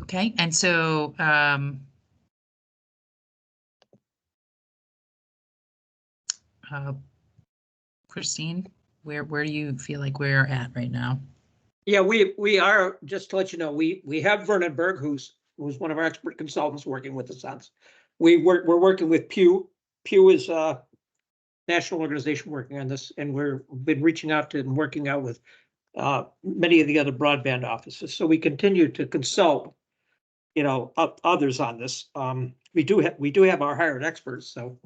Okay, and so Christine, where do you feel like we're at right now? Yeah, we are, just to let you know, we have Vernon Berg, who's one of our expert consultants working with us on this. We're working with Pew. Pew is a national organization working on this, and we've been reaching out to and working out with many of the other broadband offices. So we continue to consult, others on this. We do have our hired experts, so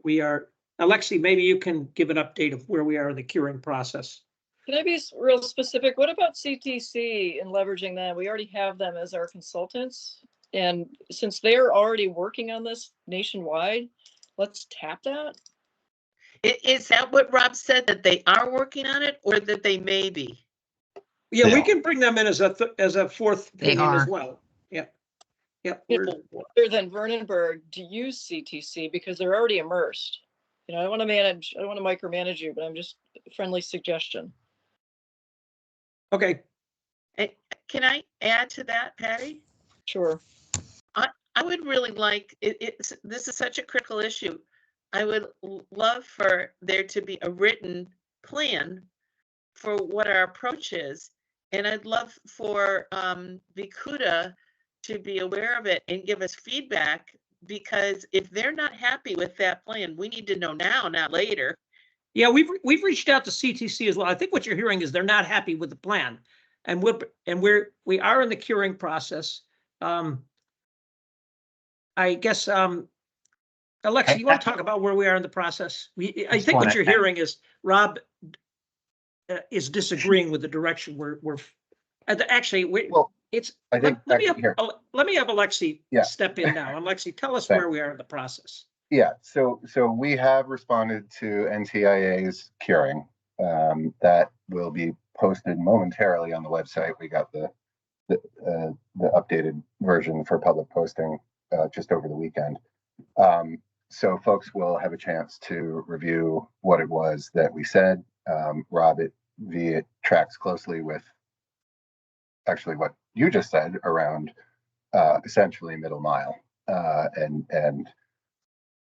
we are. Alexi, maybe you can give an update of where we are in the curing process. Can I be real specific? What about CTC and leveraging them? We already have them as our consultants. And since they're already working on this nationwide, let's tap that. Is that what Rob said, that they are working on it, or that they may be? Yeah, They we are. can bring them in as a fourth They opinion as are. well. Yeah. Yeah. Other than Vernonburg to use CTC because they're already immersed. I don't want to micromanage you, but I'm just a friendly suggestion. Okay. Can I add to that, Patty? Sure. I would really like this is such a critical issue. I would love for there to be a written plan for what our approach is. And I'd love for Vikuda to be aware of it and give us feedback, because if they're not happy with that plan, we need to know now, not later. Yeah, we've reached out to CTC as well. I think what you're hearing is they're not happy with the plan, and we are in the curing process. I guess Alexa, you want to talk about where we are in the process? I think what you're hearing is Rob is disagreeing with the direction we're actually let me have Alexi step in now. Alexi, tell us where we are in the process. Yeah, so we have responded to NTIA's curing. That will be posted momentarily on the website. We got the updated version for public posting just over the weekend. So folks will have a chance to review what it was that we said. Rob, it tracks closely with actually what you just said around essentially middle mile and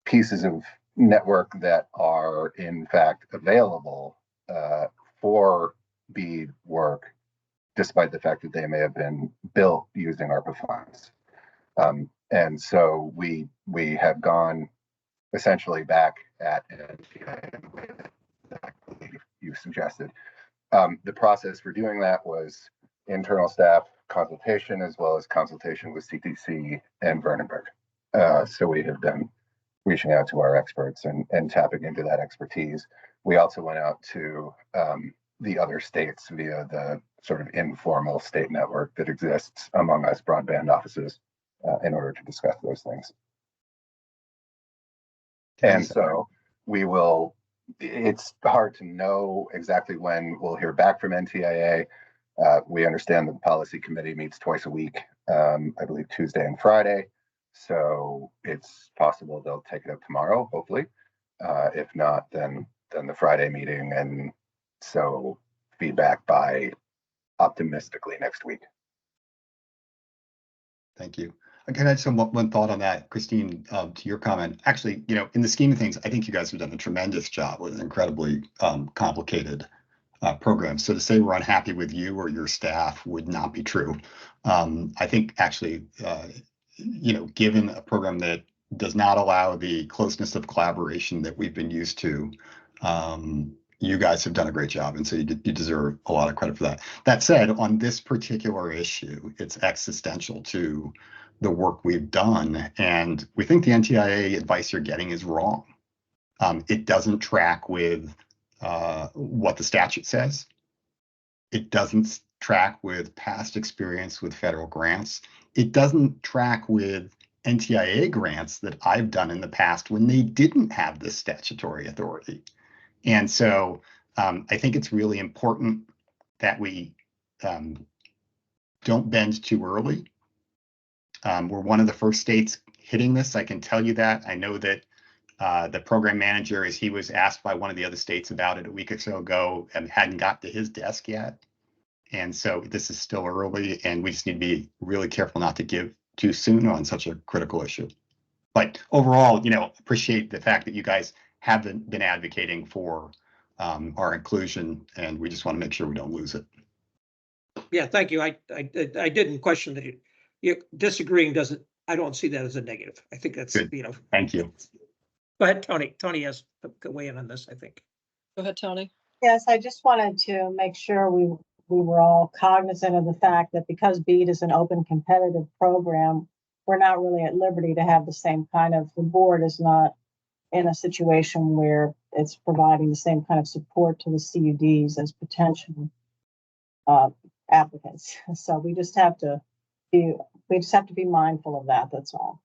pieces of network that are in fact available for BEAD work, despite the fact that they may have been built using ARPA funds. And so we have gone essentially back at NTIA in the way that you suggested. The process for doing that was internal staff consultation as well as consultation with CTC and Vernonburg. So we have been reaching out to our experts and tapping into that expertise. We also went out to the other states via the sort of informal state network that exists among us broadband offices in order to discuss those things. And so it's hard to know exactly when we'll hear back from NTIA. We understand that the policy committee meets twice a week, I believe Tuesday and Friday. So it's possible they'll take it up tomorrow, hopefully. If not, then the Friday meeting, and so feedback by optimistically next week. Thank you. Can I just have one thought on that, Christine, to your comment? Actually, in the scheme of things, I think you guys have done a tremendous job with an incredibly complicated program. So to say we're unhappy with you or your staff would not be true. I think actually, given a program that does not allow the closeness of collaboration that we've been used to, you guys have done a great job, and so you deserve a lot of credit for that. That said, on this particular issue, it's existential to the work we've done, and we think the NTIA advice you're getting is wrong. It doesn't track with what the statute says. It doesn't track with past experience with federal grants. It doesn't track with NTIA grants that I've done in the past when they didn't have this statutory authority. And so I think it's really important that we don't bend too early. We're one of the first states hitting this, I can tell you that. I know that the program manager, as he was asked by one of the other states about it a week or so ago, and hadn't got to his desk yet. And so this is still early, and we just need to be really careful not to give too soon on such a critical issue. But overall, appreciate the fact that you guys have been advocating for our inclusion, and we just want to make sure we don't lose it. Yeah, thank you. I didn't question that you disagreeing doesn't, I don't see that as a negative. I think that's, Good. Thank you. Go ahead, Tony. Tony has to weigh in on this, I think. Go ahead, Tony. Yes, I just wanted to make sure we were all cognizant of the fact that because BEAD is an open competitive program, we're not really at liberty to have the same kind of, the board is not in a situation where it's providing the same kind of support to the CUDs as potential applicants. So we just have to be mindful of that. That's all.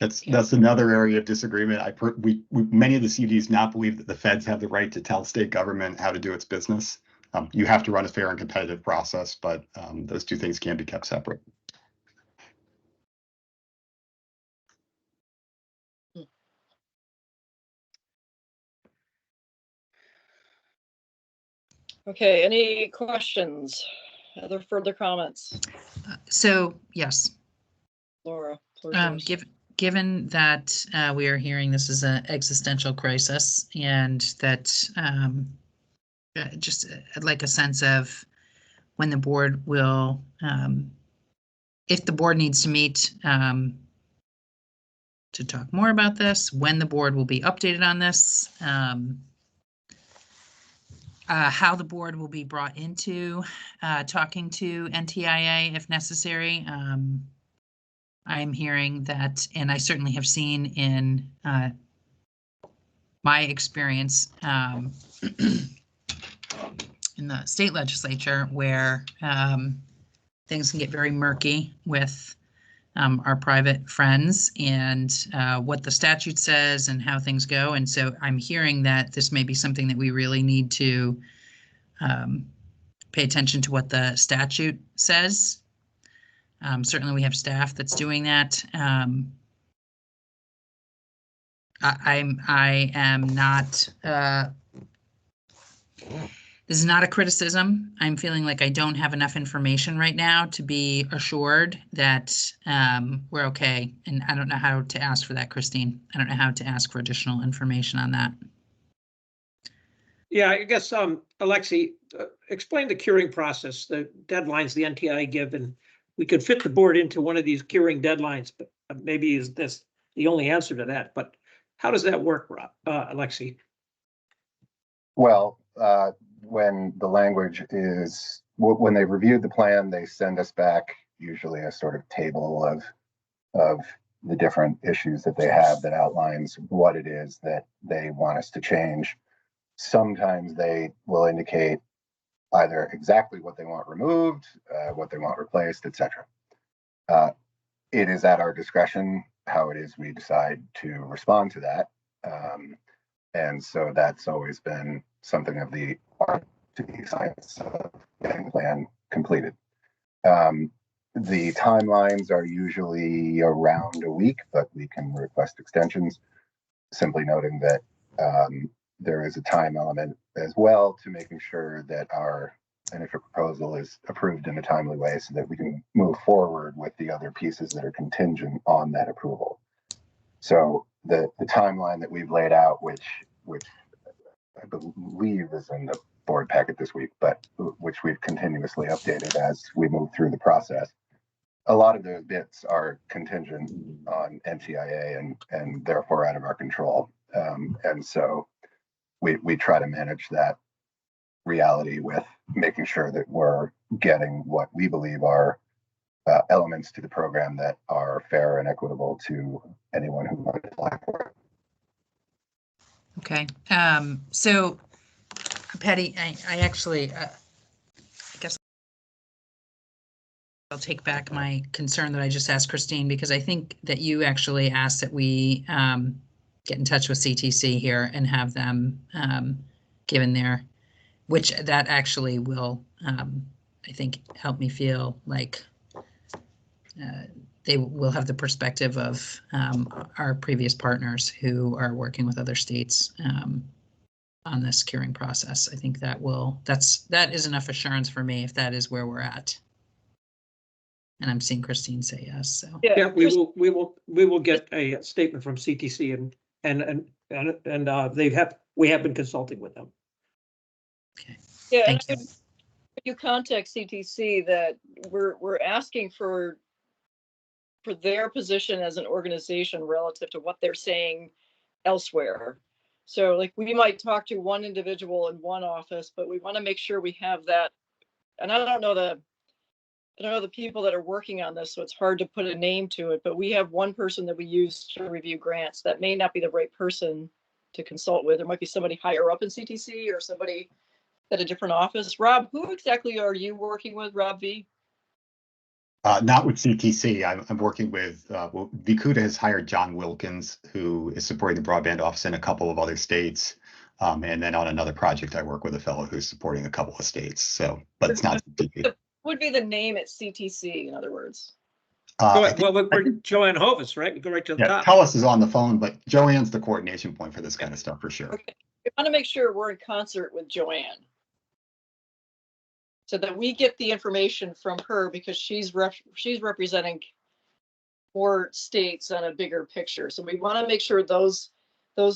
That's another area of disagreement. Many of the CUDs not believe that the feds have the right to tell state government how to do its business. You have to run a fair and competitive process, but those two things can be kept separate. Okay, any questions? Other further comments? So, yes. Laura, given that we are hearing this is an existential crisis, and that just I'd like a sense of when the board will, if the board needs to meet to talk more about this, when the board will be updated on this, how the board will be brought into talking to NTIA if necessary. I'm hearing that, and I certainly have seen in my experience in the state legislature where things can get very murky with our private friends and what the statute says and how things go. And so I'm hearing that this may be something that we really need to pay attention to what the statute says. Certainly we have staff that's doing that. I am not, this is not a criticism. I'm feeling like I don't have enough information right now to be assured that we're okay. And I don't know how to ask for that, Christine. I don't know how to ask for additional information on that. Yeah, I guess, Alexi, explain the curing process, the deadlines the NTI give, and we could fit the board into one of these curing deadlines, but maybe is this the only answer to that? But how does that work, Alexi? Well, when the language is, when they reviewed the plan, they send us back usually a sort of table of the different issues that they have that outlines what it is that they want us to change. Sometimes they will indicate either exactly what they want removed, what they want replaced, etc. It is at our discretion how it is we decide to respond to that. And so that's always been something of the art to the science of getting the plan completed. The timelines are usually around a week, but we can request extensions, simply noting that there is a time element as well to making sure that our initial proposal is approved in a timely way so that we can move forward with the other pieces that are contingent on that approval. So the timeline that we've laid out, which I believe is in the board packet this week, but which we've continuously updated as we move through the process. A lot of those bits are contingent on NTIA and therefore out of our control. And so we try to manage that reality with making sure that we're getting what we believe are elements to the program that are fair and equitable to anyone who might apply for it. Okay. So, Patty, I actually, I guess I'll take back my concern that I just asked Christine, because I think that you actually asked that we get in touch with CTC here and have them given their, which that actually will, I think, help me feel like they will have the perspective of our previous partners who are working with other states on this curing process. I think that is enough assurance for me if that is where we're at. And I'm seeing Christine say yes, so. Yeah, we will get a statement from CTC and we have been consulting with them. Okay. Yeah, Thank you. You contact CTC that we're asking for their position as an organization relative to what they're saying elsewhere. So like we might talk to one individual in one office, but we want to make sure we have that. And I don't know the people that are working on this, so it's hard to put a name to it, but we have one person that we use to review grants. That may not be the right person to consult with. There might be somebody higher up in CTC or somebody at a different office. Rob, who exactly are you working with, Rob V? Not with CTC. I'm working with, Vicuda has hired John Wilkins, who is supporting the broadband office in a couple of other states. And then on another project, I work with a fellow who's supporting a couple of states. So, but it's not CTC. Would be the name at CTC, in other words. We're Joanne Hovis, right? We go right to the top. Telus is on the phone, but Joanne's the coordination point for this kind of stuff for sure. Okay. We want to make sure we're in concert with Joanne, so that we get the information from her, because she's representing more states on a bigger picture. So we want to make sure those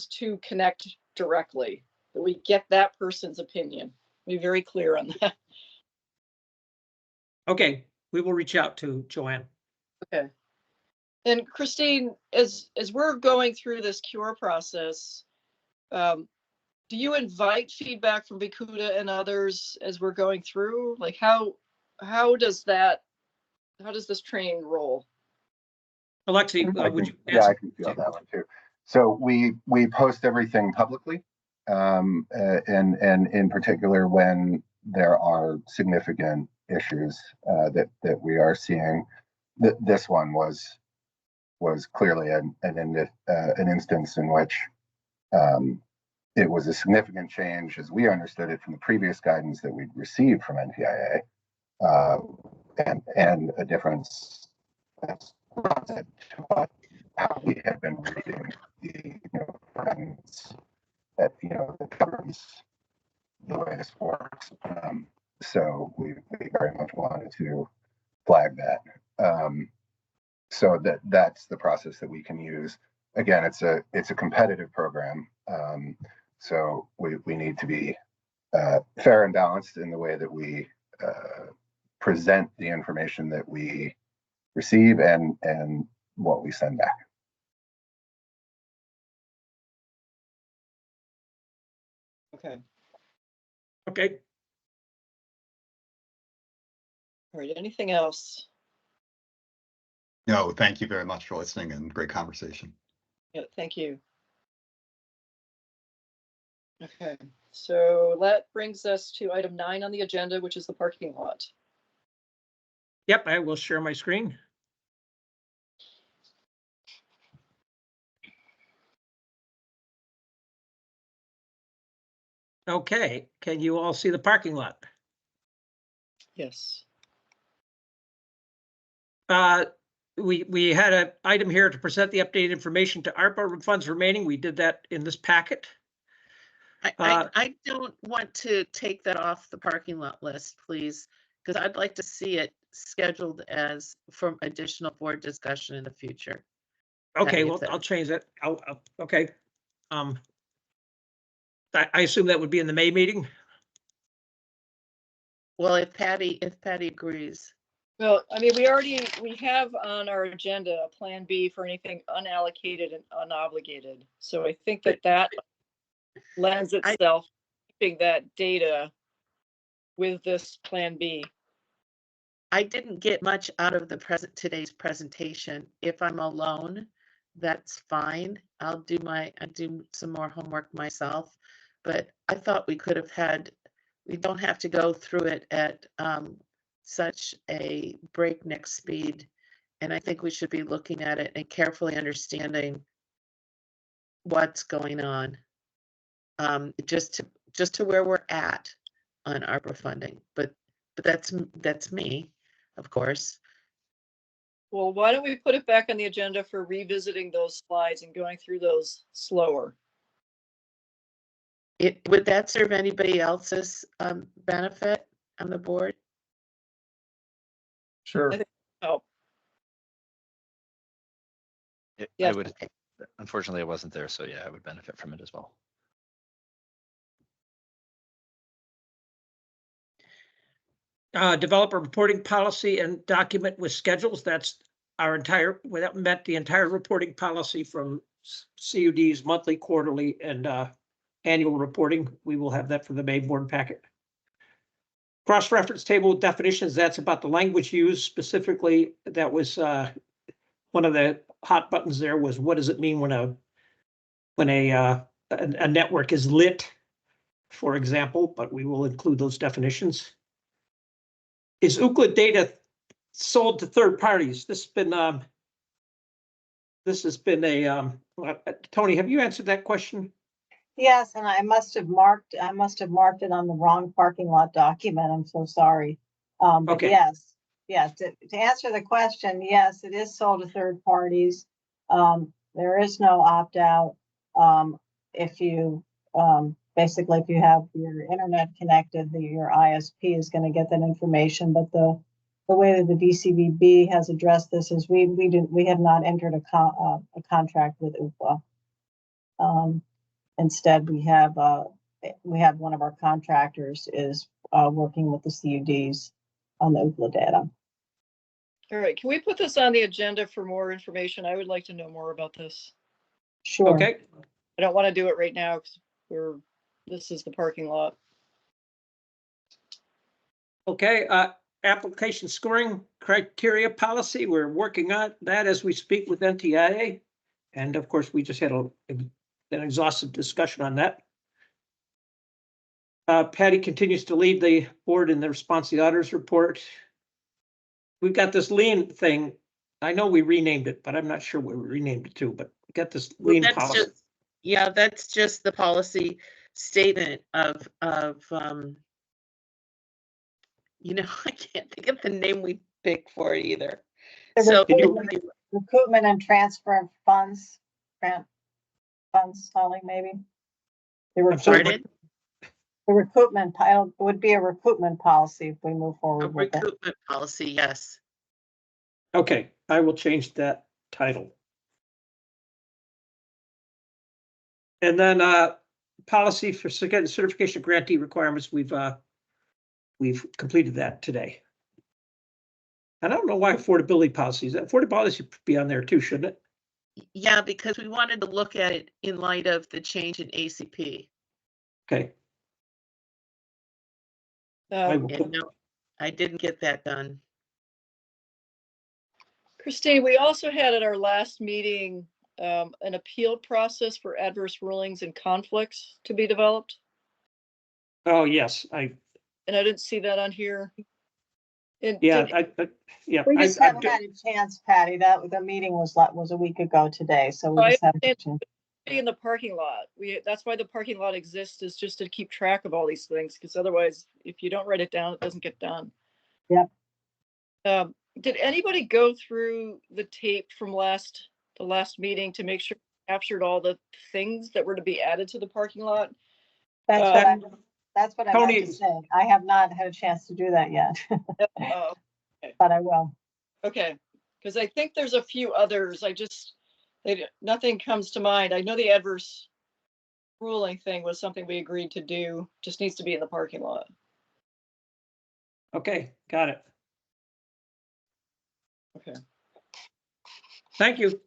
two connect directly, that we get that person's opinion. Be very clear on that. Okay, we will reach out to Joanne. Okay. And Christine, as we're going through this cure process, do you invite feedback from Vicuda and others as we're going through? Like how does this train roll? Alexi, would you answer? Yeah, I can feel that one too. So we post everything publicly, and in particular when there are significant issues that we are seeing. This one was clearly an instance in which it was a significant change, as we understood it from the previous guidance that we'd received from NTIA, and a difference that's relative to how we had been reading the guidance that that governs the way this works. So we very much wanted to flag that. So that's the process that we can use. Again, it's a competitive program. So we need to be fair and balanced in the way that we present the information that we receive and what we send back. Okay. Okay. All right. Anything else? No, thank you very much for listening and great conversation. Yeah, thank you. Okay, so that brings us to item 9 on the agenda, which is the parking lot. Yep, I will share my screen. Okay, can you all see the parking lot? Yes. We had an item here to present the updated information to ARPA funds remaining. We did that in this packet. I don't want to take that off the parking lot list, please, because I'd like to see it scheduled as for additional board discussion in the future. Okay, well, I'll change it. Okay. I assume that would be in the May meeting. Well, if Patty agrees. Well, I mean, we have on our agenda a plan B for anything unallocated and unobligated. So I think that lends itself keeping that data with this plan B. I didn't get much out of today's presentation. If I'm alone, that's fine. I'll do some more homework myself, but I thought we could have we don't have to go through it at such a breakneck speed. And I think we should be looking at it and carefully understanding what's going on. Just to where we're at on ARPA funding, but that's me, of course. Well, why don't we put it back on the agenda for revisiting those slides and going through those slower? Would that serve anybody else's benefit on the board? Sure. Oh, I Yes. would, unfortunately, I wasn't there, so yeah, I would benefit from it as well. Develop a reporting policy and document with schedules. That's our entire, that met the entire reporting policy from CUD's monthly, quarterly, and annual reporting. We will have that for the main board packet. Cross-reference table with definitions. That's about the language used specifically. That was one of the hot buttons there was, what does it mean when a network is lit, for example, but we will include those definitions. Is Ookla data sold to third parties? This has been a Tony, have you answered that question? Yes, and I must have marked it on the wrong parking lot document. I'm so sorry. But Okay. yes, to answer the question, yes, it is sold to third parties. There is no opt-out. If you basically, if you have your internet connected, your ISP is going to get that information. But the way that the DCVB has addressed this is we have not entered a contract with Ookla. Instead, we have one of our contractors is working with the CUDs on the Ookla data. All right, can we put this on the agenda for more information? I would like to know more about this. Sure. Okay. I don't want to do it right now because this is the parking lot. Okay, application scoring criteria policy. We're working on that as we speak with NTIA. And of course, we just had an exhaustive discussion on that. Patty continues to lead the board in the response to the auditor's report. We've got this lien thing. I know we renamed it, but I'm not sure what we renamed it to, but we got this lien policy. Yeah, that's just the policy statement of you know, I can't think of the name we picked for it either. So Recruitment and transfer of funds, grant funds, Holly, maybe. I'm sorry. The recruitment would be a recruitment policy if we move forward with it. Recruitment policy, yes. Okay, I will change that title. And then policy for certification grantee requirements, we've completed that today. I don't know why affordability policies. Affordability policy should be on there too, shouldn't it? Yeah, because we wanted to look at it in light of the change in ACP. Okay. No, I didn't get that done. Christine, we also had at our last meeting an appeal process for adverse rulings and conflicts to be developed. Oh, yes, and I didn't see that on here. We just haven't had a chance, Patty. The meeting was a week ago today, so we just haven't had a chance. In the parking lot, that's why the parking lot exists, is just to keep track of all these things, because otherwise, if you don't write it down, it doesn't get done. Yep. Did anybody go through the tape from the last meeting to make sure we captured all the things that were to be added to the parking lot? That's what I meant to say. I have not had a chance to do that yet, but I will. Okay, because I think there's a few others. Nothing comes to mind. I know the adverse ruling thing was something we agreed to do. Just needs to be in the parking lot. Okay, got it. Okay. Thank you.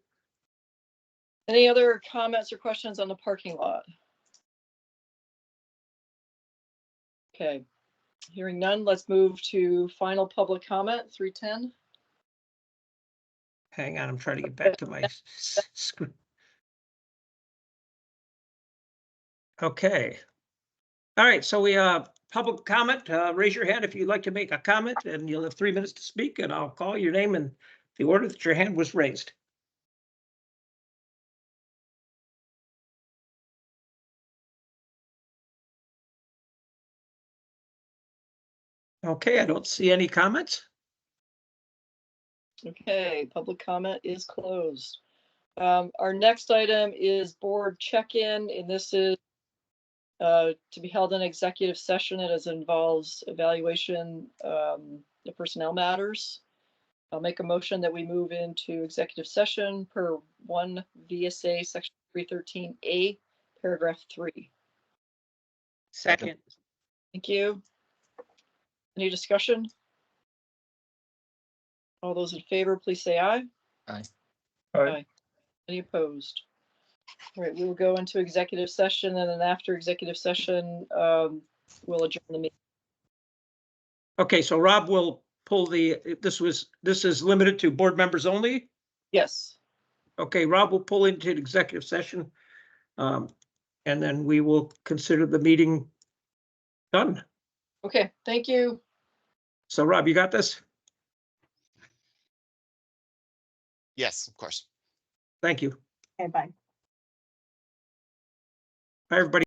Any other comments or questions on the parking lot? Okay, hearing none, let's move to final public comment, 310. Hang on, I'm trying to get back to my screen. Okay. All right, so we public comment. Raise your hand if you'd like to make a comment, and you'll have 3 minutes to speak, and I'll call your name in the order that your hand was raised. Okay, I don't see any comments. Okay, public comment is closed. Our next item is board check-in, and this is to be held in executive session. It involves evaluation of personnel matters. I'll make a motion that we move into executive session per 1 VSA section 313A, paragraph 3. Second. Thank you. Any discussion? All those in favor, please say aye. Aye. Aye. Any opposed? All right, we will go into executive session, and then after executive session, we'll adjourn the meeting. Okay, so Rob will pull this is limited to board members only? Yes. Okay, Rob will pull into the executive session. And then we will consider the meeting done. Okay, thank you. So Rob, you got this? Yes, of course. Thank you. Okay, bye. Hi, everybody.